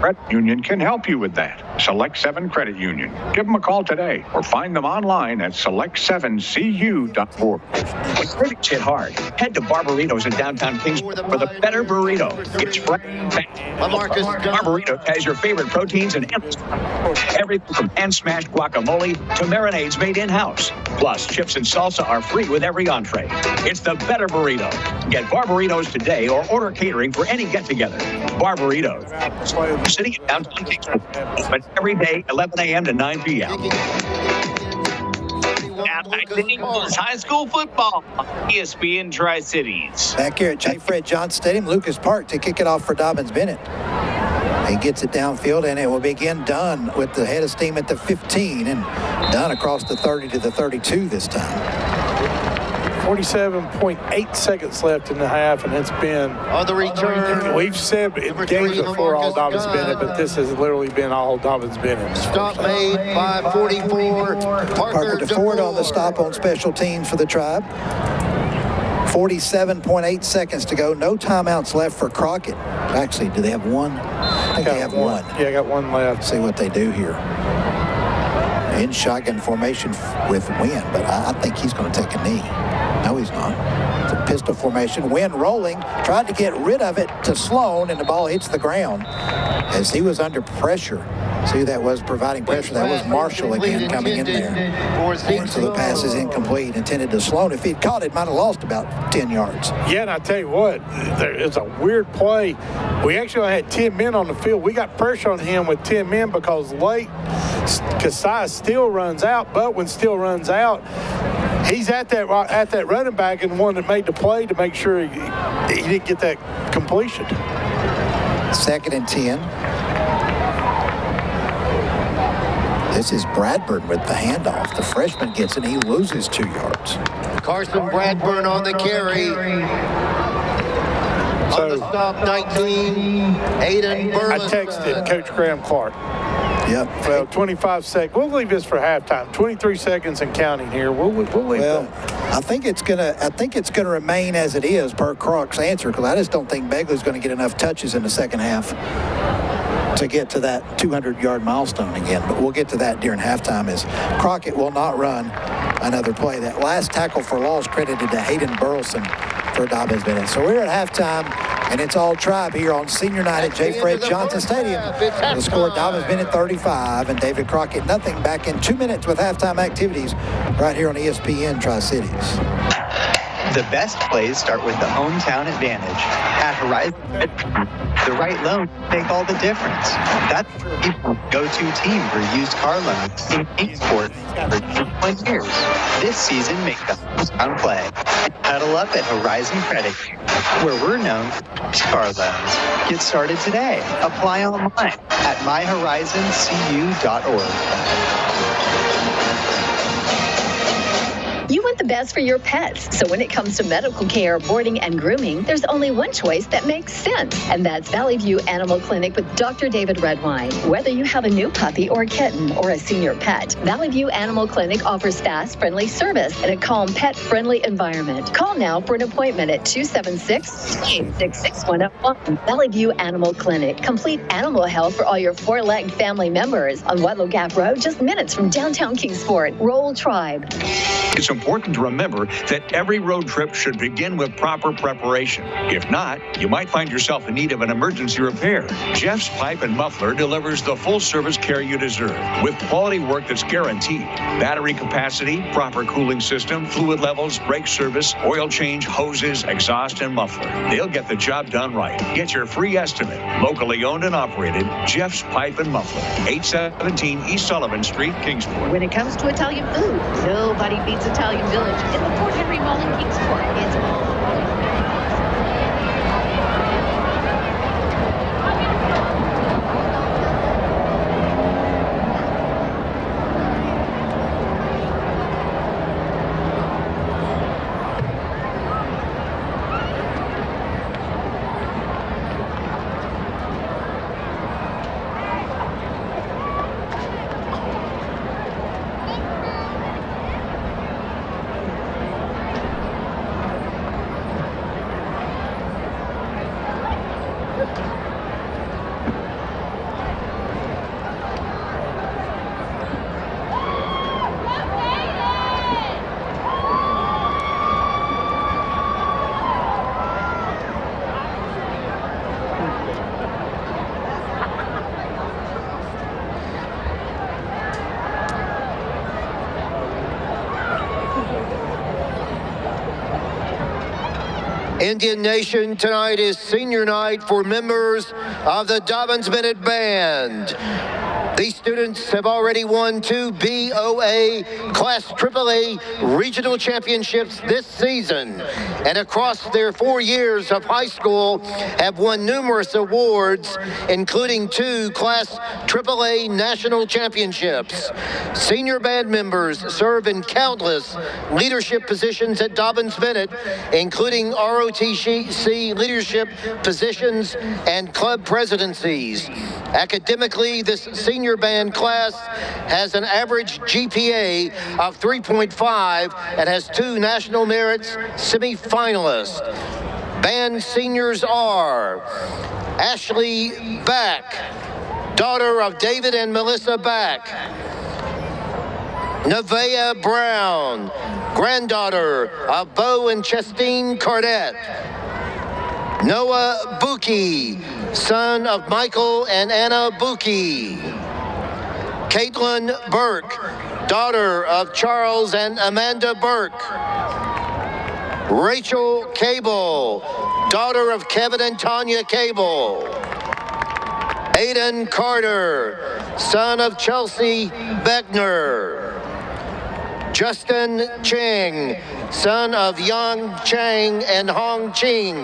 [SPEAKER 18] Credit Union can help you with that. Select 7 Credit Union. Give them a call today or find them online at select7cu.org.
[SPEAKER 16] When critics hit hard, head to Barbaritos in downtown Kingsport for the better burrito. It's fresh. Barbaritos has your favorite proteins and everything from hand-smashed guacamole to marinades made in-house. Plus, chips and salsa are free with every entree. It's the better burrito. Get Barbaritos today or order catering for any get-together. Barbaritos. Sitting in downtown Kingsport. Open every day, 11 a.m. to 9 p.m.
[SPEAKER 19] High school football, ESPN Tri-CIties.
[SPEAKER 5] Back here at J. Fred Johnson Stadium, Lucas Park to kick it off for Dobyns-Bennett. He gets it downfield, and it will begin Dunn with the head of steam at the 15, and Dunn across the 30 to the 32 this time.
[SPEAKER 10] 47.8 seconds left in the half, and it's been
[SPEAKER 11] on the return.
[SPEAKER 10] We've said games before all Dobyns-Bennett, but this has literally been all Dobyns-Bennett.
[SPEAKER 11] Stop made by 44.
[SPEAKER 5] Parker DeFord on the stop on special teams for the Tribe. 47.8 seconds to go. No timeouts left for Crockett. Actually, do they have one? I think they have one.
[SPEAKER 10] Yeah, I got one left.
[SPEAKER 5] See what they do here. In shotgun formation with Wynn, but I think he's going to take a knee. No, he's not. It's a pistol formation. Wynn rolling, tried to get rid of it to Sloan, and the ball hits the ground as he was under pressure. See who that was providing pressure? That was Marshall again coming in there. And so the pass is incomplete, intended to Sloan. If he'd caught it, might have lost about 10 yards.
[SPEAKER 10] Yeah, and I tell you what, it's a weird play. We actually had 10 men on the field. We got pressure on him with 10 men because late, Kasai still runs out, but when still runs out, he's at that running back and the one that made the play to make sure he didn't get that completion.
[SPEAKER 5] 2nd and 10. This is Bradburn with the handoff. The freshman gets it, and he loses 2 yards.
[SPEAKER 11] Carson Bradburn on the carry. On the stop, 19, Aiden Burleson.
[SPEAKER 10] I texted Coach Graham Clark.
[SPEAKER 5] Yep.
[SPEAKER 10] Well, 25 seconds. We'll leave this for halftime. 23 seconds and counting here. We'll leave that.
[SPEAKER 5] I think it's gonna remain as it is per Croc's answer, because I just don't think Begley's going to get enough touches in the second half to get to that 200-yard milestone again. But we'll get to that during halftime, as Crockett will not run another play. That last tackle for loss credited to Hayden Burleson for Dobyns-Bennett. So we're at halftime, and it's all Tribe here on senior night at J. Fred Johnson Stadium. The score, Dobyns-Bennett 35 and David Crockett nothing. Back in 2 minutes with halftime activities right here on ESPN Tri-CIties.
[SPEAKER 15] The best plays start with the hometown advantage. At Horizon, the right loan make all the difference. That's people's go-to team for used car loans in Kingsport for 21 years. This season, make the hometown play and huddle up at Horizon Credit, where we're known for used car loans. Get started today. Apply online at myhorizoncu.org.
[SPEAKER 7] You want the best for your pets. So when it comes to medical care, boarding, and grooming, there's only one choice that makes sense, and that's Valley View Animal Clinic with Dr. David Redwine. Whether you have a new puppy or kitten or a senior pet, Valley View Animal Clinic offers fast, friendly service in a calm, pet-friendly environment. Call now for an appointment at 276-866-101. Valley View Animal Clinic. Complete animal health for all your four-legged family members on Wedlow Gap Road, just minutes from downtown Kingsport. Roll Tribe.
[SPEAKER 18] It's important to remember that every road trip should begin with proper preparation. If not, you might find yourself in need of an emergency repair. Jeff's Pipe and Muffler delivers the full-service care you deserve with quality work that's guaranteed. Battery capacity, proper cooling system, fluid levels, brake service, oil change, hoses, exhaust, and muffler. They'll get the job done right. Get your free estimate. Locally owned and operated, Jeff's Pipe and Muffler, 817 East Sullivan Street, Kingsport.
[SPEAKER 6] When it comes to Italian food, nobody beats Italian Village in the Fort Henry Mall in Kingsport. It's all
[SPEAKER 11] Indian Nation, tonight is senior night for members of the Dobyns-Bennett Band. These students have already won 2 BOA Class AAA regional championships this season, and across their 4 years of high school have won numerous awards, including 2 Class AAA national championships. Senior band members serve in countless leadership positions at Dobyns-Bennett, including ROTC leadership positions and club presidencies. Academically, this senior band class has an average GPA of 3.5 and has 2 National Merits semifinalists. Band seniors are Ashley Back, daughter of David and Melissa Back; Nevaeh Brown, granddaughter of Bo and Chestine Cardette; Noah Buki, son of Michael and Anna Buki; Caitlin Burke, daughter of Charles and Amanda Burke. Rachel Cable, daughter of Kevin and Tanya Cable. Aiden Carter, son of Chelsea Beckner. Justin Cheng, son of Yang Chang and Hong Ching.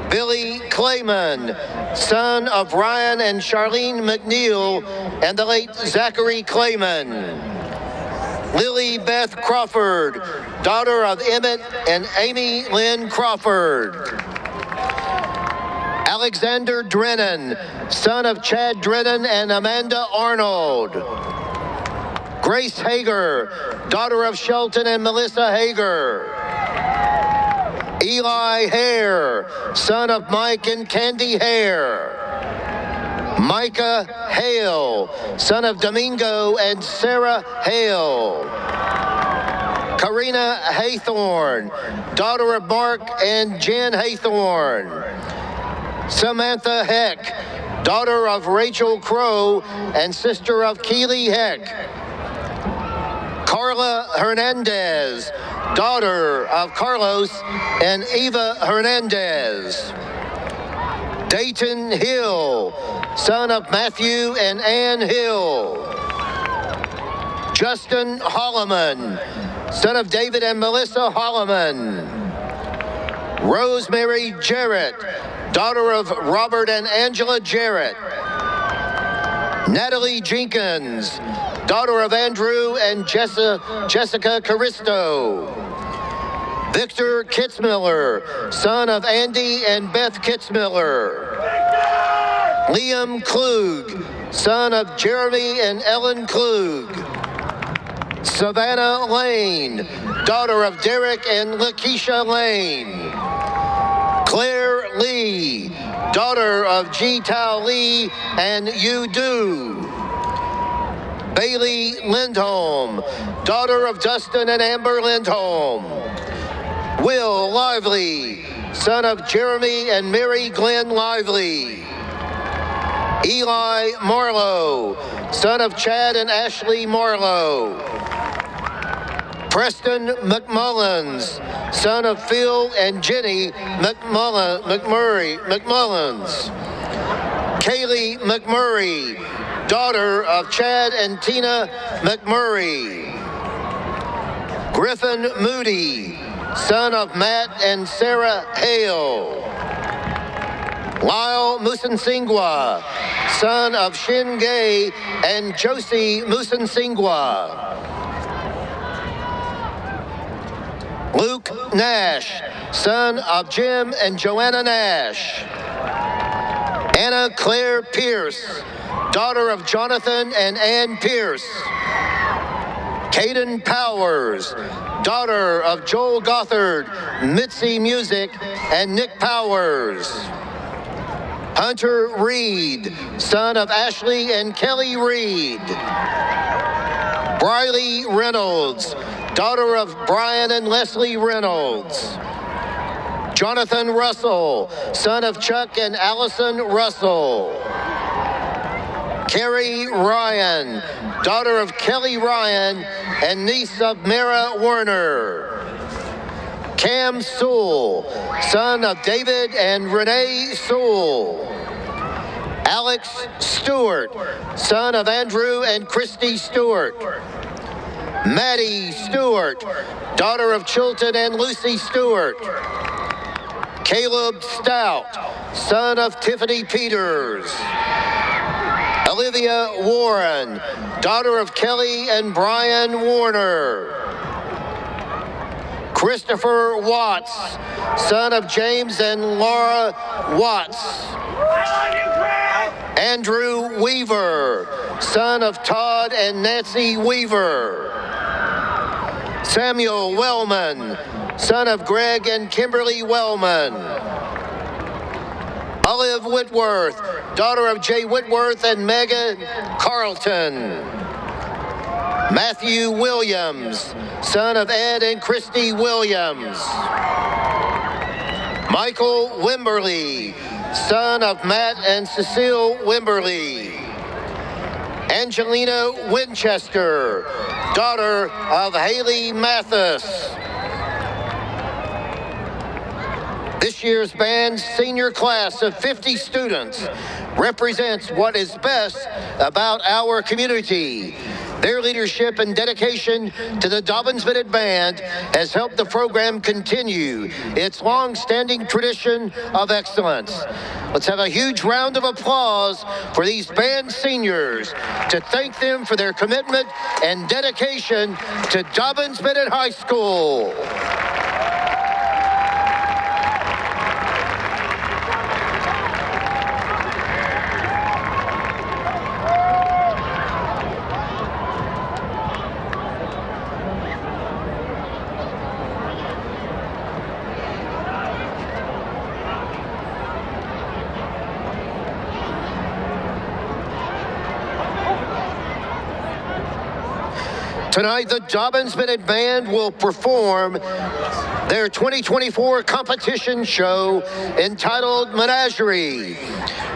[SPEAKER 11] Billy Clayman, son of Ryan and Charlene McNeil and the late Zachary Clayman. Lily Beth Crawford, daughter of Emmett and Amy Lynn Crawford. Alexander Drennan, son of Chad Drennan and Amanda Arnold. Grace Hager, daughter of Shelton and Melissa Hager. Eli Hare, son of Mike and Candy Hare. Micah Hale, son of Domingo and Sarah Hale. Karina Haythorne, daughter of Mark and Jen Haythorne. Samantha Heck, daughter of Rachel Crow and sister of Keely Heck. Carla Hernandez, daughter of Carlos and Eva Hernandez. Dayton Hill, son of Matthew and Ann Hill. Justin Holloman, son of David and Melissa Holloman. Rosemary Jarrett, daughter of Robert and Angela Jarrett. Natalie Jenkins, daughter of Andrew and Jessica Caristo. Victor Kitzmiller, son of Andy and Beth Kitzmiller. Liam Klug, son of Jeremy and Ellen Klug. Savannah Lane, daughter of Derek and Lakeisha Lane. Claire Lee, daughter of Ji Tao Lee and Yu Du. Bailey Lindholm, daughter of Dustin and Amber Lindholm. Will Lively, son of Jeremy and Mary Glenn Lively. Eli Marlowe, son of Chad and Ashley Marlowe. Preston McMullins, son of Phil and Jenny McMullins. Kaylee McMurray, daughter of Chad and Tina McMurray. Griffin Moody, son of Matt and Sarah Hale. Lyle Musansingwa, son of Shin Gay and Josie Musansingwa. Luke Nash, son of Jim and Joanna Nash. Anna Claire Pierce, daughter of Jonathan and Ann Pierce. Caden Powers, daughter of Joel Gothard, Mitzi Music, and Nick Powers. Hunter Reed, son of Ashley and Kelly Reed. Briley Reynolds, daughter of Brian and Leslie Reynolds. Jonathan Russell, son of Chuck and Allison Russell. Carrie Ryan, daughter of Kelly Ryan and niece of Mara Werner. Cam Sewell, son of David and Renee Sewell. Alex Stewart, son of Andrew and Christy Stewart. Maddie Stewart, daughter of Chilton and Lucy Stewart. Caleb Stout, son of Tiffany Peters. Olivia Warren, daughter of Kelly and Brian Warner. Christopher Watts, son of James and Laura Watts. Andrew Weaver, son of Todd and Nancy Weaver. Samuel Wellman, son of Greg and Kimberly Wellman. Olive Whitworth, daughter of Jay Whitworth and Megan Carlton. Matthew Williams, son of Ed and Christy Williams. Michael Wimberly, son of Matt and Cecile Wimberly. Angelina Winchester, daughter of Haley Mathis. This year's band's senior class of 50 students represents what is best about our community. Their leadership and dedication to the Dobyns-Bennett Band has helped the program continue its long-standing tradition of excellence. Let's have a huge round of applause for these band seniors to thank them for their commitment and dedication to Dobyns-Bennett High School. Tonight, the Dobyns-Bennett Band will perform their 2024 competition show entitled Menagerie.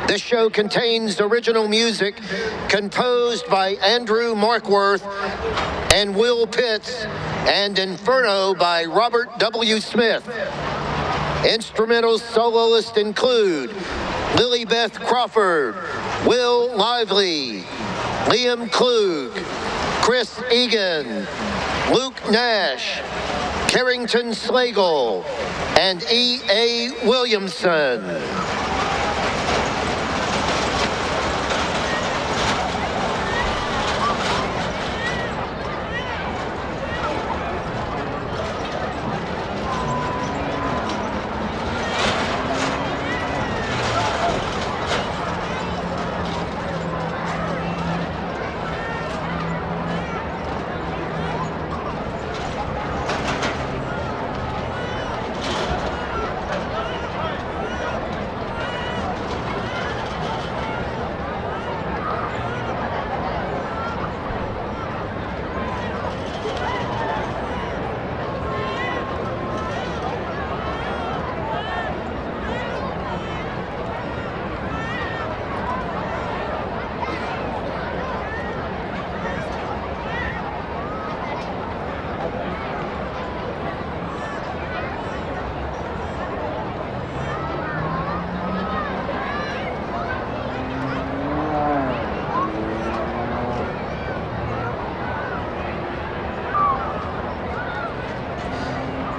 [SPEAKER 11] This show contains original music composed by Andrew Markworth and Will Pitts, and Inferno by Robert W. Smith. Instrumental soloists include Lily Beth Crawford, Will Lively, Liam Klug, Chris Egan, Luke Nash, Carrington Slagle, and E.A. Williamson.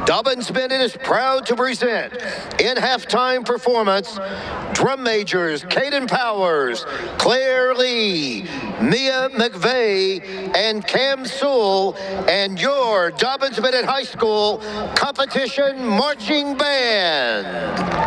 [SPEAKER 11] Dobyns-Bennett is proud to present in halftime performance drum majors Caden Powers, Claire Lee, Mia McVeigh, and Cam Sewell, and your Dobyns-Bennett High School competition marching band.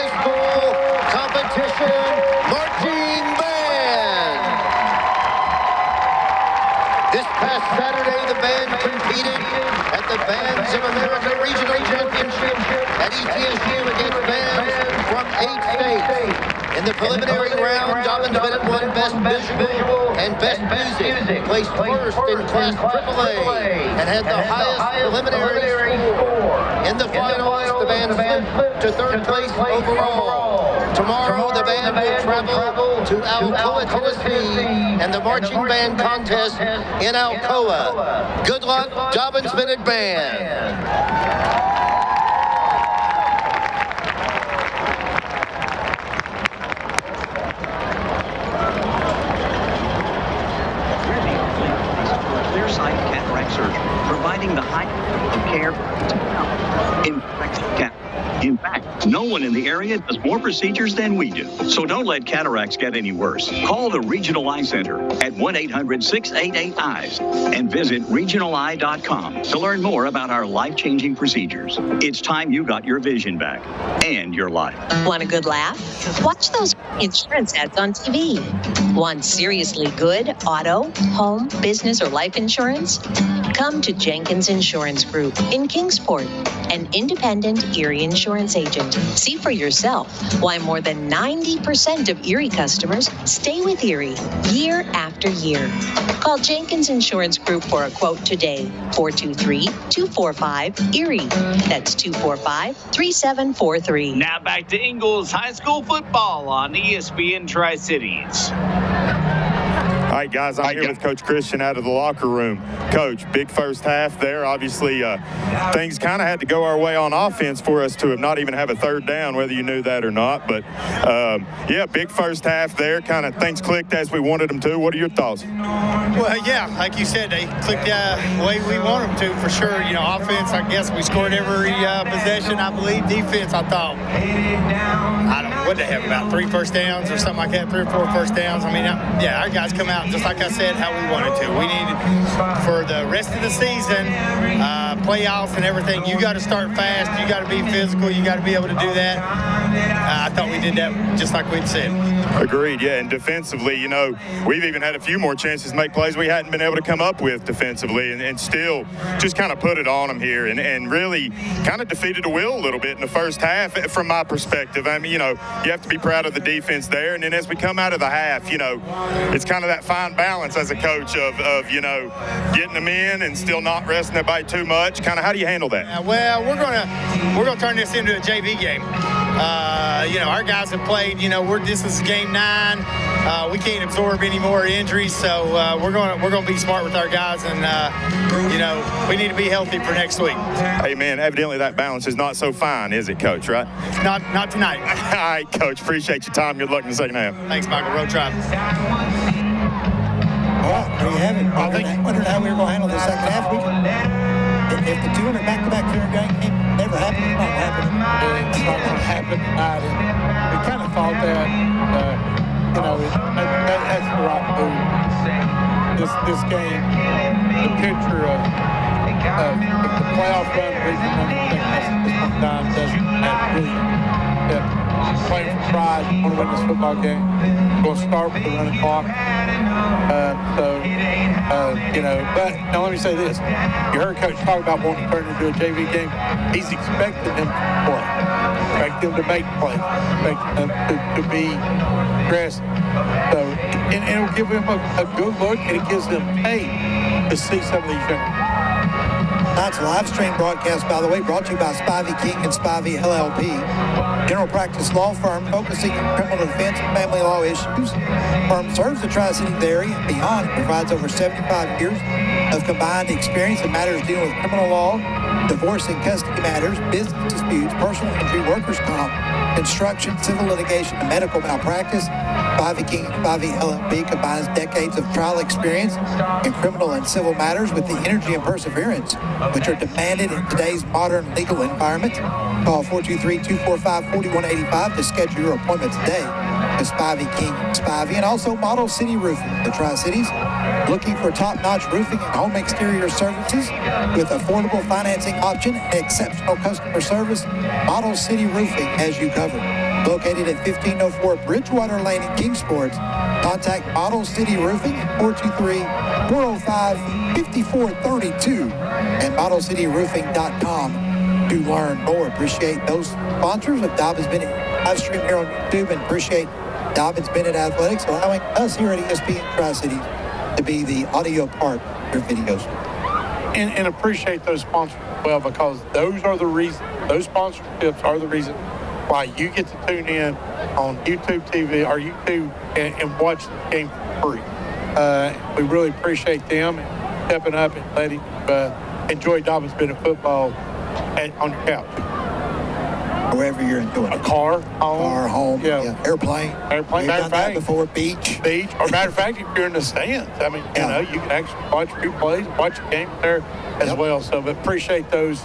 [SPEAKER 11] High School competition marching band. This past Saturday, the band competed at the Bands of America Regional Championship at ETSU against bands from 8 states. In the preliminary round, Dobyns-Bennett won Best Visual and Best Music, placed first in Class AAA, and had the highest preliminary score. In the finals, the band slipped to third place overall. Tomorrow, the band will travel to Alcoa, Tennessee, and the marching band contest in Alcoa. Good luck, Dobyns-Bennett Band.
[SPEAKER 18] Cataract surgery, providing the high of care. In fact, no one in the area does more procedures than we do. So don't let cataracts get any worse. Call the Regional Eye Center at 1-800-688-EYES and visit regionaleye.com to learn more about our life-changing procedures. It's time you got your vision back and your life.
[SPEAKER 4] Want a good laugh? Watch those insurance ads on TV. Want seriously good auto, home, business, or life insurance? Come to Jenkins Insurance Group in Kingsport, an independent Erie insurance agent. See for yourself why more than 90% of Erie customers stay with Erie year after year. Call Jenkins Insurance Group for a quote today, 423-245-ERIE. That's 245-3743.
[SPEAKER 19] Now back to Ingalls High School football on ESPN Tri-CIties.
[SPEAKER 13] All right, guys, I'm here with Coach Christian out of the locker room. Coach, big first half there. Obviously, things kind of had to go our way on offense for us to not even have a third down, whether you knew that or not. But, yeah, big first half there. Kind of things clicked as we wanted them to. What are your thoughts?
[SPEAKER 8] Well, yeah, like you said, they clicked the way we want them to, for sure. You know, offense, I guess we scored every possession, I believe. Defense, I thought, I don't know what they have, about 3 first downs or something like that, 3 or 4 first downs. I mean, yeah, our guys come out just like I said, how we wanted to. We needed, for the rest of the season, playoffs and everything, you got to start fast, you got to be physical, you got to be able to do that. I thought we did that just like we'd said.
[SPEAKER 13] Agreed, yeah, and defensively, you know, we've even had a few more chances to make plays we hadn't been able to come up with defensively, and still just kind of put it on them here and really kind of defeated the will a little bit in the first half from my perspective. I mean, you know, you have to be proud of the defense there, and then as we come out of the half, you know, it's kind of that fine balance as a coach of you know, getting them in and still not resting everybody too much. Kind of how do you handle that?
[SPEAKER 8] Well, we're gonna turn this into a JV game. You know, our guys have played. You know, this is game 9. We can't absorb any more injuries, so we're gonna be smart with our guys, and you know, we need to be healthy for next week.
[SPEAKER 13] Hey man, evidently that balance is not so fine, is it, Coach? Right?
[SPEAKER 8] Not tonight.
[SPEAKER 13] All right, Coach. Appreciate your time. Good luck in the second half.
[SPEAKER 8] Thanks, Michael. Road Tribe.
[SPEAKER 5] Well, there you have it. I wondered how we were going to handle the second half. If the 200 back-to-back game never happened, it's not happening.
[SPEAKER 10] It's not going to happen. We kind of thought that, you know, that's the right move. This game, the picture of the playoff run, this time doesn't have really playing for pride, want to win this football game. Going to start with the running clock. You know, but now let me say this. You heard Coach talk about wanting to turn into a JV game. He's expecting them to play. Expect them to make plays. Expect them to be aggressive. So, and it'll give them a good look, and it gives them pain to see some of these young.
[SPEAKER 5] Tonight's live stream broadcast, by the way, brought to you by Spivey King and Spivey LLP. General practice law firm focusing on criminal defense and family law issues. Firm serves the Tri-Cities area and beyond. It provides over 75 years of combined experience in matters dealing with criminal law, divorce and custody matters, business disputes, personal injury, workers' comp, construction, civil litigation, and medical malpractice. Spivey King and Spivey LLP combines decades of trial experience in criminal and civil matters with the energy and perseverance which are demanded in today's modern legal environment. Call 423-245-4185 to schedule your appointment today. with Spivey, and also Model City Roofing, the Tri-Cities. Looking for top-notch roofing and home exterior services with affordable financing option and exceptional customer service, Model City Roofing has you covered. Located at 1504 Bridgewater Lane in Kingsport, contact Model City Roofing at 423-405-5432 and modelcityroofing.com to learn more. Appreciate those sponsors of Dobyns-Bennett live stream here on YouTube, and appreciate Dobyns-Bennett Athletics allowing us here at ESPN Tri-Cities to be the audio part of their videos.
[SPEAKER 10] And appreciate those sponsors as well, because those are the reason. Those sponsorships are the reason why you get to tune in on YouTube TV or YouTube and watch the game for free. We really appreciate them stepping up and letting you enjoy Dobyns-Bennett football on your couch.
[SPEAKER 5] Wherever you're enjoying
[SPEAKER 10] a car,
[SPEAKER 5] home, airplane.
[SPEAKER 10] Matter of fact,
[SPEAKER 5] before beach.
[SPEAKER 10] Or matter of fact, if you're in the stands, I mean, you know, you can actually watch replays, watch the game there as well. So, but appreciate those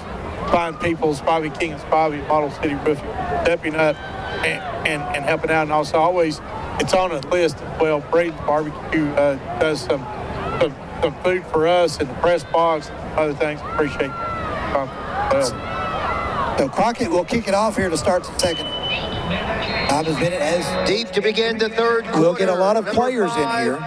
[SPEAKER 10] fine people, Spivey King and Spivey, Model City Roofing, stepping up and helping out. And also, always, it's on a list as well. Braden's Barbecue does some food for us in the press box and other things. Appreciate it.
[SPEAKER 5] So Crockett will kick it off here to start the second. Dobyns-Bennett has
[SPEAKER 11] deep to begin the third quarter.
[SPEAKER 5] We'll get a lot of players in here.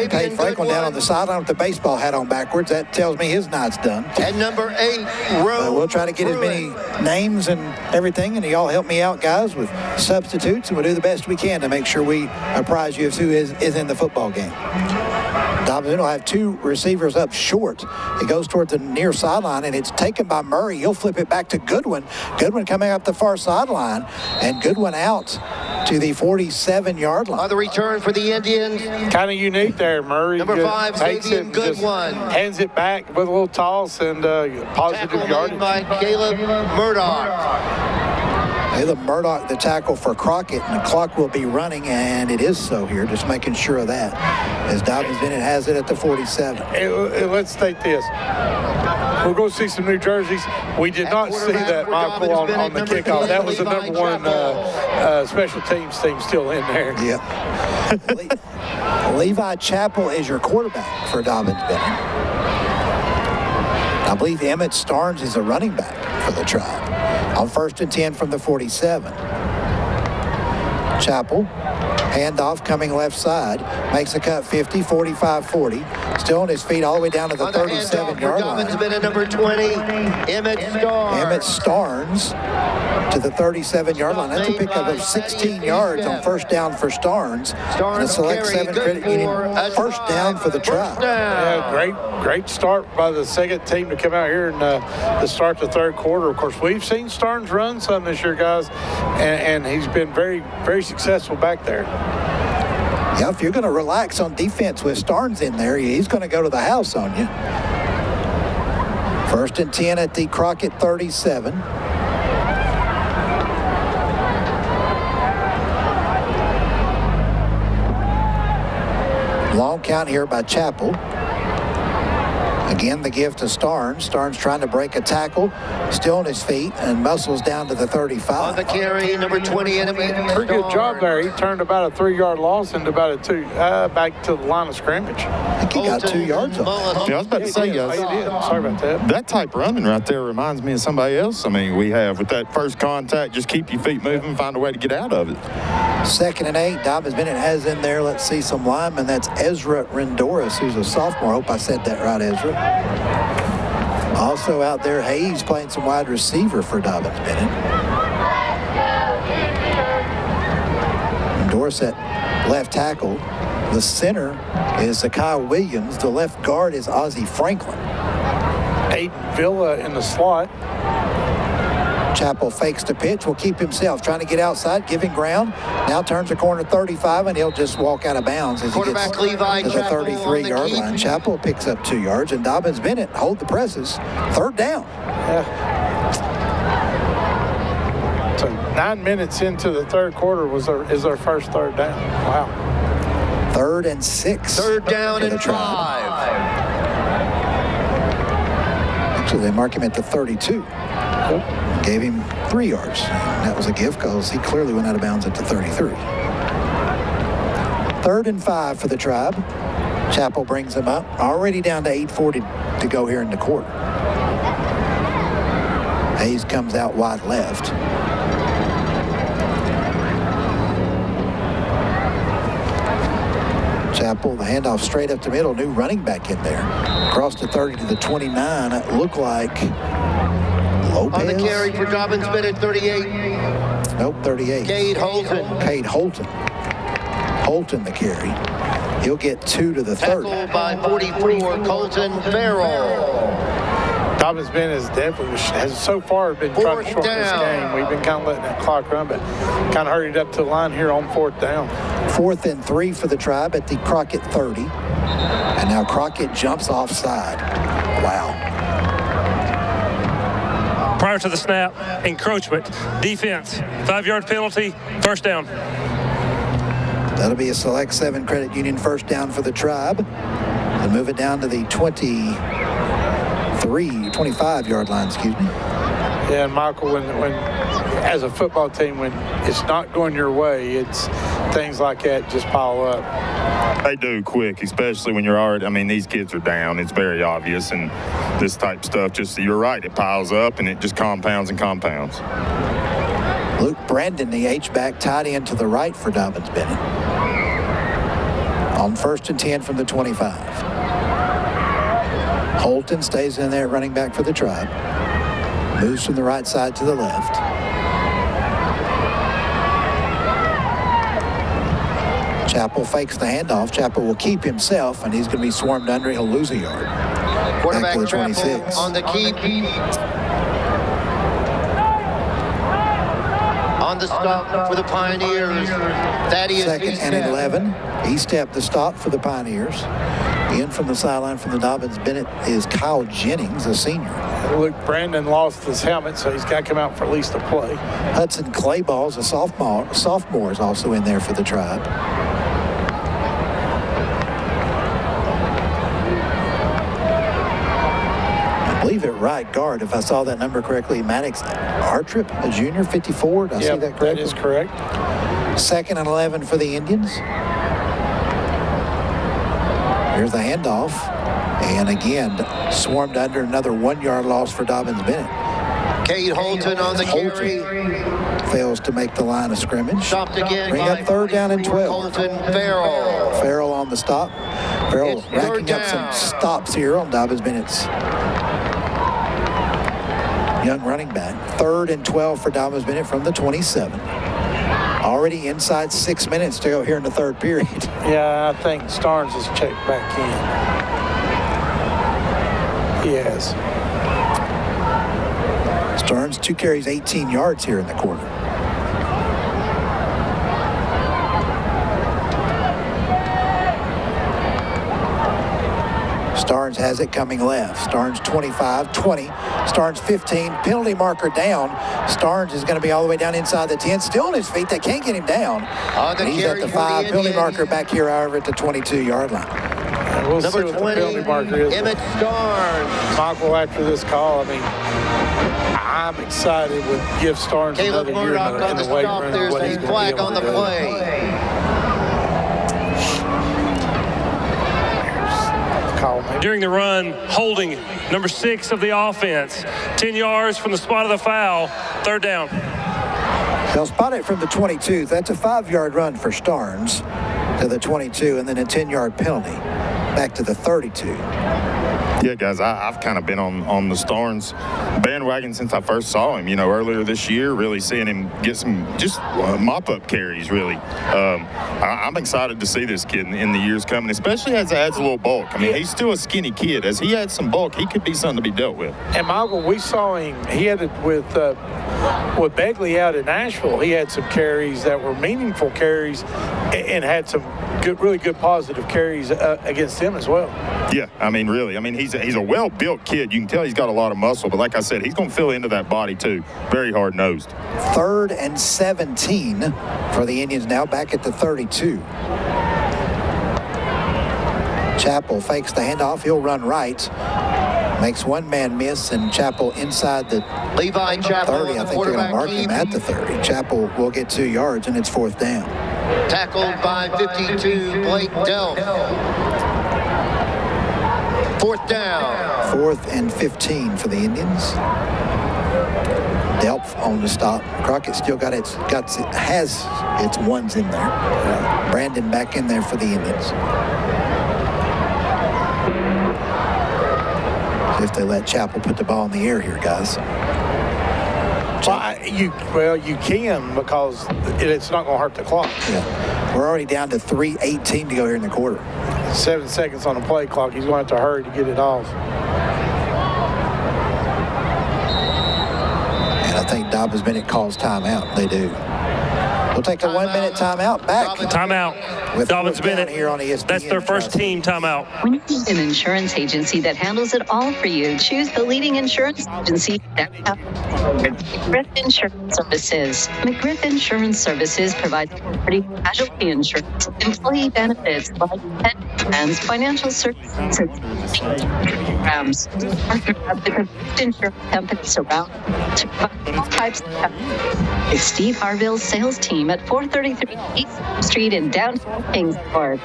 [SPEAKER 5] Dave Franklin down on the sideline with the baseball hat on backwards. That tells me his night's done.
[SPEAKER 11] And number 8, Rose.
[SPEAKER 5] We'll try to get as many names and everything, and y'all help me out, guys, with substitutes, and we'll do the best we can to make sure we apprise you of who is in the football game. Dobyns-Bennett will have 2 receivers up short. It goes toward the near sideline, and it's taken by Murray. He'll flip it back to Goodwin. Goodwin coming up the far sideline, and Goodwin out to the 47-yard line.
[SPEAKER 11] On the return for the Indians.
[SPEAKER 10] Kind of unique there, Murray.
[SPEAKER 11] Number 5, David Goodwin.
[SPEAKER 10] Hands it back with a little toss and positive yardage.
[SPEAKER 11] By Caleb Murdoch.
[SPEAKER 5] Caleb Murdoch, the tackle for Crockett, and the clock will be running, and it is so here, just making sure of that, as Dobyns-Bennett has it at the 47.
[SPEAKER 10] Let's state this. We're going to see some new jerseys. We did not see that, Michael, on the kickoff. That was the number 1 special teams team still in there.
[SPEAKER 5] Yeah. Levi Chappell is your quarterback for Dobyns-Bennett. I believe Emmett Starnes is a running back for the Tribe. On 1st and 10 from the 47. Chappell, handoff coming left side, makes a cut 50, 45, 40. Still on his feet all the way down to the 37-yard line.
[SPEAKER 11] Dobyns-Bennett number 20, Emmett Starnes.
[SPEAKER 5] Emmett Starnes to the 37-yard line. That's a pickup of 16 yards on first down for Starnes. And a Select 7 Credit Union first down for the Tribe.
[SPEAKER 10] Yeah, great start by the second team to come out here and to start the third quarter. Of course, we've seen Starnes run some this year, guys, and he's been very, very successful back there.
[SPEAKER 5] Yeah, if you're going to relax on defense with Starnes in there, he's going to go to the house on you. 1st and 10 at the Crockett 37. Long count here by Chappell. Again, the give to Starnes. Starnes trying to break a tackle, still on his feet, and muscles down to the 35.
[SPEAKER 11] On the carry, number 20,
[SPEAKER 10] Pretty good job there. He turned about a 3-yard loss into about a 2, back to the line of scrimmage.
[SPEAKER 5] I think he got 2 yards on it.
[SPEAKER 13] Yeah, I was about to say, guys.
[SPEAKER 10] He did. Sorry about that.
[SPEAKER 13] That type running right there reminds me of somebody else. I mean, we have with that first contact, just keep your feet moving, find a way to get out of it.
[SPEAKER 5] 2nd and 8. Dobyns-Bennett has in there, let's see, some linemen. That's Ezra Rendoris, who's a sophomore. I hope I said that right, Ezra. Also out there, Hayes playing some wide receiver for Dobyns-Bennett. Rendoris at left tackle. The center is Zakai Williams. The left guard is Ozzie Franklin.
[SPEAKER 10] Aiden Villa in the slot.
[SPEAKER 5] Chappell fakes the pitch, will keep himself, trying to get outside, giving ground. Now turns the corner 35, and he'll just walk out of bounds as he gets to the 33-yard line. Chappell picks up 2 yards, and Dobyns-Bennett hold the presses. 3rd down.
[SPEAKER 10] Yeah. So 9 minutes into the third quarter is our first 3rd down. Wow.
[SPEAKER 5] 3rd and 6.
[SPEAKER 11] 3rd down and 5.
[SPEAKER 5] Actually, they mark him at the 32. Gave him 3 yards. And that was a gift because he clearly went out of bounds at the 33. 3rd and 5 for the Tribe. Chapel brings them up. Already down to 8:40 to go here in the quarter. Hayes comes out wide left. Chapel, the handoff straight up the middle. New running back in there. Across the 30 to the 29. It looked like Lopez.
[SPEAKER 11] On the carry for Dobyns-Bennett, 38.
[SPEAKER 5] Nope, 38.
[SPEAKER 11] Cade Holton.
[SPEAKER 5] Cade Holton. Holton the carry. He'll get 2 to the 30.
[SPEAKER 11] Tackled by 44, Colton Farrell.
[SPEAKER 10] Dobyns-Bennett has so far been trying to shorten this game. We've been kind of letting that clock run, but kind of hurried up to the line here on 4th down.
[SPEAKER 5] 4th and 3 for the Tribe at the Crockett 30. And now Crockett jumps offside. Wow.
[SPEAKER 3] Prior to the snap, encroachment, defense, 5-yard penalty, first down.
[SPEAKER 5] That'll be a select 7 credit union first down for the Tribe. They'll move it down to the 25-yard line, excuse me.
[SPEAKER 10] Yeah, and Michael, when as a football team, when it's not going your way, it's things like that just pile up.
[SPEAKER 13] They do quick, especially when you're already, I mean, these kids are down. It's very obvious, and this type of stuff, just, you're right, it piles up, and it just compounds and compounds.
[SPEAKER 5] Luke Brandon, the H-back, tied in to the right for Dobyns-Bennett. On 1st and 10 from the 25. Holton stays in there, running back for the Tribe. Moves from the right side to the left. Chapel fakes the handoff. Chapel will keep himself, and he's going to be swarmed under. He'll lose a yard.
[SPEAKER 11] Quarterback
[SPEAKER 5] Back to the
[SPEAKER 11] Chapel
[SPEAKER 5] 26.
[SPEAKER 11] on the keep. On the stop for the Pioneers, Thaddeus
[SPEAKER 5] 2nd and 11. E-step the stop for the Pioneers. In from the sideline from the Dobyns-Bennett is Kyle Jennings, a senior.
[SPEAKER 10] Luke Brandon lost his helmet, so he's got to come out for at least a play.
[SPEAKER 5] Hudson Clayball's a sophomore is also in there for the Tribe. I believe at right guard, if I saw that number correctly, Maddox Artrip, a junior, 54. Did I see that correctly?
[SPEAKER 10] That is correct.
[SPEAKER 5] 2nd and 11 for the Indians. Here's the handoff. And again, swarmed under, another 1-yard loss for Dobyns-Bennett.
[SPEAKER 11] Cade Holton on the carry.
[SPEAKER 5] Fails to make the line of scrimmage.
[SPEAKER 11] Stopped again.
[SPEAKER 5] Bring up 3rd down and 12.
[SPEAKER 11] Colton Farrell.
[SPEAKER 5] Farrell on the stop. Farrell racking up some stops here on Dobyns-Bennett's young running back. 3rd and 12 for Dobyns-Bennett from the 27. Already inside 6 minutes to go here in the 3rd period.
[SPEAKER 10] Yeah, I think Starnes has checked back in. He has.
[SPEAKER 5] Starnes, 2 carries, 18 yards here in the quarter. Starnes has it coming left. Starnes 25, 20. Starnes 15. Penalty marker down. Starnes is going to be all the way down inside the 10. Still on his feet. They can't get him down. And he's at the 5. Penalty marker back here, however, at the 22-yard line.
[SPEAKER 10] We'll
[SPEAKER 11] Number
[SPEAKER 10] see what
[SPEAKER 11] 20,
[SPEAKER 10] the penalty marker is.
[SPEAKER 11] Emmett Starnes.
[SPEAKER 10] Michael, after this call, I mean, I'm excited with give Starnes
[SPEAKER 11] Caleb
[SPEAKER 10] another year
[SPEAKER 11] Murdoch on the
[SPEAKER 10] in the weight
[SPEAKER 11] stop.
[SPEAKER 10] room.
[SPEAKER 11] There's
[SPEAKER 10] What he's
[SPEAKER 11] a
[SPEAKER 10] going to
[SPEAKER 11] flag
[SPEAKER 10] be able
[SPEAKER 11] on
[SPEAKER 10] to
[SPEAKER 11] the
[SPEAKER 10] do.
[SPEAKER 11] play.
[SPEAKER 3] During the run, holding number 6 of the offense, 10 yards from the spot of the foul, 3rd down.
[SPEAKER 5] They'll spot it from the 22. That's a 5-yard run for Starnes to the 22, and then a 10-yard penalty back to the 32.
[SPEAKER 13] Yeah, guys, I've kind of been on the Starnes bandwagon since I first saw him, earlier this year, really seeing him get some just mop-up carries, really. I'm excited to see this kid in the years coming, especially as he adds a little bulk. I mean, he's still a skinny kid. As he adds some bulk, he could be something to be dealt with.
[SPEAKER 10] And, Michael, we saw him, he had it with Begley out in Nashville. He had some carries that were meaningful carries and had some really good positive carries against him as well.
[SPEAKER 13] Yeah, I mean, really. I mean, he's a well-built kid. You can tell he's got a lot of muscle, but like I said, he's going to fill into that body too. Very hard-nosed.
[SPEAKER 5] 3rd and 17 for the Indians now, back at the 32. Chapel fakes the handoff. He'll run right. Makes one man miss, and Chapel inside the
[SPEAKER 11] Levi Chapel
[SPEAKER 5] 30. I think they're going to mark him at the 30. Chapel will get 2 yards, and it's 4th down.
[SPEAKER 11] Tackled by 52, Blake Delph. 4th down.
[SPEAKER 5] 4th and 15 for the Indians. Delph on the stop. Crockett still has its ones in there. Brandon back in there for the Indians. If they let Chappell put the ball in the air here, guys.
[SPEAKER 10] Well, you can, because it's not going to hurt the clock.
[SPEAKER 5] Yeah. We're already down to 3:18 to go here in the quarter.
[SPEAKER 10] 7 seconds on the play clock. He's going to have to hurry to get it off.
[SPEAKER 5] And I think Dobyns-Bennett calls timeout. They do. We'll take a 1-minute timeout. Back.
[SPEAKER 3] Timeout.
[SPEAKER 5] With
[SPEAKER 3] Dobyns-Bennett
[SPEAKER 5] here on ESPN.
[SPEAKER 3] That's their first team timeout.
[SPEAKER 7] When you need an insurance agency that handles it all for you, choose the leading insurance agency. McGriff Insurance Services. McGriff Insurance Services provides property casualty insurance, employee benefits, life plans, financial services, and programs. Partner up with the best insurance companies around to provide all types of coverage. It's Steve Harville's sales team at 433 East Street in downtown Kingsport.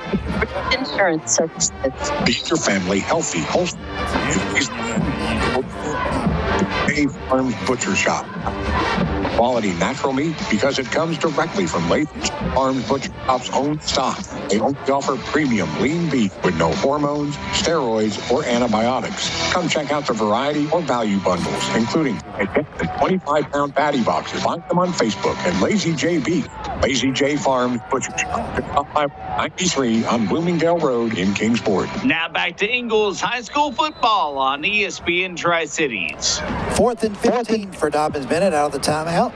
[SPEAKER 7] Insurance Services.
[SPEAKER 9] Keep your family healthy. Dave Farms Butcher Shop. Quality natural meat because it comes directly from Latham's Farms Butcher Shop's own stock. They only offer premium lean beef with no hormones, steroids, or antibiotics. Come check out the variety or value bundles, including 25-pound patty boxes. Find them on Facebook at Lazy J Beef. Lazy J Farms Butcher Shop, 93 on Bloomingdale Road in Kingsport.
[SPEAKER 19] Now back to Ingalls High School football on ESPN Tri-CIties.
[SPEAKER 5] 4th and 15 for Dobyns-Bennett out of the timeout.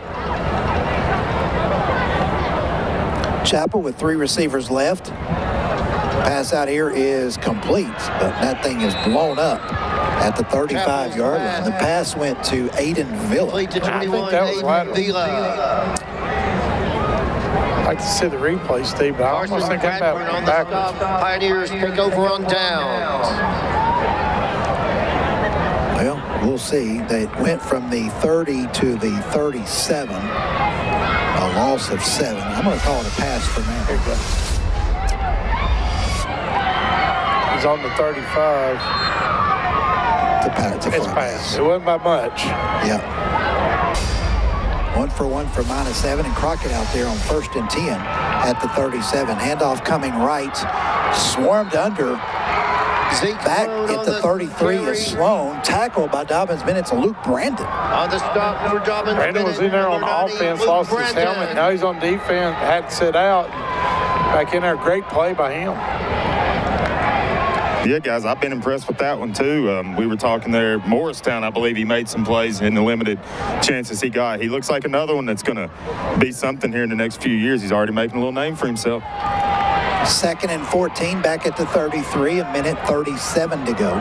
[SPEAKER 5] Chappell with 3 receivers left. Pass out here is complete, but that thing is blown up at the 35-yard line. The pass went to Aiden Villa.
[SPEAKER 10] I think that was lateral. I'd like to see the replay, Steve, but I almost think that went backwards.
[SPEAKER 11] Pioneers take over on downs.
[SPEAKER 5] Well, we'll see. They went from the 30 to the 37. A loss of 7. I'm going to call it a pass for now.
[SPEAKER 10] Here you go. He's on the 35. It's pass. It wasn't by much.
[SPEAKER 5] Yeah. 1 for 1 for -7, and Crockett out there on 1st and 10 at the 37. Handoff coming right, swarmed under. Back at the 33 is Sloan, tackled by Dobyns-Bennett. It's Luke Brandon.
[SPEAKER 11] On the stop for Dobyns-Bennett.
[SPEAKER 10] Brandon was in there on offense, lost his helmet. Now he's on defense, had to sit out. Back in there, great play by him.
[SPEAKER 13] Yeah, guys, I've been impressed with that one, too. We were talking there, Morristown, I believe he made some plays in the limited chances he got. He looks like another one that's going to be something here in the next few years. He's already making a little name for himself.
[SPEAKER 5] 2nd and 14 back at the 33, a minute 37 to go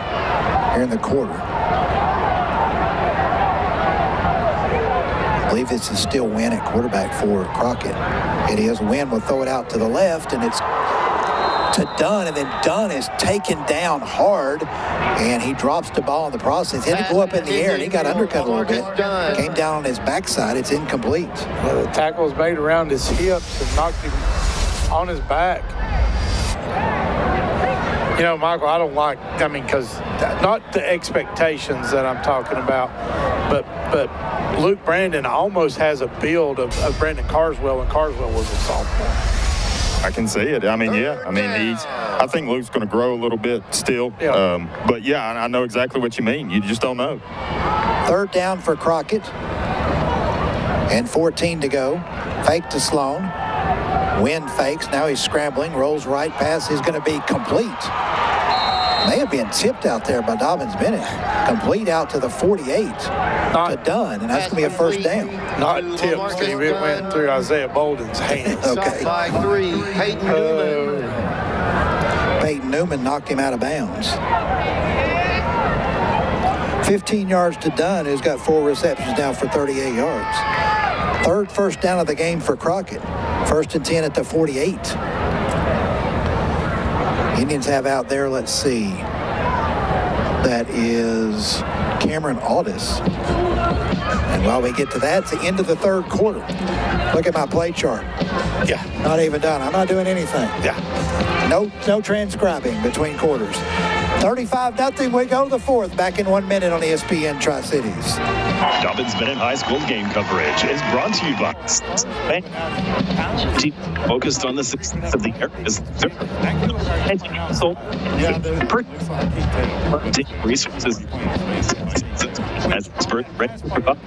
[SPEAKER 5] here in the quarter. I believe this is still Wynn at quarterback for Crockett. It is. Wynn will throw it out to the left, and it's to Dunn, and then Dunn is taken down hard, and he drops the ball in the process. He had to go up in the air, and he got undercut a little bit. Came down on his backside. It's incomplete.
[SPEAKER 10] Yeah, the tackle was made around his hips and knocked him on his back. You know, Michael, I don't like, because not the expectations that I'm talking about, but Luke Brandon almost has a build of Brandon Carswell, and Carswell was a sophomore.
[SPEAKER 13] I can see it. I mean, I think Luke's going to grow a little bit still.
[SPEAKER 10] Yeah.
[SPEAKER 13] But, yeah, I know exactly what you mean. You just don't know.
[SPEAKER 5] 3rd down for Crockett. And 14 to go. Fake to Sloan. Wynn fakes. Now he's scrambling. Rolls right. Pass is going to be complete. May have been tipped out there by Dobyns-Bennett. Complete out to the 48 to Dunn, and that's going to be a 1st down.
[SPEAKER 10] Not tipped, Steve. It went through Isaiah Bolden's hands.
[SPEAKER 5] Okay.
[SPEAKER 11] By 3, Peyton Newman.
[SPEAKER 5] Peyton Newman knocked him out of bounds. 15 yards to Dunn, who's got 4 receptions now for 38 yards. 3rd 1st down of the game for Crockett. 1st and 10 at the 48. Indians have out there, let's see. That is Cameron Audis. And while we get to that, it's the end of the third quarter. Look at my play chart.
[SPEAKER 10] Yeah.
[SPEAKER 5] Not even done. I'm not doing anything.
[SPEAKER 10] Yeah.
[SPEAKER 5] No transcribing between quarters. 35-0. We go to the fourth. Back in 1 minute on ESPN Tri-CIties.
[SPEAKER 1] Dobyns-Bennett High School game coverage is brought to you by Bank. Focused on the success of the area's resources as expert about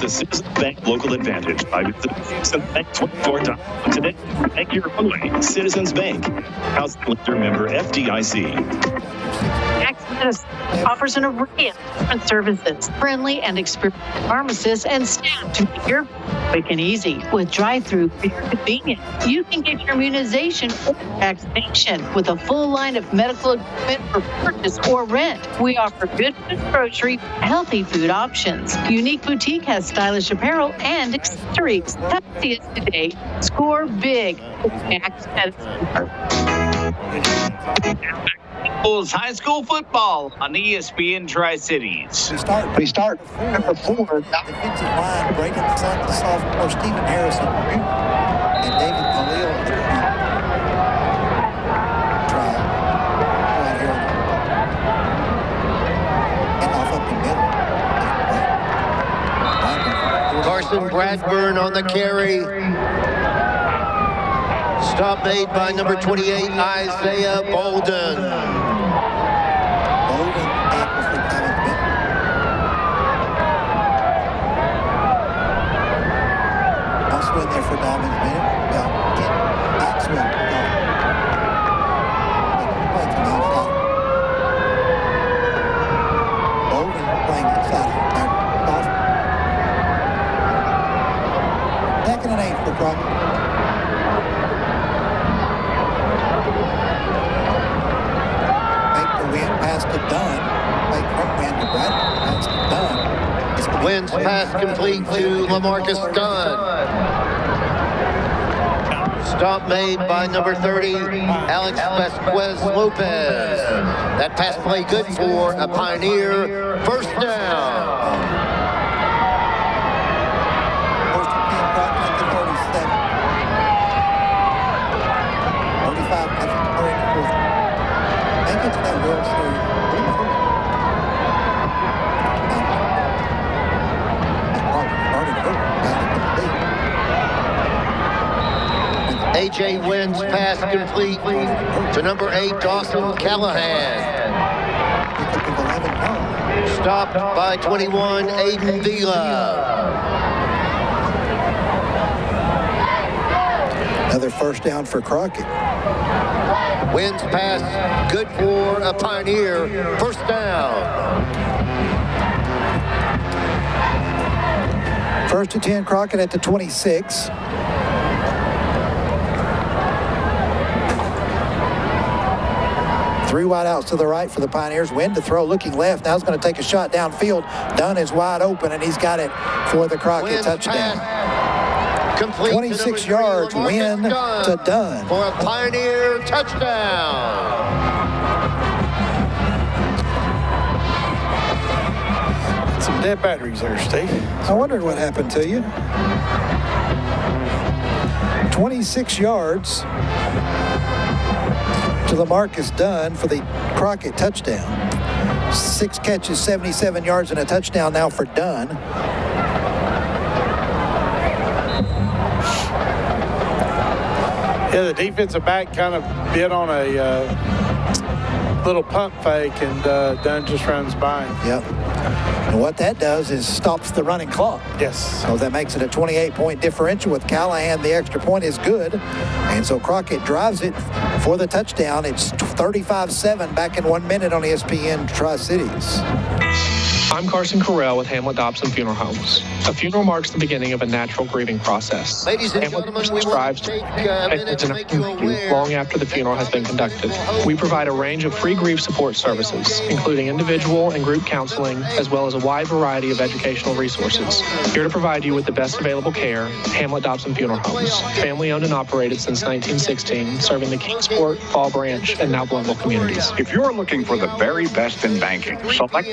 [SPEAKER 1] the Citizens Bank local advantage by visiting Citizens Bank 24 today. Bank your own way. Citizens Bank. House lender member FDIC.
[SPEAKER 2] Offers an array of different services, friendly and experienced pharmacists and staff to make your quick and easy. With drive-through for your convenience, you can get your immunization or vaccination with a full line of medical equipment for purchase or rent. We offer good food grocery, healthy food options. Unique Boutique has stylish apparel and accessories. Come see us today. Score big.
[SPEAKER 19] Bulls High School football on ESPN Tri-Cities.
[SPEAKER 5] We start number 4, defensive line, breaking the side to sophomore Stephen Harrison and David Khalil. Try right here. And off up the middle.
[SPEAKER 11] Carson Bradburn on the carry. Stop made by number 28, Isaiah Bolden.
[SPEAKER 5] Also in there for Dobyns-Bennett. Maxwell. Bolden playing inside. Second and 8 for Crockett.
[SPEAKER 11] Wins pass complete to LaMarcus Dunn. Stop made by number 30, Alex Vasquez Lopez. That pass play good for a Pioneer first down.
[SPEAKER 5] First and 10, Crockett at the 37. 45 after the fourth. Make it to that World Series.
[SPEAKER 11] A.J. Wynn's pass complete to number 8, Dawson Callahan. Stopped by 21, Aiden Vila.
[SPEAKER 5] Another first down for Crockett.
[SPEAKER 11] Wynn's pass good for a Pioneer first down.
[SPEAKER 5] First and 10, Crockett at the 26. Three wide outs to the right for the Pioneers. Wynn to throw, looking left. Now he's going to take a shot downfield. Dunn is wide open, and he's got it for the Crockett touchdown. 26 yards, Wynn to Dunn.
[SPEAKER 11] For a Pioneer touchdown.
[SPEAKER 10] Some dead batteries there, Steve.
[SPEAKER 5] I wondered what happened to you. 26 yards to LaMarcus Dunn for the Crockett touchdown. 6 catches, 77 yards, and a touchdown now for Dunn.
[SPEAKER 10] Yeah, the defensive back kind of bit on a little pump fake, and Dunn just runs by him.
[SPEAKER 5] Yep. And what that does is stops the running clock.
[SPEAKER 10] Yes.
[SPEAKER 5] So that makes it a 28-point differential. With Callahan, the extra point is good. And so Crockett drives it for the touchdown. It's 35-7 back in 1 minute on ESPN Tri-Cities.
[SPEAKER 22] I'm Carson Carell with Hamlet Dobson Funeral Homes. A funeral marks the beginning of a natural grieving process.
[SPEAKER 11] Ladies and
[SPEAKER 22] Hamlet
[SPEAKER 11] gentlemen,
[SPEAKER 22] strives to long after the funeral has been conducted. We provide a range of free grief support services, including individual and group counseling, as well as a wide variety of educational resources. Here to provide you with the best available care, Hamlet Dobson Funeral Homes. Family owned and operated since 1916, serving the Kingsport, Fall Branch, and now Bluntville communities.
[SPEAKER 18] If you're looking for the very best in banking, select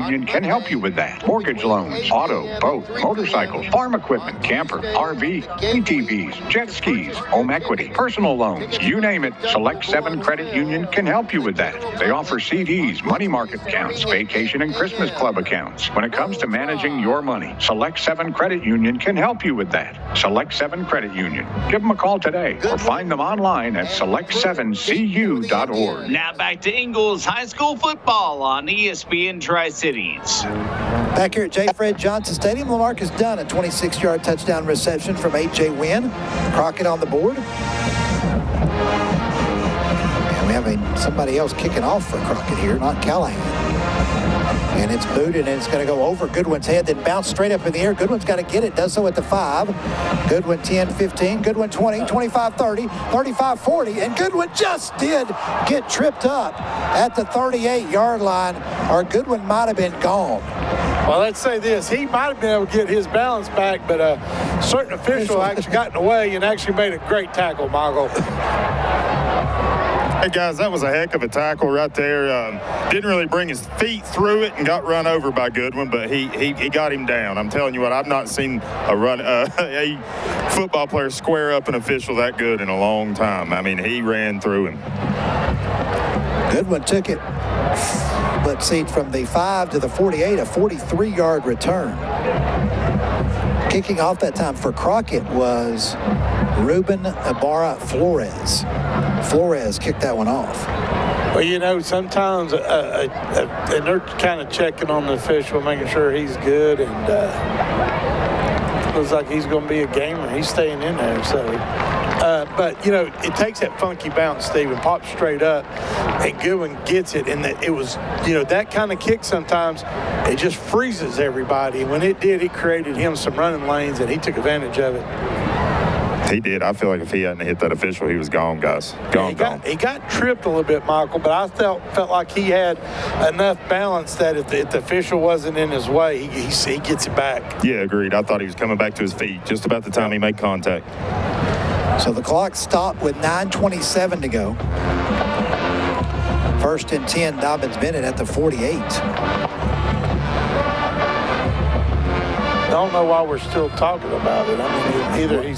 [SPEAKER 14] Union can help you with that. Mortgage loans, auto, boat, motorcycle, farm equipment, camper, RV, ATVs, jet skis, home equity, personal loans, you name it. Select 7 Credit Union can help you with that. They offer CDs, money market accounts, vacation and Christmas club accounts. When it comes to managing your money, Select 7 Credit Union can help you with that. Select 7 Credit Union. Give them a call today or find them online at select7cu.org.
[SPEAKER 19] Now back to Ingalls High School football on ESPN Tri-CIties.
[SPEAKER 5] Back here at J. Fred Johnson Stadium, Lamarcus Dunn, a 26-yard touchdown reception from A.J. Wynn. Crockett on the board. And we have somebody else kicking off for Crockett here, not Callahan. And it's booted, and it's going to go over Goodwin's head, then bounce straight up in the air. Goodwin's got to get it, does so at the 5. Goodwin 10, 15, Goodwin 20, 25, 30, 35, 40, and Goodwin just did get tripped up at the 38-yard line, or Goodwin might have been gone.
[SPEAKER 10] Well, let's say this. He might have been able to get his balance back, but a certain official actually got in the way and actually made a great tackle, Michael.
[SPEAKER 13] Hey, guys, that was a heck of a tackle right there. Didn't really bring his feet through it and got run over by Goodwin, but he got him down. I'm telling you what, I've not seen a football player square up an official that good in a long time. I mean, he ran through him.
[SPEAKER 5] Goodwin took it, let's see, from the 5 to the 48, a 43-yard return. Kicking off that time for Crockett was Ruben Ibarra Flores. Flores kicked that one off.
[SPEAKER 10] Well, you know, sometimes and they're kind of checking on the official, making sure he's good, and looks like he's going to be a gamer. He's staying in there, so. But, you know, it takes that funky bounce, Steve, and pops straight up, and Goodwin gets it. And it was, you know, that kind of kick sometimes, it just freezes everybody. And when it did, it created him some running lanes, and he took advantage of it.
[SPEAKER 13] He did. I feel like if he hadn't hit that official, he was gone, guys. Gone.
[SPEAKER 10] He got tripped a little bit, Michael, but I felt like he had enough balance that if the official wasn't in his way, he gets it back.
[SPEAKER 13] Yeah, agreed. I thought he was coming back to his feet just about the time he made contact.
[SPEAKER 5] So the clock stopped with 9:27 to go. 1st and 10, Dobyns-Bennett at the 48.
[SPEAKER 10] I don't know why we're still talking about it. I mean, either he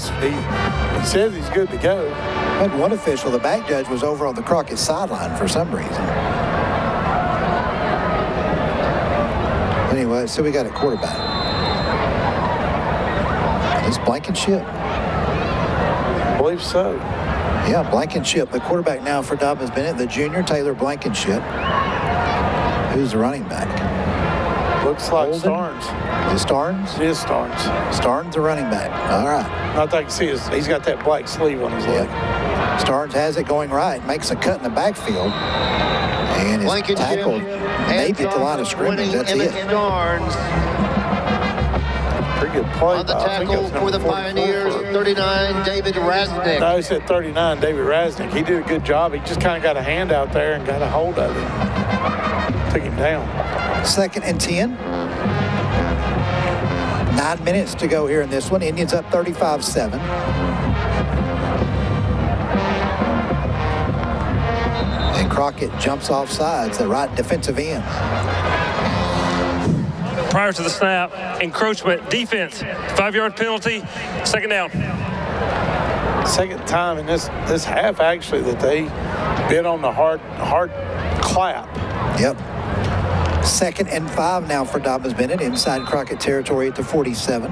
[SPEAKER 10] says he's good to go.
[SPEAKER 5] Had one official, the back judge, was over on the Crockett sideline for some reason. Anyway, so we got a quarterback. It's Blankenship.
[SPEAKER 10] I believe so.
[SPEAKER 5] Yeah, Blankenship, the quarterback now for Dobyns-Bennett, the junior, Taylor Blankenship. Who's the running back?
[SPEAKER 10] Looks like Starnes.
[SPEAKER 5] Is it Starnes?
[SPEAKER 10] It is Starnes.
[SPEAKER 5] Starnes, the running back. All right.
[SPEAKER 10] Not that I can see he's got that black sleeve on his leg.
[SPEAKER 5] Starnes has it going right, makes a cut in the backfield, and is tackled maybe at the line of scrimmage. That's it.
[SPEAKER 10] Pretty good play.
[SPEAKER 11] On the tackle for the Pioneers, 39, David Rasnick.
[SPEAKER 10] No, he said 39, David Rasnick. He did a good job. He just kind of got a hand out there and got a hold of him. Took him down.
[SPEAKER 5] 2nd and 10. 9 minutes to go here in this one. Indians up 35-7. And Crockett jumps off sides, the right defensive end.
[SPEAKER 3] Prior to the snap, encroachment, defense, 5-yard penalty, 2nd down.
[SPEAKER 10] Second time in this half, actually, that they bit on the hard clap.
[SPEAKER 5] Yep. 2nd and 5 now for Dobyns-Bennett inside Crockett territory at the 47.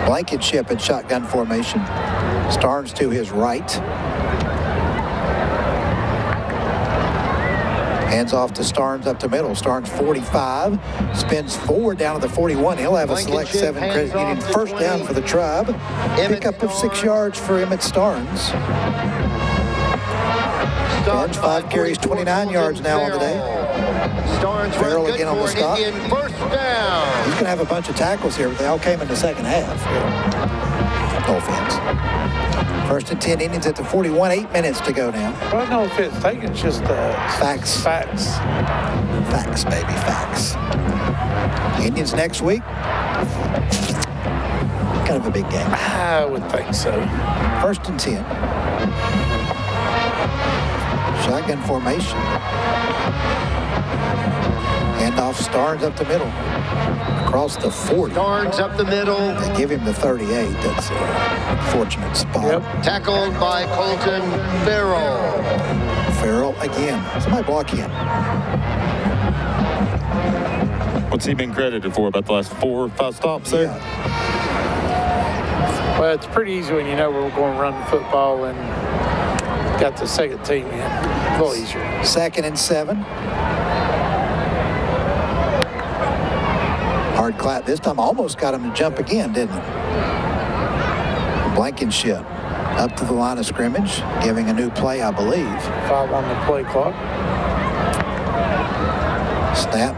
[SPEAKER 5] Blankenship in shotgun formation. Starnes to his right. Hands off to Starnes up the middle. Starnes 45, spins forward down to the 41. He'll have a select 7 Credit Union first down for the Tribe. Pickup of 6 yards for Emmett Starnes. Starnes 5 carries, 29 yards now on the day. Farrell again on the stop.
[SPEAKER 11] First down.
[SPEAKER 5] He's going to have a bunch of tackles here, but they all came in the second half. Offense. 1st and 10, Indians at the 41, 8 minutes to go now.
[SPEAKER 10] Well, no offense taken, it's just
[SPEAKER 5] facts.
[SPEAKER 10] Facts.
[SPEAKER 5] Facts, baby, facts. Indians next week Kind of a big game.
[SPEAKER 10] I would think so.
[SPEAKER 5] 1st and 10. Shotgun formation. Handoff Starnes up the middle. Across the 40.
[SPEAKER 11] Starnes up the middle.
[SPEAKER 5] They give him the 38. That's a fortunate spot.
[SPEAKER 11] Yep. Tackled by Colton Farrell.
[SPEAKER 5] Farrell again. Somebody block him.
[SPEAKER 13] What's he been credited for? About the last 4 or 5 stops there?
[SPEAKER 5] Yeah.
[SPEAKER 10] Well, it's pretty easy when you know we're going to run the football and got the second team in. A little easier.
[SPEAKER 5] 2nd and 7. Hard clap. This time almost got him to jump again, didn't it? Blankenship up to the line of scrimmage, giving a new play, I believe.
[SPEAKER 10] 5 on the play clock.
[SPEAKER 5] Snap.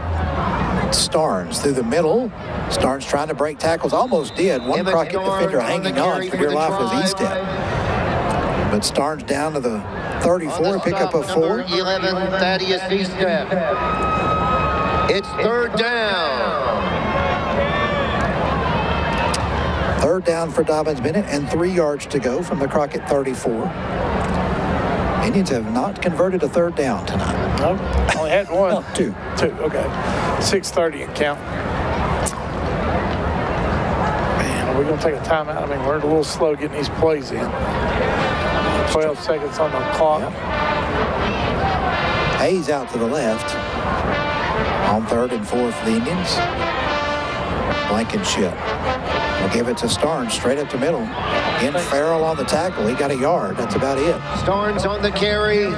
[SPEAKER 5] Starnes through the middle. Starnes trying to break tackles. Almost did. One Crockett defender hanging on for dear life was Estep. But Starnes down to the 34, pick up a 4.
[SPEAKER 11] 11, Thaddeus Estep. It's 3rd down.
[SPEAKER 5] 3rd down for Dobyns-Bennett and 3 yards to go from the Crockett 34. Indians have not converted a 3rd down tonight.
[SPEAKER 10] No, only had one.
[SPEAKER 5] No, 2.
[SPEAKER 10] 2, okay. 6:30 and count. Man, are we going to take a timeout? I mean, we're a little slow getting these plays in. 12 seconds on the clock.
[SPEAKER 5] Yep. Hayes out to the left. On 3rd and 4 for the Indians. Blankenship will give it to Starnes straight up the middle. In Farrell on the tackle. He got a yard. That's about it.
[SPEAKER 11] Starnes on the carry.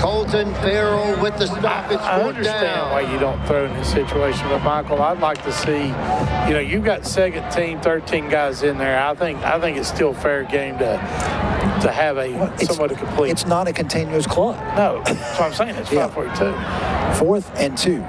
[SPEAKER 11] Colton Farrell with the stop. It's 4th down.
[SPEAKER 10] I understand why you don't throw in this situation, but Michael, I'd like to see, you know, you've got second team, 13 guys in there. I think it's still fair game to have somebody to complete.
[SPEAKER 5] It's not a continuous clock.
[SPEAKER 10] No, that's what I'm saying. It's 5:42.
[SPEAKER 5] 4th and 2.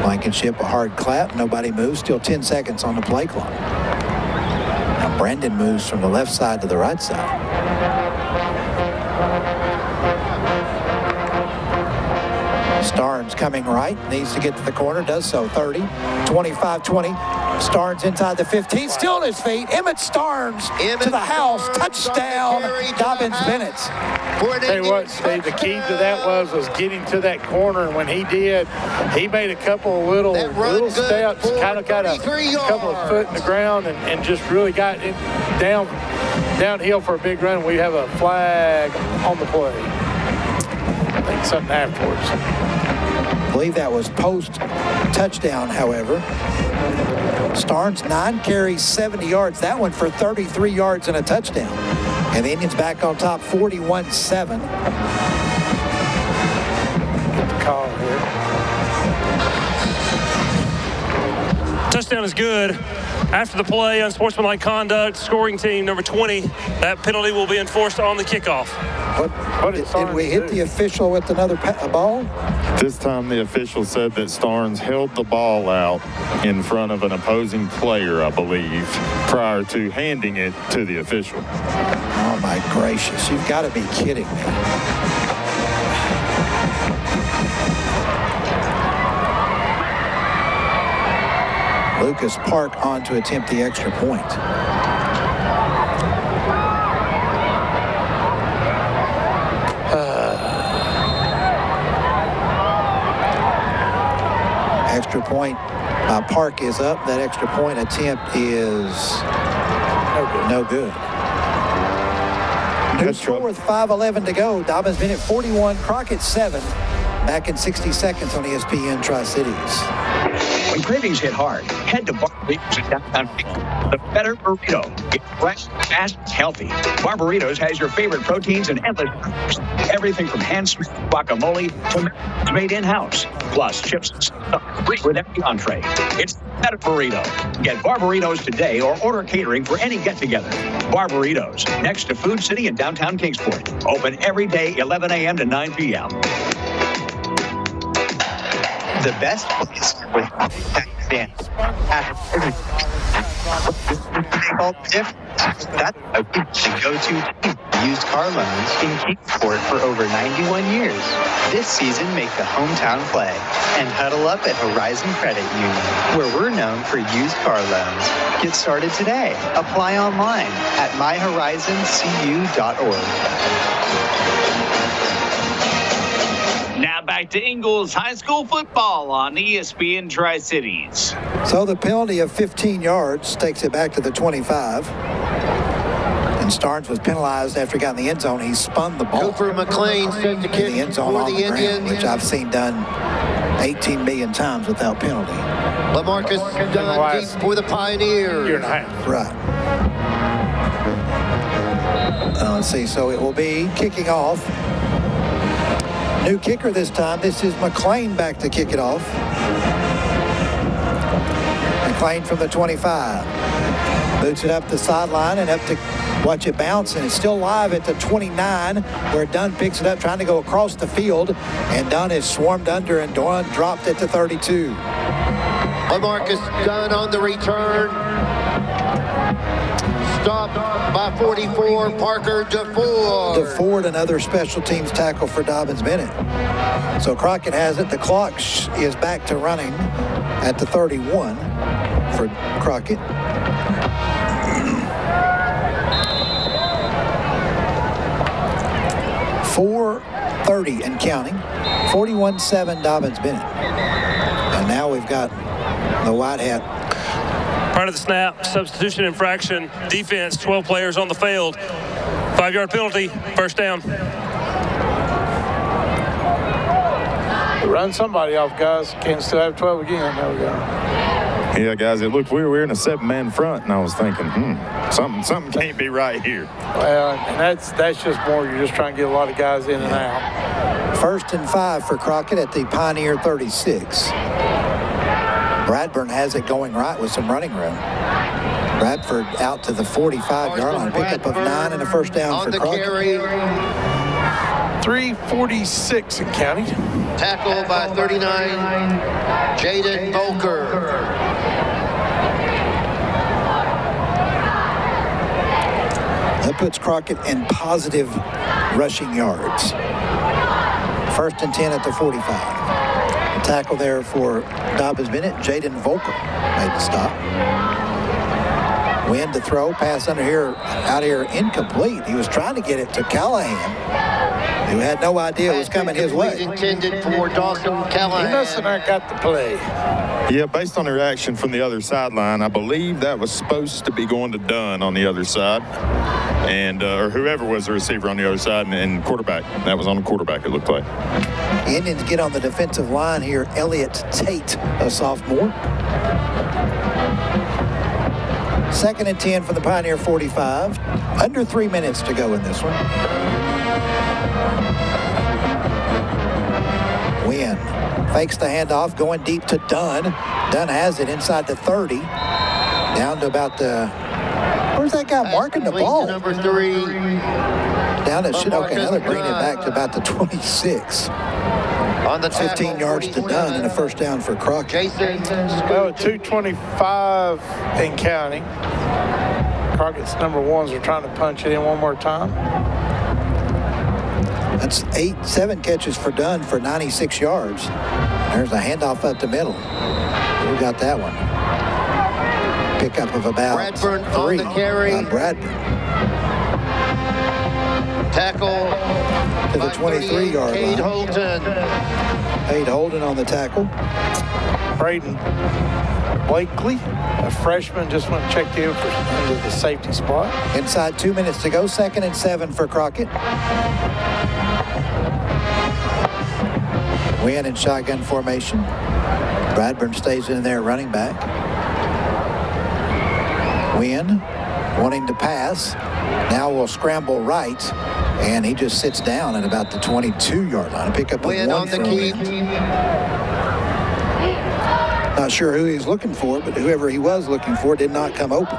[SPEAKER 5] Blankenship, a hard clap. Nobody moves. Still 10 seconds on the play clock. Now Brandon moves from the left side to the right side. Starnes coming right. Needs to get to the corner. Does so. 30, 25, 20. Starnes inside the 15. Still on his feet. Emmett Starnes to the house. Touchdown. Dobyns-Bennett.
[SPEAKER 10] Tell you what, Steve, the key to that was getting to that corner, and when he did, he made a couple of little steps, kind of got a couple of foot in the ground, and just really got it downhill for a big run. We have a flag on the play. I think something afterwards.
[SPEAKER 5] I believe that was post-touchdown, however. Starnes, 9 carries, 70 yards. That one for 33 yards and a touchdown. And the Indians back on top, 41-7.
[SPEAKER 10] Get the call here.
[SPEAKER 3] Touchdown is good. After the play, unsportsmanlike conduct, scoring team number 20. That penalty will be enforced on the kickoff.
[SPEAKER 5] What did we hit the official with another ball?
[SPEAKER 13] This time the official said that Starnes held the ball out in front of an opposing player, I believe, prior to handing it to the official.
[SPEAKER 5] Oh, my gracious. You've got to be kidding me. Lucas Park on to attempt the extra point. Extra point Park is up. That extra point attempt is no good. New score with 5:11 to go. Dobyns-Bennett 41, Crockett 7. Back in 60 seconds on ESPN Tri-Cities.
[SPEAKER 18] When cravings hit hard, head to Barbaritos in downtown. The better burrito. It's fresh, fast, healthy. Barbaritos has your favorite proteins and endless flavors. Everything from hand-smashed guacamole to made in-house. Plus chips and stuff with every entree. It's the better burrito. Get Barbaritos today or order catering for any get-together. Barbaritos, next to Food City in downtown Kingsport. Open every day, 11 a.m. to 9 p.m.
[SPEAKER 15] The best place with fans. All different. That's a go-to team. used car loans in Kingsport for over 91 years. This season, make the hometown play and huddle up at Horizon Credit Union, where we're known for used car loans. Get started today. Apply online at myhorizoncu.org.
[SPEAKER 19] Now back to Ingalls High School football on ESPN Tri-CIties.
[SPEAKER 5] So the penalty of 15 yards takes it back to the 25. And Starnes was penalized after he got in the end zone. He spun the ball.
[SPEAKER 11] Cooper McLean sent the kick
[SPEAKER 5] in the end zone on the ground, which I've seen done 18 million times without penalty.
[SPEAKER 11] LaMarcus Dunn deep for the Pioneers.
[SPEAKER 10] Year and a half.
[SPEAKER 5] Right. Let's see. So it will be kicking off. New kicker this time. This is McLean back to kick it off. McLean from the 25. Boots it up the sideline and up to watch it bounce, and it's still live at the 29 where Dunn picks it up trying to go across the field, and Dunn is swarmed under and Dunn dropped at the 32.
[SPEAKER 11] LaMarcus Dunn on the return. Stopped by 44, Parker DeFord.
[SPEAKER 5] DeFord, another special teams tackle for Dobyns-Bennett. So Crockett has it. The clock is back to running at the 31 for Crockett. .430 and counting. 41-7 Dobyns-Bennett. And now we've got the white hat.
[SPEAKER 3] Prior to the snap, substitution infraction, defense, 12 players on the field. 5-yard penalty, first down.
[SPEAKER 10] Run somebody off, guys. Can't still have 12 again. There we go.
[SPEAKER 13] Yeah, guys, it looked we were in a 7-man front, and I was thinking, something can't be right here.
[SPEAKER 10] Well, and that's just more, you're just trying to get a lot of guys in and out.
[SPEAKER 5] 1st and 5 for Crockett at the Pioneer 36. Bradburn has it going right with some running room. Bradford out to the 45-yard line. Pickup of 9 and a first down for Crockett.
[SPEAKER 10] 3:46 in counting.
[SPEAKER 11] Tackle by 39, Jaden Volker.
[SPEAKER 5] That puts Crockett in positive rushing yards. 1st and 10 at the 45. Tackle there for Dobyns-Bennett. Jaden Volker made the stop. Win to throw. Pass out here incomplete. He was trying to get it to Callahan, who had no idea it was coming his way.
[SPEAKER 11] Intended for Dawson Callahan.
[SPEAKER 10] He must have not got the play.
[SPEAKER 13] Yeah, based on the reaction from the other sideline, I believe that was supposed to be going to Dunn on the other side, and or whoever was the receiver on the other side, and quarterback. That was on the quarterback, it looked like.
[SPEAKER 5] Indians get on the defensive line here. Elliott Tate, a sophomore. 2nd and 10 for the Pioneer 45. Under 3 minutes to go in this one. Wynn fakes the handoff, going deep to Dunn. Dunn has it inside the 30. Down to about the... Where's that guy marking the ball?
[SPEAKER 11] Number 3.
[SPEAKER 5] Down to... Okay, now they're bringing it back to about the 26.
[SPEAKER 11] On the
[SPEAKER 5] 15 yards to Dunn and a first down for Crockett.
[SPEAKER 10] Well, 2:25 in counting. Crockett's number ones are trying to punch it in one more time.
[SPEAKER 5] That's 7 catches for Dunn for 96 yards. There's a handoff up the middle. Who got that one? Pickup of about
[SPEAKER 11] Bradburn
[SPEAKER 5] 3
[SPEAKER 11] on the carry.
[SPEAKER 5] on Bradburn.
[SPEAKER 11] Tackle
[SPEAKER 5] to the 23-yard line.
[SPEAKER 11] Cade Holden.
[SPEAKER 5] Cade Holden on the tackle.
[SPEAKER 10] Braden Blakely, a freshman, just went and checked in for into the safety spot.
[SPEAKER 5] Inside 2 minutes to go. 2nd and 7 for Crockett. Wynn in shotgun formation. Bradburn stays in there running back. Wynn wanting to pass. Now will scramble right, and he just sits down at about the 22-yard line. A pickup of
[SPEAKER 11] Wynn
[SPEAKER 5] 1
[SPEAKER 11] on the
[SPEAKER 5] for
[SPEAKER 11] keep.
[SPEAKER 5] Wynn. Not sure who he's looking for, but whoever he was looking for did not come open.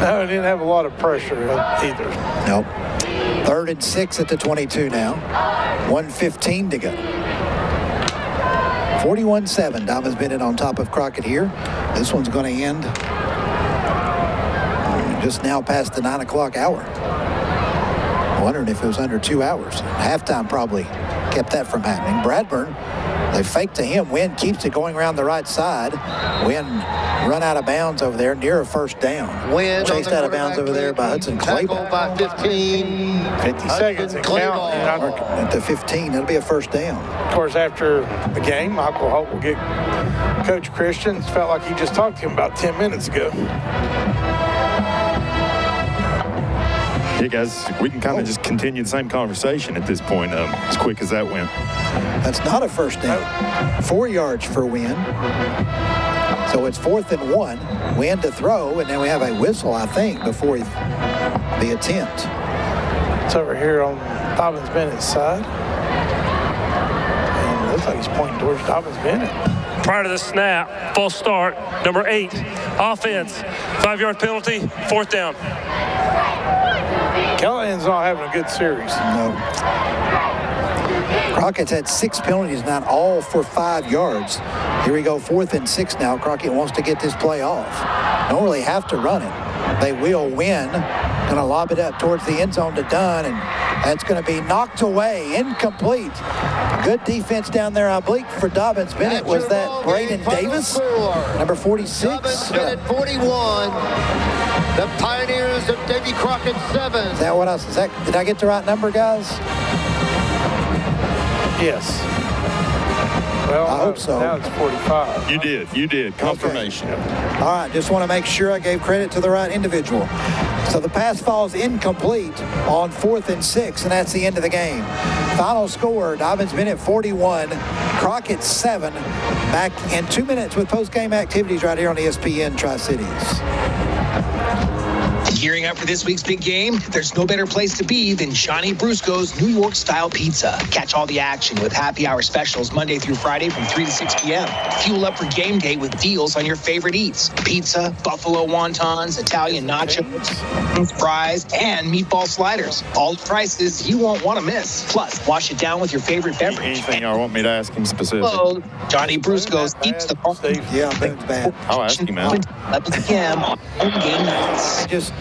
[SPEAKER 10] No, he didn't have a lot of pressure either.
[SPEAKER 5] Nope. 3rd and 6 at the 22 now. 1:15 to go. 41-7. Dobyns-Bennett on top of Crockett here. This one's going to end. just now past the 9 o'clock hour. Wondering if it was under 2 hours. Halftime probably kept that from happening. Bradburn, they fake to him. Wynn keeps it going around the right side. Wynn run out of bounds over there near a first down.
[SPEAKER 11] Wynn
[SPEAKER 5] chased out of bounds over there by Hudson Claiborne.
[SPEAKER 11] By 15.
[SPEAKER 10] 50 seconds and count.
[SPEAKER 5] At the 15, it'll be a first down.
[SPEAKER 10] Of course, after the game, Michael Holt will get Coach Christian. Felt like he just talked to him about 10 minutes ago.
[SPEAKER 13] Yeah, guys, we can kind of just continue the same conversation at this point, as quick as that went.
[SPEAKER 5] That's not a first down. 4 yards for Wynn. So it's 4th and 1. Wynn to throw, and then we have a whistle, I think, before the attempt.
[SPEAKER 10] It's over here on Dobyns-Bennett's side. And it looks like he's pointing towards Dobyns-Bennett.
[SPEAKER 3] Prior to the snap, false start, number 8, offense, 5-yard penalty, 4th down.
[SPEAKER 10] Callahan's not having a good series.
[SPEAKER 5] No. Crockett's had 6 penalties, not all for 5 yards. Here we go, 4th and 6 now. Crockett wants to get this play off. Don't really have to run it. They will win. Gonna lob it up towards the end zone to Dunn, and that's gonna be knocked away, incomplete. Good defense down there, I believe, for Dobyns-Bennett. Was that Braden Davis? Number 46?
[SPEAKER 11] Dobyns-Bennett 41. The Pioneers of Davy Crockett 7.
[SPEAKER 5] Is that what I said? Did I get the right number, guys?
[SPEAKER 10] Yes. Well,
[SPEAKER 5] I hope so.
[SPEAKER 10] Now it's 45.
[SPEAKER 13] You did. Confirmation.
[SPEAKER 5] Okay. All right, just want to make sure I gave credit to the right individual. So the pass falls incomplete on 4th and 6, and that's the end of the game. Final score, Dobyns-Bennett 41, Crockett 7. Back in 2 minutes with post-game activities right here on ESPN Tri-CIties.
[SPEAKER 17] Gearing up for this week's big game? There's no better place to be than Johnny Brusco's New York-style pizza. Catch all the action with happy hour specials Monday through Friday from 3 to 6 p.m. Fuel up for game day with deals on your favorite eats. Pizza, buffalo wontons, Italian nachos, fries, and meatball sliders. All the prices you won't want to miss. Plus, wash it down with your favorite beverage.
[SPEAKER 13] Anything y'all want me to ask him specific?
[SPEAKER 17] Oh, Johnny Brusco's eats the
[SPEAKER 5] Yeah, that's bad.
[SPEAKER 13] I'll ask you, man.
[SPEAKER 17] 11 p.m. on game nights.
[SPEAKER 5] Just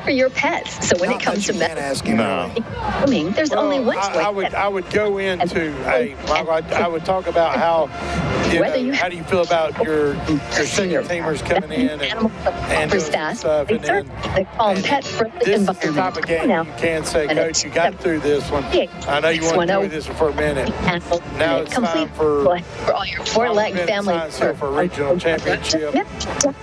[SPEAKER 20] for your pets. So when it comes to grooming, there's only one way.
[SPEAKER 10] I would go into I would talk about how how do you feel about your senior teamers coming in and doing
[SPEAKER 20] staff,
[SPEAKER 10] stuff, and then
[SPEAKER 20] they call them pet-friendly
[SPEAKER 10] this is the type of game you can say, Coach, you got through this one. I know you want to do this for a minute. Now it's time for
[SPEAKER 20] all your 4-leg family
[SPEAKER 10] for a regional championship.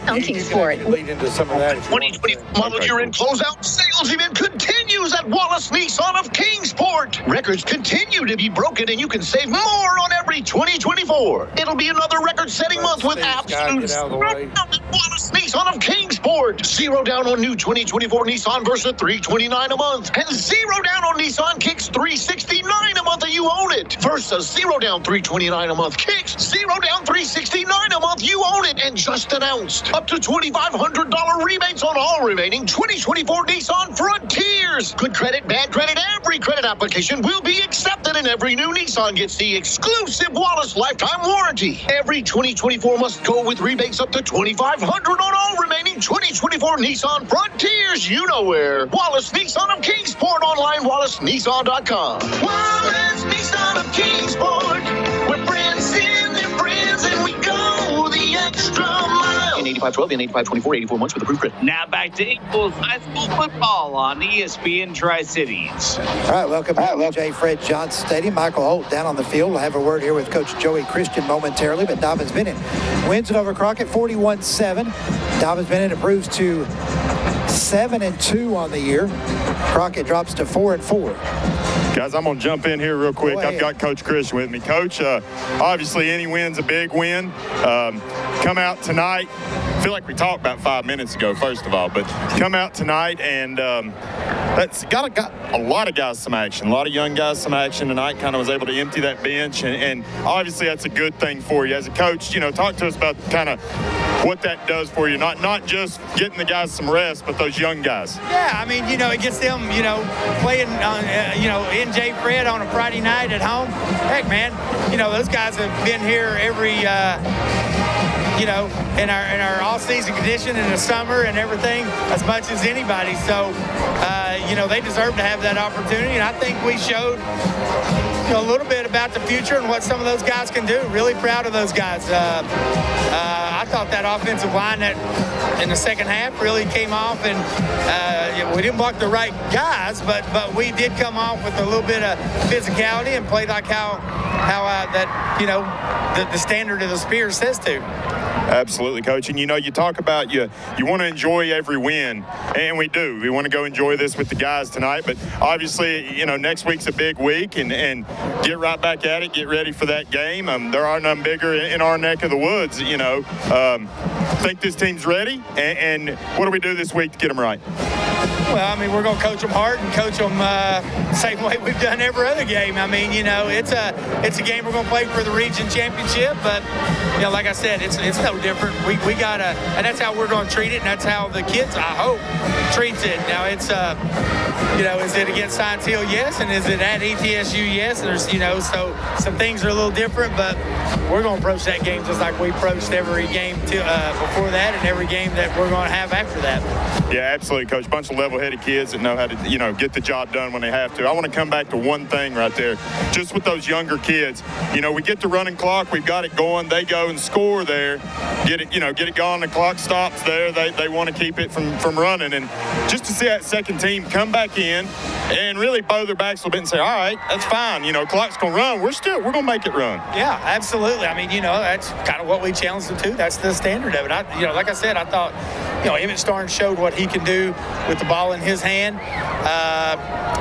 [SPEAKER 20] On Kingsport.
[SPEAKER 10] Lead into some of that.
[SPEAKER 18] 2020 model year end closeout sales event continues at Wallace Nissan of Kingsport. Records continue to be broken, and you can save more on every 2024. It'll be another record-setting month with absolute at Wallace Nissan of Kingsport. 0 down on new 2024 Nissan Versa, $329 a month, and 0 down on Nissan Kicks, $369 a month, and you own it. Versa, 0 down, $329 a month. Kicks, 0 down, $369 a month. You own it. And just announced, up to $2,500 rebates on all remaining 2024 Nissan Frontiers. Good credit, bad credit, every credit application will be accepted, and every new Nissan gets the exclusive Wallace lifetime warranty. Every 2024 must go with rebates up to $2,500 on all remaining 2024 Nissan Frontiers. You know where. Wallace Nissan of Kingsport, online, wallacenissan.com. Wallace Nissan of Kingsport. We're friends in their friends, and we go the extra mile.
[SPEAKER 16] In 85-12 and 85-24, 84 months with approved credit.
[SPEAKER 19] Now back to Eagles High School football on ESPN Tri-CIties.
[SPEAKER 5] All right, welcome back to J. Fred Johnson Stadium. Michael Holt down on the field. We'll have a word here with Coach Joey Christian momentarily, but Dobyns-Bennett wins it over Crockett 41-7. Dobyns-Bennett improves to 7-2 on the year. Crockett drops to 4-4.
[SPEAKER 13] Guys, I'm going to jump in here real quick. I've got Coach Christian with me. Coach, obviously any win's a big win. Come out tonight. I feel like we talked about 5 minutes ago, first of all, but come out tonight and that's got a lot of guys some action, a lot of young guys some action tonight. Kind of was able to empty that bench, and obviously that's a good thing for you. As a coach, talk to us about kind of what that does for you, not just getting the guys some rest, but those young guys.
[SPEAKER 8] Yeah, I mean, it gets them, playing on, in J. Fred on a Friday night at home. Heck, man, those guys have been here every in our all-season condition in the summer and everything as much as anybody. So, they deserve to have that opportunity, and I think we showed a little bit about the future and what some of those guys can do. Really proud of those guys. I thought that offensive line that in the second half really came off, and we didn't block the right guys, but we did come off with a little bit of physicality and played like how the standard of the Spear says to.
[SPEAKER 13] Absolutely, Coach. And, you talk about you want to enjoy every win, and we do. We want to go enjoy this with the guys tonight. But obviously, next week's a big week, and get right back at it, get ready for that game. There are none bigger in our neck of the woods, think this team's ready, and what do we do this week to get them right?
[SPEAKER 8] Well, we're going to coach them hard and coach them same way we've done every other game. It's a game we're going to play for the region championship, but like I said, it's no different. We got to, and that's how we're going to treat it, and that's how the kids, I hope, treats it. Now it's is it against Science Hill? Yes, and is it at ETSU? Yes. And there's so some things are a little different, but we're going to approach that game just like we approached every game before that, and every game that we're going to have after that.
[SPEAKER 13] Yeah, absolutely, Coach. Bunch of level-headed kids that know how to, get the job done when they have to. I want to come back to one thing right there. Just with those younger kids, we get the running clock. We've got it going. They go and score there. Get it going. The clock stops there. They want to keep it from running. And just to see that second team come back in and really bow their backs a little bit and say, all right, that's fine. Clock's going to run. We're going to make it run.
[SPEAKER 8] Yeah, absolutely. That's kind of what we challenged them to. That's the standard of it. Like I said, I thought, Emmett Starnes showed what he can do with the ball in his hand.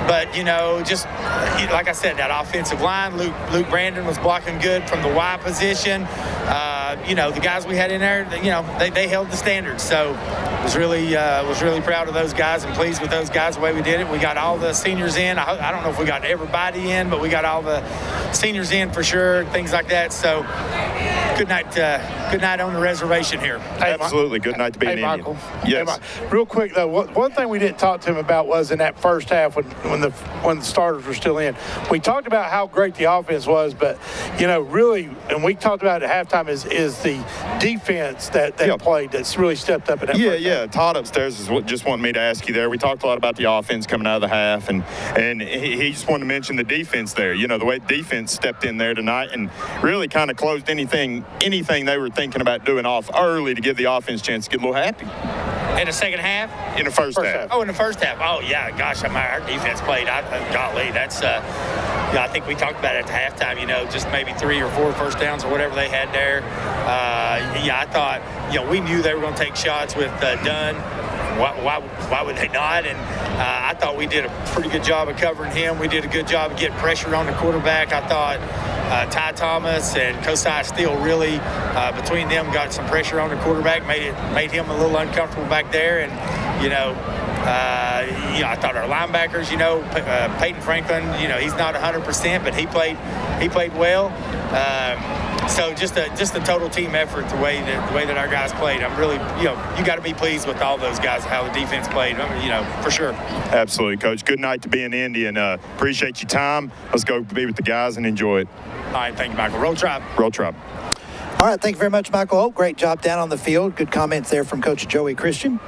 [SPEAKER 8] But, just like I said, that offensive line, Luke Brandon was blocking good from the Y position. The guys we had in there, they held the standard. So was really proud of those guys and pleased with those guys the way we did it. We got all the seniors in. I don't know if we got everybody in, but we got all the seniors in for sure, things like that. So good night on the reservation here.
[SPEAKER 13] Absolutely. Good night to be an Indian.
[SPEAKER 10] Michael.
[SPEAKER 13] Yes.
[SPEAKER 10] Hey, real quick, though, one thing we didn't talk to him about was in that first half when the starters were still in. We talked about how great the offense was, but, really, and we talked about it at halftime, is the defense that played that's really stepped up.
[SPEAKER 13] Yeah. Todd upstairs is just wanting me to ask you there. We talked a lot about the offense coming out of the half, and he just wanted to mention the defense there. The way defense stepped in there tonight and really kind of closed anything they were thinking about doing off early to give the offense a chance to get a little happy.
[SPEAKER 8] In the second half?
[SPEAKER 13] In the first half.
[SPEAKER 8] Oh, in the first half. Oh, yeah. Gosh, our defense played. Golly, that's I think we talked about it at the halftime, just maybe 3 or 4 first downs or whatever they had there. I thought, we knew they were going to take shots with Dunn. Why would they not? And I thought we did a pretty good job of covering him. We did a good job of getting pressure on the quarterback. I thought Ty Thomas and Kosai Steele really, between them, got some pressure on the quarterback, made him a little uncomfortable back there. And, I thought our linebackers, Peyton Franklin, he's not 100%, but he played well. So just a total team effort, the way that our guys played. I'm really, you got to be pleased with all those guys, how the defense played, for sure.
[SPEAKER 13] Absolutely, Coach. Good night to be an Indian. Appreciate your time. Let's go be with the guys and enjoy it.
[SPEAKER 8] All right, thank you, Michael. Roll Tribe.
[SPEAKER 13] Roll Tribe.
[SPEAKER 5] All right, thank you very much, Michael Hope. Great job down on the field. Good comments there from Coach Joey Christian.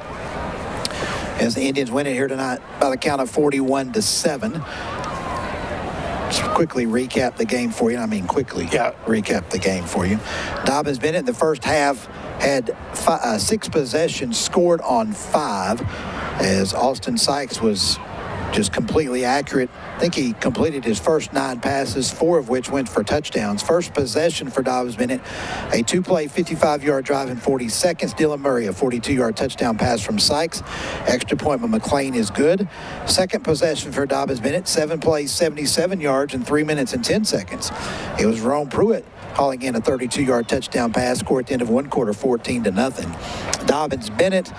[SPEAKER 5] As the Indians win it here tonight by the count of 41-7. Just quickly recap the game for you. Recap the game for you. Dobyns-Bennett in the first half had 6 possessions, scored on 5, as Austin Sykes was just completely accurate. I think he completed his first 9 passes, 4 of which went for touchdowns. First possession for Dobyns-Bennett, a 2-play, 55-yard drive in 40 seconds. Dylan Murray, a 42-yard touchdown pass from Sykes. Extra point by McLean is good. Second possession for Dobyns-Bennett, 7 plays, 77 yards in 3 minutes and 10 seconds. It was Rome Pruitt hauling in a 32-yard touchdown pass, score at the end of one quarter, 14-0. Dobyns-Bennett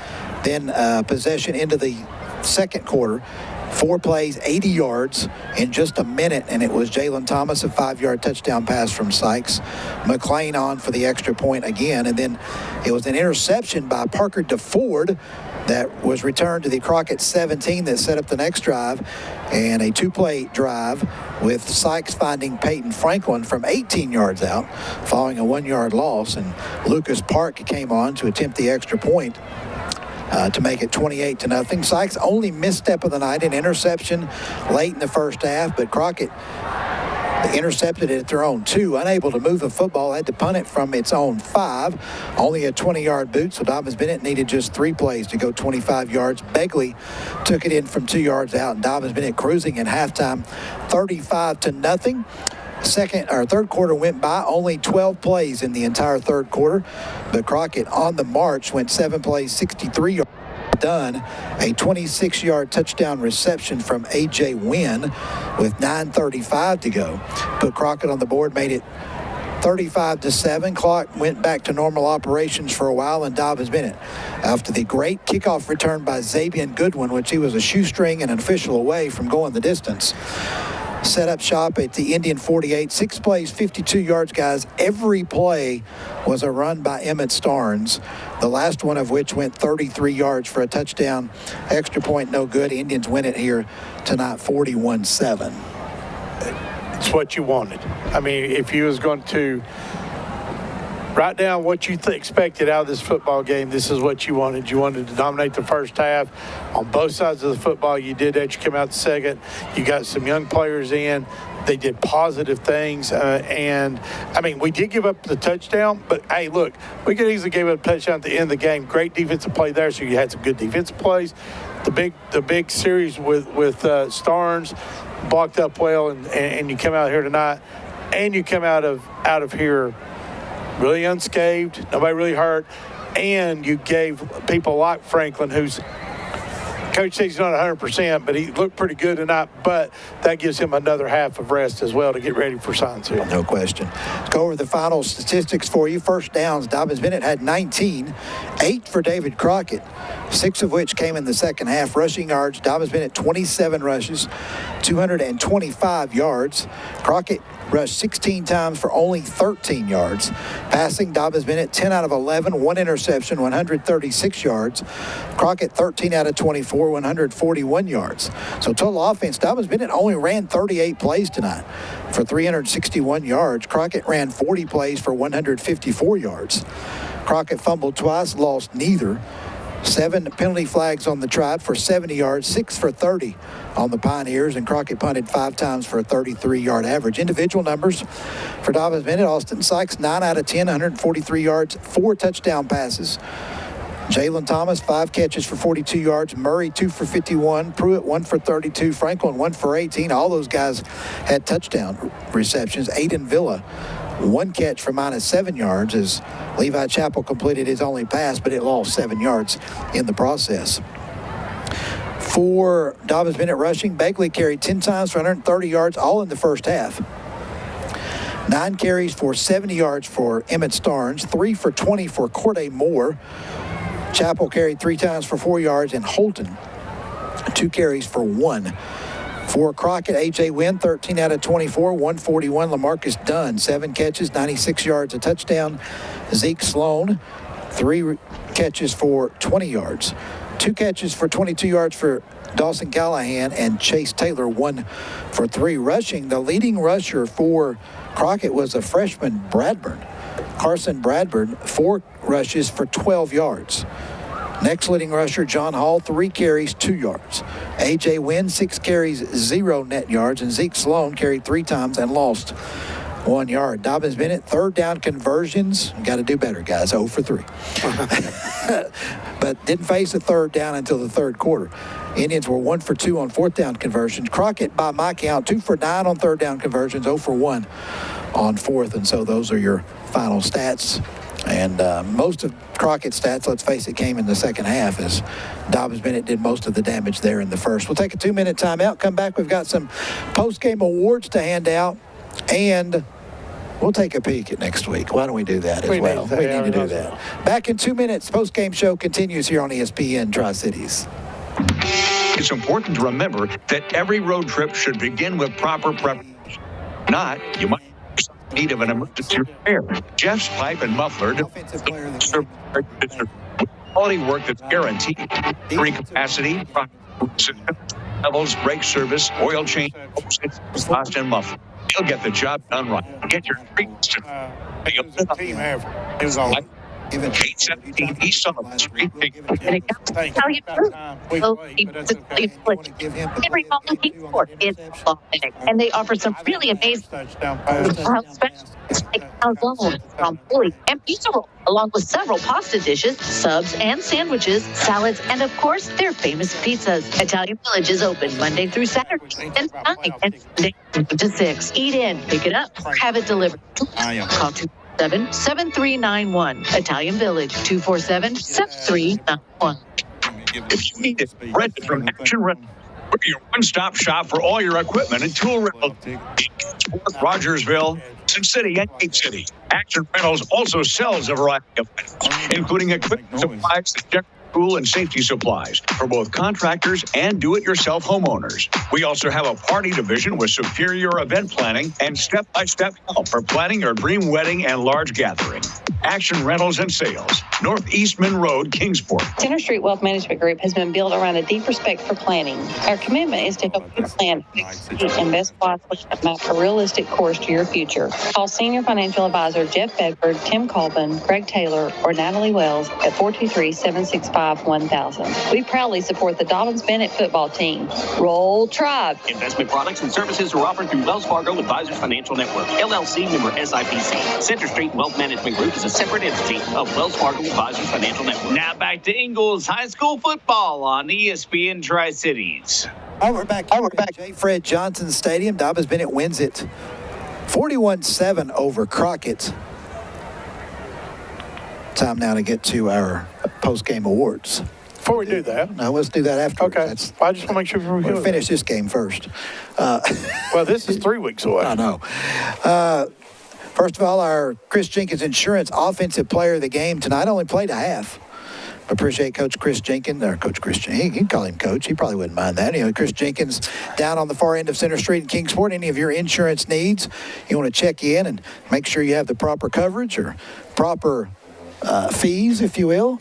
[SPEAKER 5] then possession into the second quarter. 4 plays, 80 yards in just a minute, and it was Jalen Thomas, a 5-yard touchdown pass from Sykes. McClain on for the extra point again, and then it was an interception by Parker DeFord that was returned to the Crockett 17 that set up the next drive, and a 2-play drive with Sykes finding Peyton Franklin from 18 yards out following a 1-yard loss, and Lucas Park came on to attempt the extra point to make it 28-0. Sykes' only misstep of the night, an interception late in the first half, but Crockett intercepted it at their own 2, unable to move the football, had to punt it from its own 5. Only a 20-yard boot, so Dobyns-Bennett needed just 3 plays to go 25 yards. Begley took it in from 2 yards out, and Dobyns-Bennett cruising in halftime, 35-0. Third quarter went by, only 12 plays in the entire third quarter, but Crockett on the march went 7 plays, 63 yards. Done a 26-yard touchdown reception from A.J. Wynn with 9:35 to go. Put Crockett on the board, made it 35-7. Clock went back to normal operations for a while, and Dobyns-Bennett, after the great kickoff return by Xavier Goodwin, which he was a shoestring and an official away from going the distance, set up shop at the Indian 48. 6 plays, 52 yards, guys. Every play was a run by Emmett Starnes, the last one of which went 33 yards for a touchdown. Extra point, no good. Indians win it here tonight, 41-7.
[SPEAKER 10] It's what you wanted. I mean, if you was going to write down what you expected out of this football game, this is what you wanted. You wanted to dominate the first half on both sides of the football. You did that. You came out the second. You got some young players in. They did positive things. And, I mean, we did give up the touchdown. But, hey, look, we could easily give up a touchdown at the end of the game. Great defensive play there, so you had some good defensive plays. The big series with Starnes blocked up well, and you come out here tonight, and you come out of here really unscathed, nobody really hurt, and you gave people like Franklin, who's coach says he's not 100%, but he looked pretty good tonight, but that gives him another half of rest as well to get ready for Science Hill.
[SPEAKER 5] No question. Let's go over the final statistics for you. First downs, Dobyns-Bennett had 19, 8 for David Crockett, 6 of which came in the second half. Rushing yards, Dobyns-Bennett 27 rushes, 225 yards. Crockett rushed 16 times for only 13 yards. Passing, Dobyns-Bennett 10 out of 11, 1 interception, 136 yards. Crockett 13 out of 24, 141 yards. So total offense, Dobyns-Bennett only ran 38 plays tonight for 361 yards. Crockett ran 40 plays for 154 yards. Crockett fumbled twice, lost neither. 7 penalty flags on the Tribe for 70 yards, 6 for 30 on the Pioneers, and Crockett punted 5 times for a 33-yard average. Individual numbers for Dobyns-Bennett: Austin Sykes, 9 out of 10, 143 yards, 4 touchdown passes. Jalen Thomas, 5 catches for 42 yards. Murray, 2 for 51. Pruitt, 1 for 32. Franklin, 1 for 18. All those guys had touchdown receptions. Aiden Villa, 1 catch for -7 yards as Levi Chappell completed his only pass, but it lost 7 yards in the process. For Dobyns-Bennett rushing, Begley carried 10 times for 130 yards, all in the first half. 9 carries for 70 yards for Emmett Starnes, 3 for 20 for Corday Moore. Chappell carried 3 times for 4 yards, and Holton, 2 carries for 1. For Crockett, A.J. Wynn, 13 out of 24, 141. LaMarcus Dunn, 7 catches, 96 yards, a touchdown. Zeke Sloan, 3 catches for 20 yards. 2 catches for 22 yards for Dawson Callahan, and Chase Taylor, 1 for 3. Rushing, the leading rusher for Crockett was a freshman, Bradburn. Carson Bradburn, 4 rushes for 12 yards. Next leading rusher, John Hall, 3 carries, 2 yards. A.J. Wynn, 6 carries, 0 net yards. And Zeke Sloan carried 3 times and lost 1 yard. Dobyns-Bennett, third down conversions. Got to do better, guys. 0 for 3. But didn't face a third down until the third quarter. Indians were 1 for 2 on fourth down conversions. Crockett, by my count, 2 for 9 on third down conversions, 0 for 1 on fourth. And so those are your final stats. And most of Crockett's stats, let's face it, came in the second half as Dobyns-Bennett did most of the damage there in the first. We'll take a 2-minute timeout. Come back. We've got some post-game awards to hand out, and we'll take a peek at next week. Why don't we do that as well? We need to do that. Back in 2 minutes. Post-game show continues here on ESPN Tri-Cities.
[SPEAKER 18] It's important to remember that every road trip should begin with proper preparation. Not, you might need of an emergency repair. Jeff's Pipe and Muffler quality work that's guaranteed. Free capacity, levels, brake service, oil change, cost and muffler. He'll get the job done right. Get your treatments to
[SPEAKER 10] team effort. It was all
[SPEAKER 18] 817 East Sullivan Street.
[SPEAKER 2] And it comes to tell you every Mountain Kingsport is authentic, and they offer some really amazing specials like calzone, stromboli, and pizza roll, along with several pasta dishes, subs and sandwiches, salads, and of course their famous pizzas. Italian Village is open Monday through Saturday, 10 to 9 and Sunday 8 to 6. Eat in, pick it up, or have it delivered. Call 247-7391. Italian Village, 247-7391.
[SPEAKER 18] If you need it, rent it from Action Rental. We're your one-stop shop for all your equipment and tool rental. Rogersville, Sin City, and Gate City. Action Rentals also sells a variety of items, including equipment supplies, tool and safety supplies for both contractors and do-it-yourself homeowners. We also have a party division with superior event planning and step-by-step help for planning your dream wedding and large gathering. Action Rentals and Sales, North Eastman Road, Kingsport.
[SPEAKER 12] Center Street Wealth Management Group has been built around a deep respect for planning. Our commitment is to help you plan, and best wisely map a realistic course to your future. Call Senior Financial Advisor Jeff Bedford, Tim Colvin, Greg Taylor, or Natalie Wells at 423-765-1000. We proudly support the Dobyns-Bennett football team. Roll Tribe.
[SPEAKER 21] Investment products and services are offered through Wells Fargo Advisors Financial Network, LLC, member SIPC. Center Street Wealth Management Group is a separate entity of Wells Fargo Advisors Financial Network.
[SPEAKER 19] Now back to Ingalls High School football on ESPN Tri-CIties.
[SPEAKER 5] We're back at J. Fred Johnson Stadium. Dobyns-Bennett wins it 41-7 over Crockett. Time now to get to our post-game awards.
[SPEAKER 10] Before we do that.
[SPEAKER 5] No, let's do that after.
[SPEAKER 10] Okay. I just want to make sure
[SPEAKER 5] we'll finish this game first.
[SPEAKER 10] Well, this is 3 weeks away.
[SPEAKER 5] I know. First of all, our Chris Jenkins Insurance Offensive Player of the Game tonight only played a half. Appreciate Coach Chris Jenkins, or Coach Chris Jenkins. You can call him Coach. He probably wouldn't mind that. Chris Jenkins down on the far end of Center Street in Kingsport. Any of your insurance needs, you want to check in and make sure you have the proper coverage or proper fees, if you will,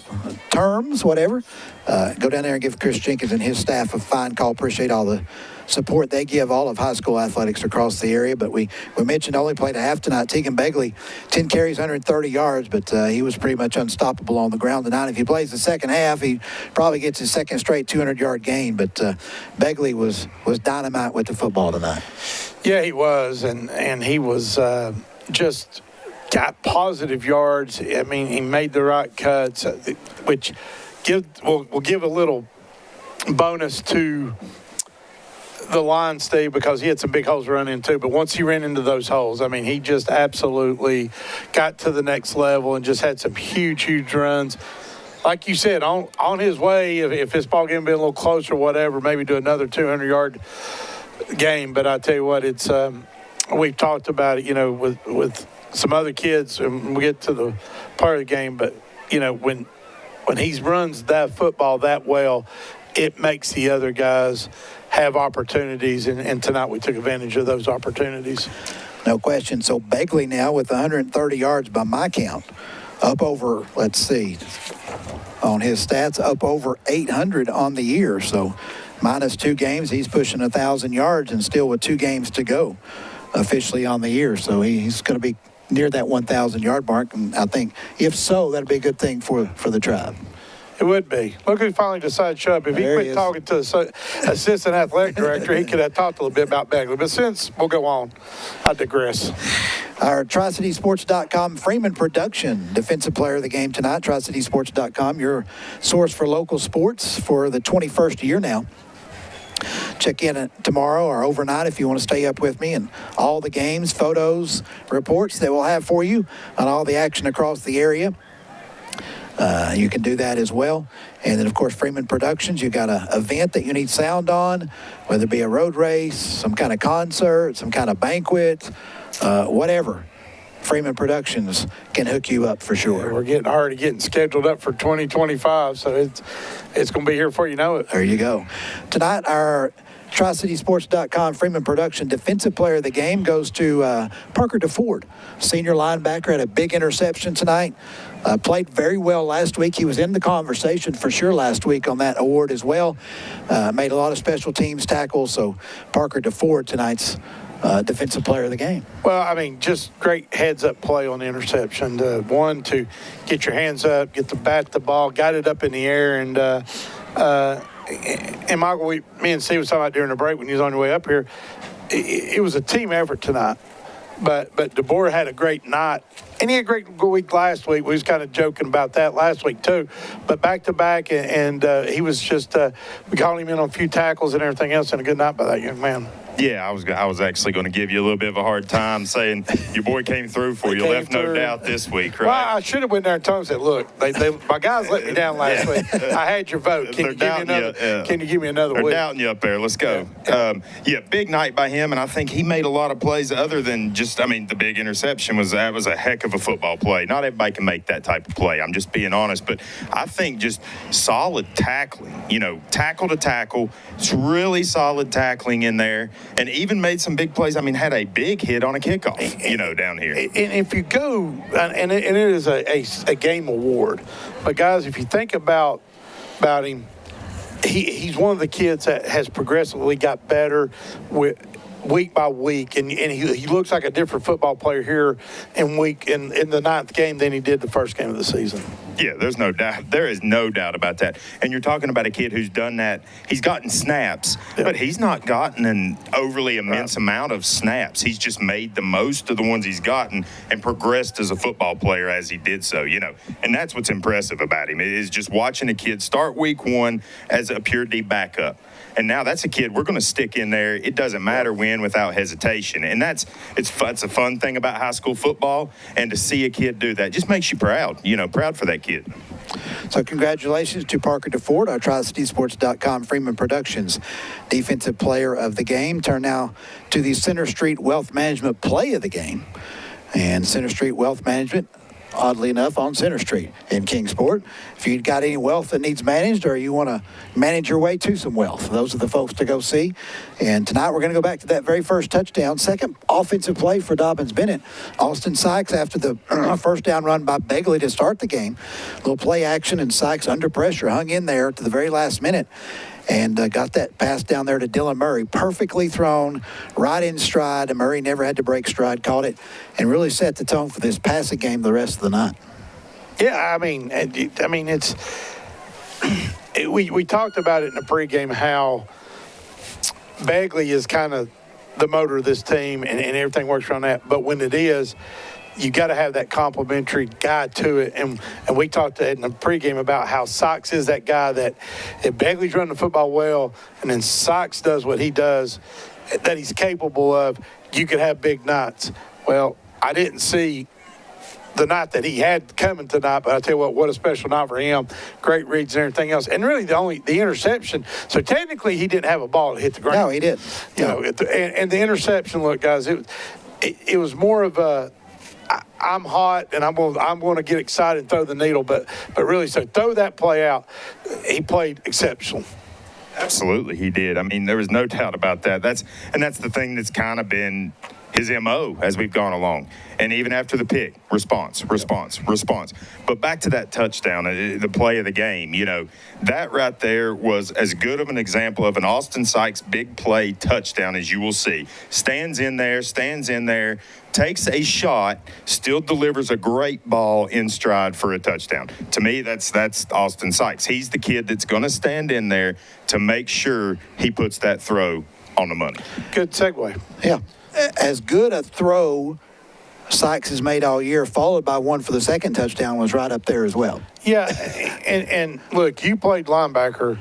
[SPEAKER 5] terms, whatever. Go down there and give Chris Jenkins and his staff a fine call. Appreciate all the support they give all of high school athletics across the area. But we mentioned only played a half tonight. Tegan Begley, 10 carries, 130 yards, but he was pretty much unstoppable on the ground tonight. If he plays the second half, he probably gets his second straight 200-yard gain. But Begley was dynamite with the football tonight.
[SPEAKER 10] Yeah, he was, and he was just got positive yards. I mean, he made the right cuts, which will give a little bonus to the line, Steve, because he had some big holes to run into. But once he ran into those holes, I mean, he just absolutely got to the next level and just had some huge runs. Like you said, on his way, if this ball game be a little closer or whatever, maybe do another 200-yard game. But I tell you what, it's we've talked about it, with some other kids, and we get to the part of the game. But, when he runs that football that well, it makes the other guys have opportunities, and tonight we took advantage of those opportunities.
[SPEAKER 5] No question. So Begley now with 130 yards by my count, up over, let's see, on his stats, up over 800 on the year. So minus 2 games, he's pushing 1,000 yards and still with 2 games to go officially on the year. So he's going to be near that 1,000-yard mark, and I think if so, that'd be a good thing for the Tribe.
[SPEAKER 10] It would be. Look who finally decided to show up. If he quit talking to the assistant athletic director, he could have talked a little bit about Begley. But since we'll go on, I digress.
[SPEAKER 5] Our Tri-CitiesSports.com Freeman Production Defensive Player of the Game tonight. Tri-CitiesSports.com, your source for local sports for the 21st year now. Check in tomorrow or overnight if you want to stay up with me and all the games, photos, reports that we'll have for you on all the action across the area. You can do that as well. And then, of course, Freeman Productions, you got an event that you need sound on, whether it be a road race, some kind of concert, some kind of banquet, whatever. Freeman Productions can hook you up for sure.
[SPEAKER 10] We're already getting scheduled up for 2025, so it's going to be here before you know it.
[SPEAKER 5] There you go. Tonight, our Tri-CitiesSports.com Freeman Production Defensive Player of the Game goes to Parker DeFord, senior linebacker, had a big interception tonight. Played very well last week. He was in the conversation for sure last week on that award as well. Made a lot of special teams tackles. So Parker DeFord tonight's Defensive Player of the Game.
[SPEAKER 10] Well, I mean, just great heads-up play on the interception. One, to get your hands up, get the ball, got it up in the air, and Michael, me and Steve was talking about during the break when he was on your way up here, it was a team effort tonight. But DeBoer had a great night, and he had a great week last week. We was kind of joking about that last week too. But back-to-back, and he was just we called him in on a few tackles and everything else, and a good night by that young man.
[SPEAKER 13] Yeah, I was actually going to give you a little bit of a hard time saying your boy came through for you. Left no doubt this week, right?
[SPEAKER 10] Well, I should have went there and told him and said, look, my guys let me down last week. I had your vote. Can you give me another week?
[SPEAKER 13] They're doubting you up there. Let's go. Yeah, big night by him, and I think he made a lot of plays other than just, the big interception was a heck of a football play. Not everybody can make that type of play. I'm just being honest, but I think just solid tackling, tackle to tackle. It's really solid tackling in there. And even made some big plays. Had a big hit on a kickoff, down here.
[SPEAKER 10] And if you go, and it is a game award, but guys, if you think about him, he's one of the kids that has progressively got better with week by week, and he looks like a different football player here in the ninth game than he did the first game of the season.
[SPEAKER 13] Yeah, there's no doubt. There is no doubt about that. And you're talking about a kid who's done that. He's gotten snaps, but he's not gotten an overly immense amount of snaps. He's just made the most of the ones he's gotten and progressed as a football player as he did so, And that's what's impressive about him, is just watching a kid start week one as a pure D backup. And now that's a kid we're going to stick in there. It doesn't matter when, without hesitation. And it's a fun thing about high school football. And to see a kid do that just makes you proud, proud for that kid.
[SPEAKER 5] So congratulations to Parker DeFord, our Tri-CitiesSports.com Freeman Productions Defensive Player of the Game. Turn now to the Center Street Wealth Management Play of the Game. And Center Street Wealth Management, oddly enough, on Center Street in Kingsport. If you've got any wealth that needs managed, or you want to manage your way to some wealth, those are the folks to go see. And tonight we're going to go back to that very first touchdown, second offensive play for Dobyns-Bennett. Austin Sykes, after the first down run by Begley to start the game, little play action, and Sykes under pressure hung in there to the very last minute and got that pass down there to Dylan Murray, perfectly thrown, right in stride, and Murray never had to break stride, caught it, and really set the tone for this passing game the rest of the night.
[SPEAKER 10] Yeah, we talked about it in the pregame how Begley is kind of the motor of this team, and everything works around that. But when it is, you got to have that complimentary guy to it. And we talked in the pregame about how Sykes is that guy that if Begley's running the football well and then Sykes does what he does that he's capable of, you could have big nights. Well, I didn't see the night that he had coming tonight, but I tell you what a special night for him. Great reads and everything else. And really the interception. So technically he didn't have a ball to hit the ground.
[SPEAKER 5] No, he didn't.
[SPEAKER 10] And the interception, look, guys, it was more of a, I'm hot and I'm going to get excited and throw the needle, but really, so throw that play out. He played exceptional.
[SPEAKER 13] Absolutely, he did. There was no doubt about that. That's the thing that's kind of been his MO as we've gone along. And even after the pick, response. But back to that touchdown, the play of the game, that right there was as good of an example of an Austin Sykes big play touchdown as you will see. Stands in there, takes a shot, still delivers a great ball in stride for a touchdown. To me, that's Austin Sykes. He's the kid that's going to stand in there to make sure he puts that throw on the money.
[SPEAKER 10] Good segue.
[SPEAKER 5] Yeah. As good a throw Sykes has made all year, followed by one for the second touchdown, was right up there as well.
[SPEAKER 10] Yeah, and look, you played linebacker,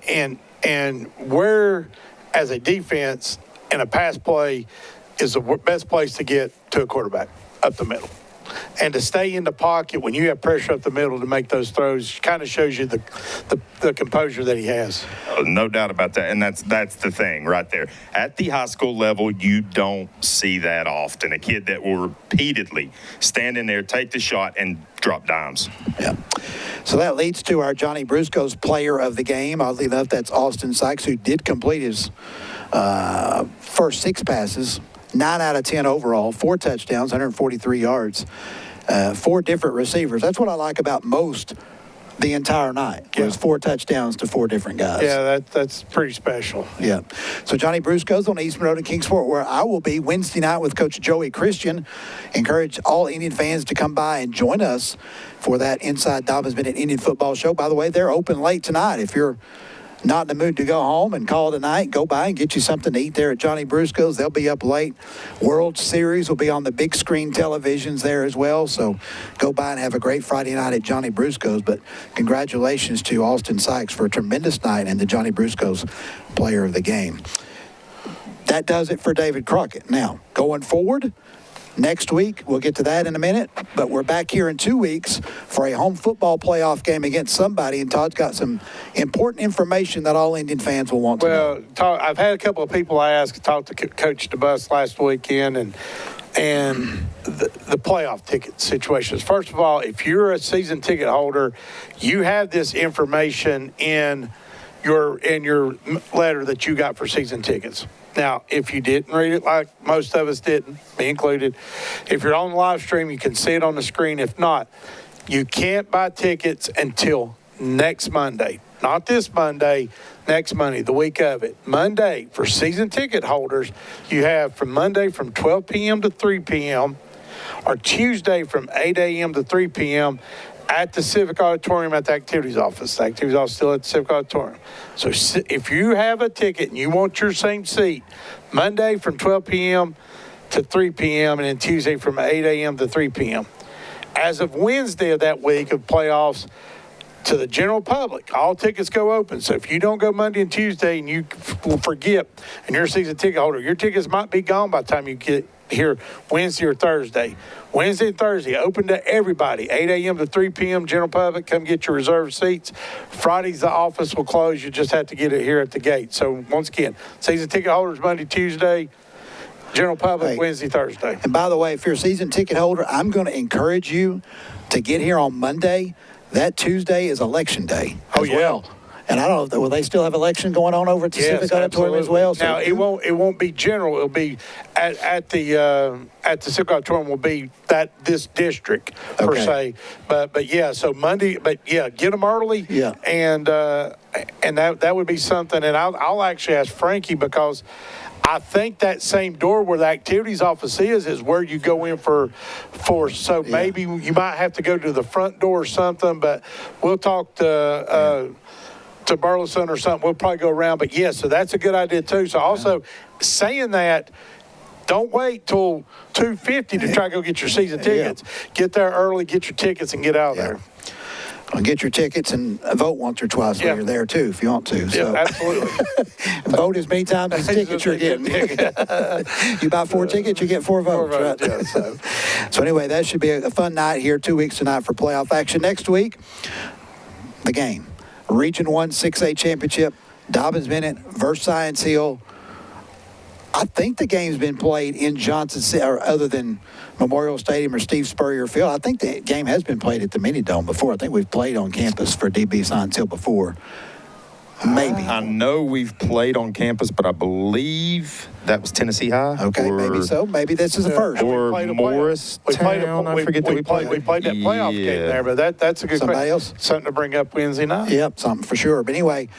[SPEAKER 10] and where, as a defense and a pass play, is the best place to get to a quarterback? Up the middle. and to stay in the pocket when you have pressure up the middle to make those throws kind of shows you the composure that he has.
[SPEAKER 13] No doubt about that, and that's the thing right there. At the high school level, you don't see that often. A kid that will repeatedly stand in there, take the shot, and drop dimes.
[SPEAKER 5] Yeah. So that leads to our Johnny Brusco's player of the game. Oddly enough, that's Austin Sykes, who did complete his first 6 passes, 9 out of 10 overall, 4 touchdowns, 143 yards, 4 different receivers. That's what I like about most the entire night. It was 4 touchdowns to 4 different guys.
[SPEAKER 10] Yeah, that's pretty special.
[SPEAKER 5] Yeah. So Johnny Brusco's on Eastman Road in Kingsport, where I will be Wednesday night with Coach Joey Christian. Encourage all Indian fans to come by and join us for that Inside Dobyns-Bennett Indian Football Show. By the way, they're open late tonight. If you're not in the mood to go home and call tonight, go by and get you something to eat there at Johnny Brusco's. They'll be up late. World Series will be on the big screen televisions there as well. So go by and have a great Friday night at Johnny Brusco's. But congratulations to Austin Sykes for a tremendous night and the Johnny Brusco's player of the game. That does it for David Crockett. Now, going forward, next week, we'll get to that in a minute, but we're back here in 2 weeks for a home football playoff game against somebody, and Todd's got some important information that all Indian fans will want to know.
[SPEAKER 10] Well, I've had a couple of people talk to Coach DeBus last weekend, and the playoff ticket situations. First of all, if you're a season ticket holder, you have this information in your letter that you got for season tickets. Now, if you didn't read it, like most of us didn't, me included, if you're on the live stream, you can see it on the screen. If not, you can't buy tickets until next Monday. Not this Monday, next Monday, the week of it. Monday, for season ticket holders, you have from Monday from 12 p.m. to 3 p.m. or Tuesday from 8 a.m. to 3 p.m. at the Civic Auditorium at the Activities Office. The Activities Office is still at the Civic Auditorium. So if you have a ticket and you want your same seat, Monday from 12 p.m. to 3 p.m. and then Tuesday from 8 a.m. to 3 p.m. As of Wednesday of that week of playoffs, to the general public, all tickets go open. So if you don't go Monday and Tuesday and you will forget and you're a season ticket holder, your tickets might be gone by the time you get here Wednesday or Thursday. Wednesday and Thursday, open to everybody, 8 a.m. to 3 p.m. General public, come get your reserved seats. Fridays, the office will close. You just have to get it here at the gate. So once again, season ticket holders Monday, Tuesday, general public Wednesday, Thursday.
[SPEAKER 5] And by the way, if you're a season ticket holder, I'm going to encourage you to get here on Monday. That Tuesday is election day as well. And I don't know, will they still have election going on over at the Civic Auditorium as well? So
[SPEAKER 10] now, it won't be general. It'll be at the Civic Auditorium will be this district per se. But yeah, so Monday, but yeah, get them early. Yeah. And that would be something. And I'll actually ask Frankie because I think that same door where the activities office is where you go in for so maybe you might have to go to the front door or something, but we'll talk to Burleson or something. We'll probably go around, but yeah, so that's a good idea too. So also saying that, don't wait till 2:50 to try to go get your season tickets. Get there early, get your tickets, and get out of there.
[SPEAKER 5] Well, get your tickets and vote once or twice when you're there too, if you want to. So.
[SPEAKER 10] Yeah, absolutely.
[SPEAKER 5] Vote as many times as tickets you're getting. You buy 4 tickets, you get 4 votes. 4 votes, right? Yeah, so anyway, that should be a fun night here, 2 weeks tonight for playoff action. Next week, the game. Region 1 6A Championship, Dobyns-Bennett versus Science Hill. I think the game's been played in Johnson City, or other than Memorial Stadium or Steve Spurrier Field. I think the game has been played at the Mini Dome before. I think we've played on campus for DB Science Hill before. Maybe.
[SPEAKER 13] I know we've played on campus, but I believe that was Tennessee High.
[SPEAKER 5] Okay, maybe so. Maybe this is the first.
[SPEAKER 13] Or Morristown. I forget
[SPEAKER 10] we played that playoff game there, but that's a good
[SPEAKER 5] Somebody else?
[SPEAKER 10] Something to bring up Wednesday night.
[SPEAKER 5] Yep, something for sure. But anyway,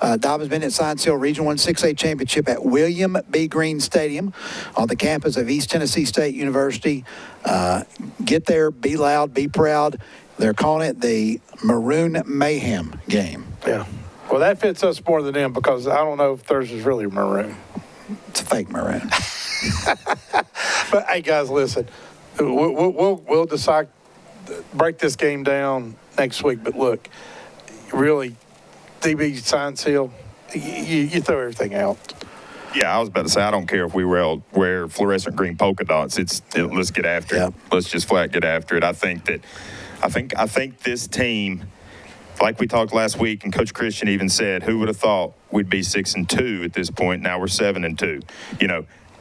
[SPEAKER 5] Dobyns-Bennett Science Hill Region 1 6A Championship at William B. Green Stadium on the campus of East Tennessee State University. Get there, be loud, be proud. They're calling it the Maroon Mayhem game.
[SPEAKER 10] Yeah. Well, that fits us more than them because I don't know if theirs is really maroon.
[SPEAKER 5] It's a fake maroon.
[SPEAKER 10] But hey, guys, listen. We'll decide break this game down next week. But look, really, DB Science Hill, you throw everything out.
[SPEAKER 13] Yeah, I was about to say, I don't care if we wear fluorescent green polka dots. Let's get after it. Let's just flat get after it. I think this team, like we talked last week, and Coach Christian even said, who would have thought we'd be 6-2 at this point? Now we're 7-2.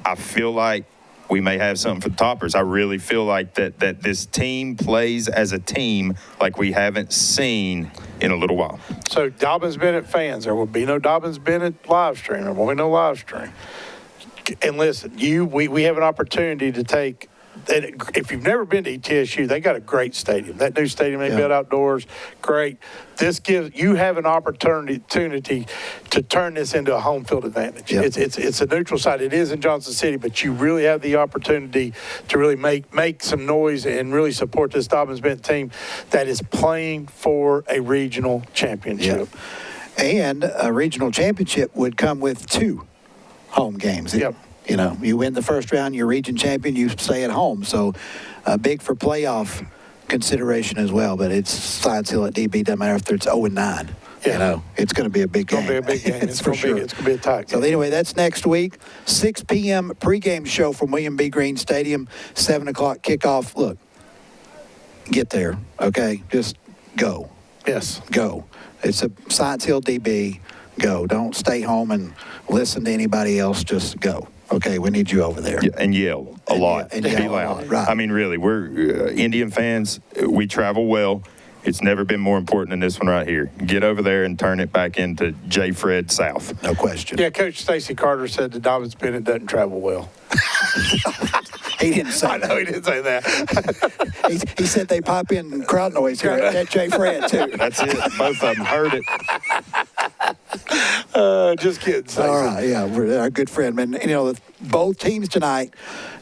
[SPEAKER 13] I feel like we may have something for the toppers. I really feel like that this team plays as a team like we haven't seen in a little while.
[SPEAKER 10] So Dobyns-Bennett fans, there will be no Dobyns-Bennett live stream. There will be no live stream. And listen, we have an opportunity to take. If you've never been to ETSU, they got a great stadium. That new stadium they built outdoors, great. You have an opportunity to turn this into a home field advantage. Yep. It's a neutral site. It is in Johnson City, but you really have the opportunity to really make some noise and really support this Dobyns-Bennett team that is playing for a regional championship.
[SPEAKER 5] Yep. And a regional championship would come with 2 home games.
[SPEAKER 10] Yep.
[SPEAKER 5] You win the first round, you're region champion, you stay at home. So big for playoff consideration as well. But it's Science Hill at DB, doesn't matter if it's 0-9. Yeah. It's going to be a big game.
[SPEAKER 10] It's going to be a big game. It's
[SPEAKER 5] for sure.
[SPEAKER 10] It's going to be a tight game.
[SPEAKER 5] So anyway, that's next week. 6 p.m. pregame show from William B. Green Stadium. 7 o'clock kickoff. Look, get there, okay? Just go.
[SPEAKER 10] Yes.
[SPEAKER 5] Go. It's a Science Hill DB. Go. Don't stay home and listen to anybody else. Just go. Okay, we need you over there.
[SPEAKER 13] Yeah, and yell a lot.
[SPEAKER 5] And
[SPEAKER 13] be
[SPEAKER 5] yell
[SPEAKER 13] loud.
[SPEAKER 5] A lot. Right.
[SPEAKER 13] I mean, really, we're Indian fans. We travel well. It's never been more important than this one right here. Get over there and turn it back into J. Fred South.
[SPEAKER 5] No question.
[SPEAKER 10] Yeah, Coach Stacy Carter said that Dobyns-Bennett doesn't travel well.
[SPEAKER 5] He didn't say that.
[SPEAKER 10] I know he didn't say that.
[SPEAKER 5] he said they pop in crowd noise here at J. Fred, too.
[SPEAKER 13] That's it. Both of them heard it.
[SPEAKER 10] Just kidding. Stacey.
[SPEAKER 5] All right, yeah, we're our good friend. And, both teams tonight,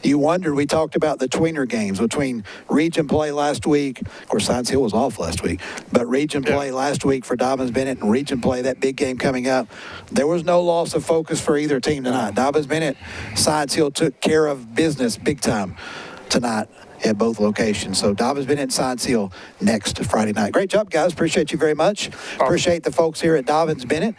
[SPEAKER 5] you wondered, we talked about the tweener games between region play last week. Of course, Science Hill was off last week, but region play last week for Dobyns-Bennett and region play, that big game coming up. There was no loss of focus for either team tonight. Dobyns-Bennett, Science Hill took care of business big time tonight at both locations. So Dobyns-Bennett and Science Hill next Friday night. Great job, guys. Appreciate you very much. Appreciate the folks here at Dobyns-Bennett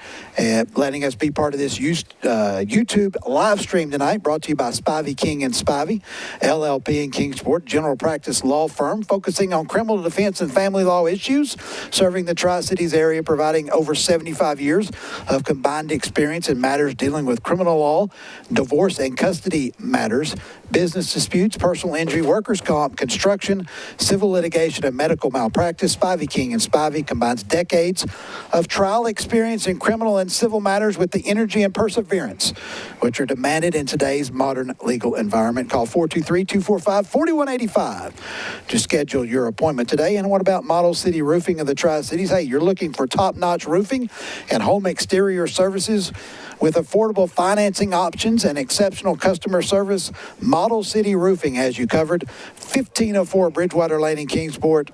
[SPEAKER 5] letting us be part of this YouTube live stream tonight, brought to you by Spivey, King & Spivey, LLP in Kingsport, general practice law firm focusing on criminal defense and family law issues, serving the Tri-Cities area, providing over 75 years of combined experience in matters dealing with criminal law, divorce and custody matters, business disputes, personal injury, workers' comp, construction, civil litigation, and medical malpractice. Spivey, King & Spivey combines decades of trial experience in criminal and civil matters with the energy and perseverance which are demanded in today's modern legal environment. Call 423-245-4185 to schedule your appointment today. And what about Model City Roofing of the Tri-Cities? Hey, you're looking for top-notch roofing and home exterior services with affordable financing options and exceptional customer service. Model City Roofing has you covered. 1504 Bridgewater Lane in Kingsport.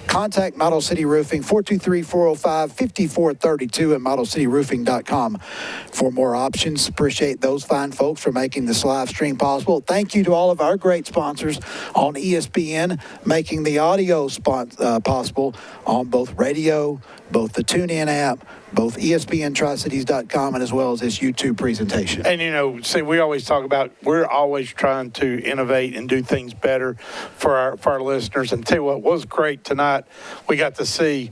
[SPEAKER 5] Contact Model City Roofing, 423-405-5432 and modelcityroofing.com for more options. Appreciate those fine folks for making this live stream possible. Thank you to all of our great sponsors on ESPN, making the audio possible on both radio, both the TuneIn app, both ESPN Tri-Cities.com, and as well as this YouTube presentation.
[SPEAKER 10] And, see, we always talk about we're always trying to innovate and do things better for our listeners. And tell you what was great tonight, we got to see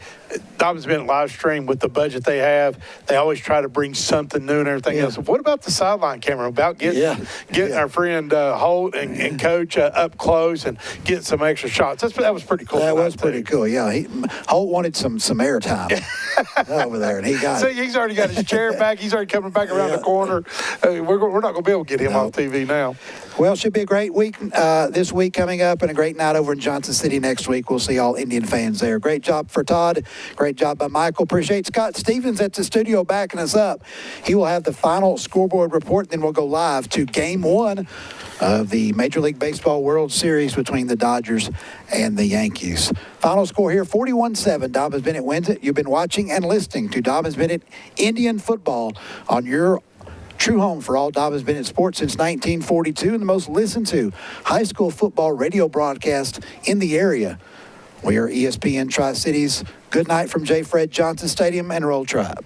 [SPEAKER 10] Dobyns-Bennett live stream with the budget they have. They always try to bring something new and everything else. What about the sideline camera? About getting our friend Holt and Coach up close and getting some extra shots. That was pretty cool.
[SPEAKER 5] That was pretty cool, yeah. Holt wanted some airtime over there, and he got it.
[SPEAKER 10] See, he's already got his chair back. He's already coming back around the corner. We're not going to be able to get him off TV now.
[SPEAKER 5] Well, it should be a great week this week coming up, and a great night over in Johnson City next week. We'll see all Indian fans there. Great job for Todd. Great job by Michael. Appreciate Scott Stevens at the studio backing us up. He will have the final scoreboard report, then we'll go live to Game 1 of the Major League Baseball World Series between the Dodgers and the Yankees. Final score here, 41-7. Dobyns-Bennett wins it. You've been watching and listening to Dobyns-Bennett Indian football on your true home for all Dobyns-Bennett sports since 1942 and the most listened to high school football radio broadcast in the area. We are ESPN Tri-Cities. Good night from J. Fred Johnson Stadium and Roll Tribe.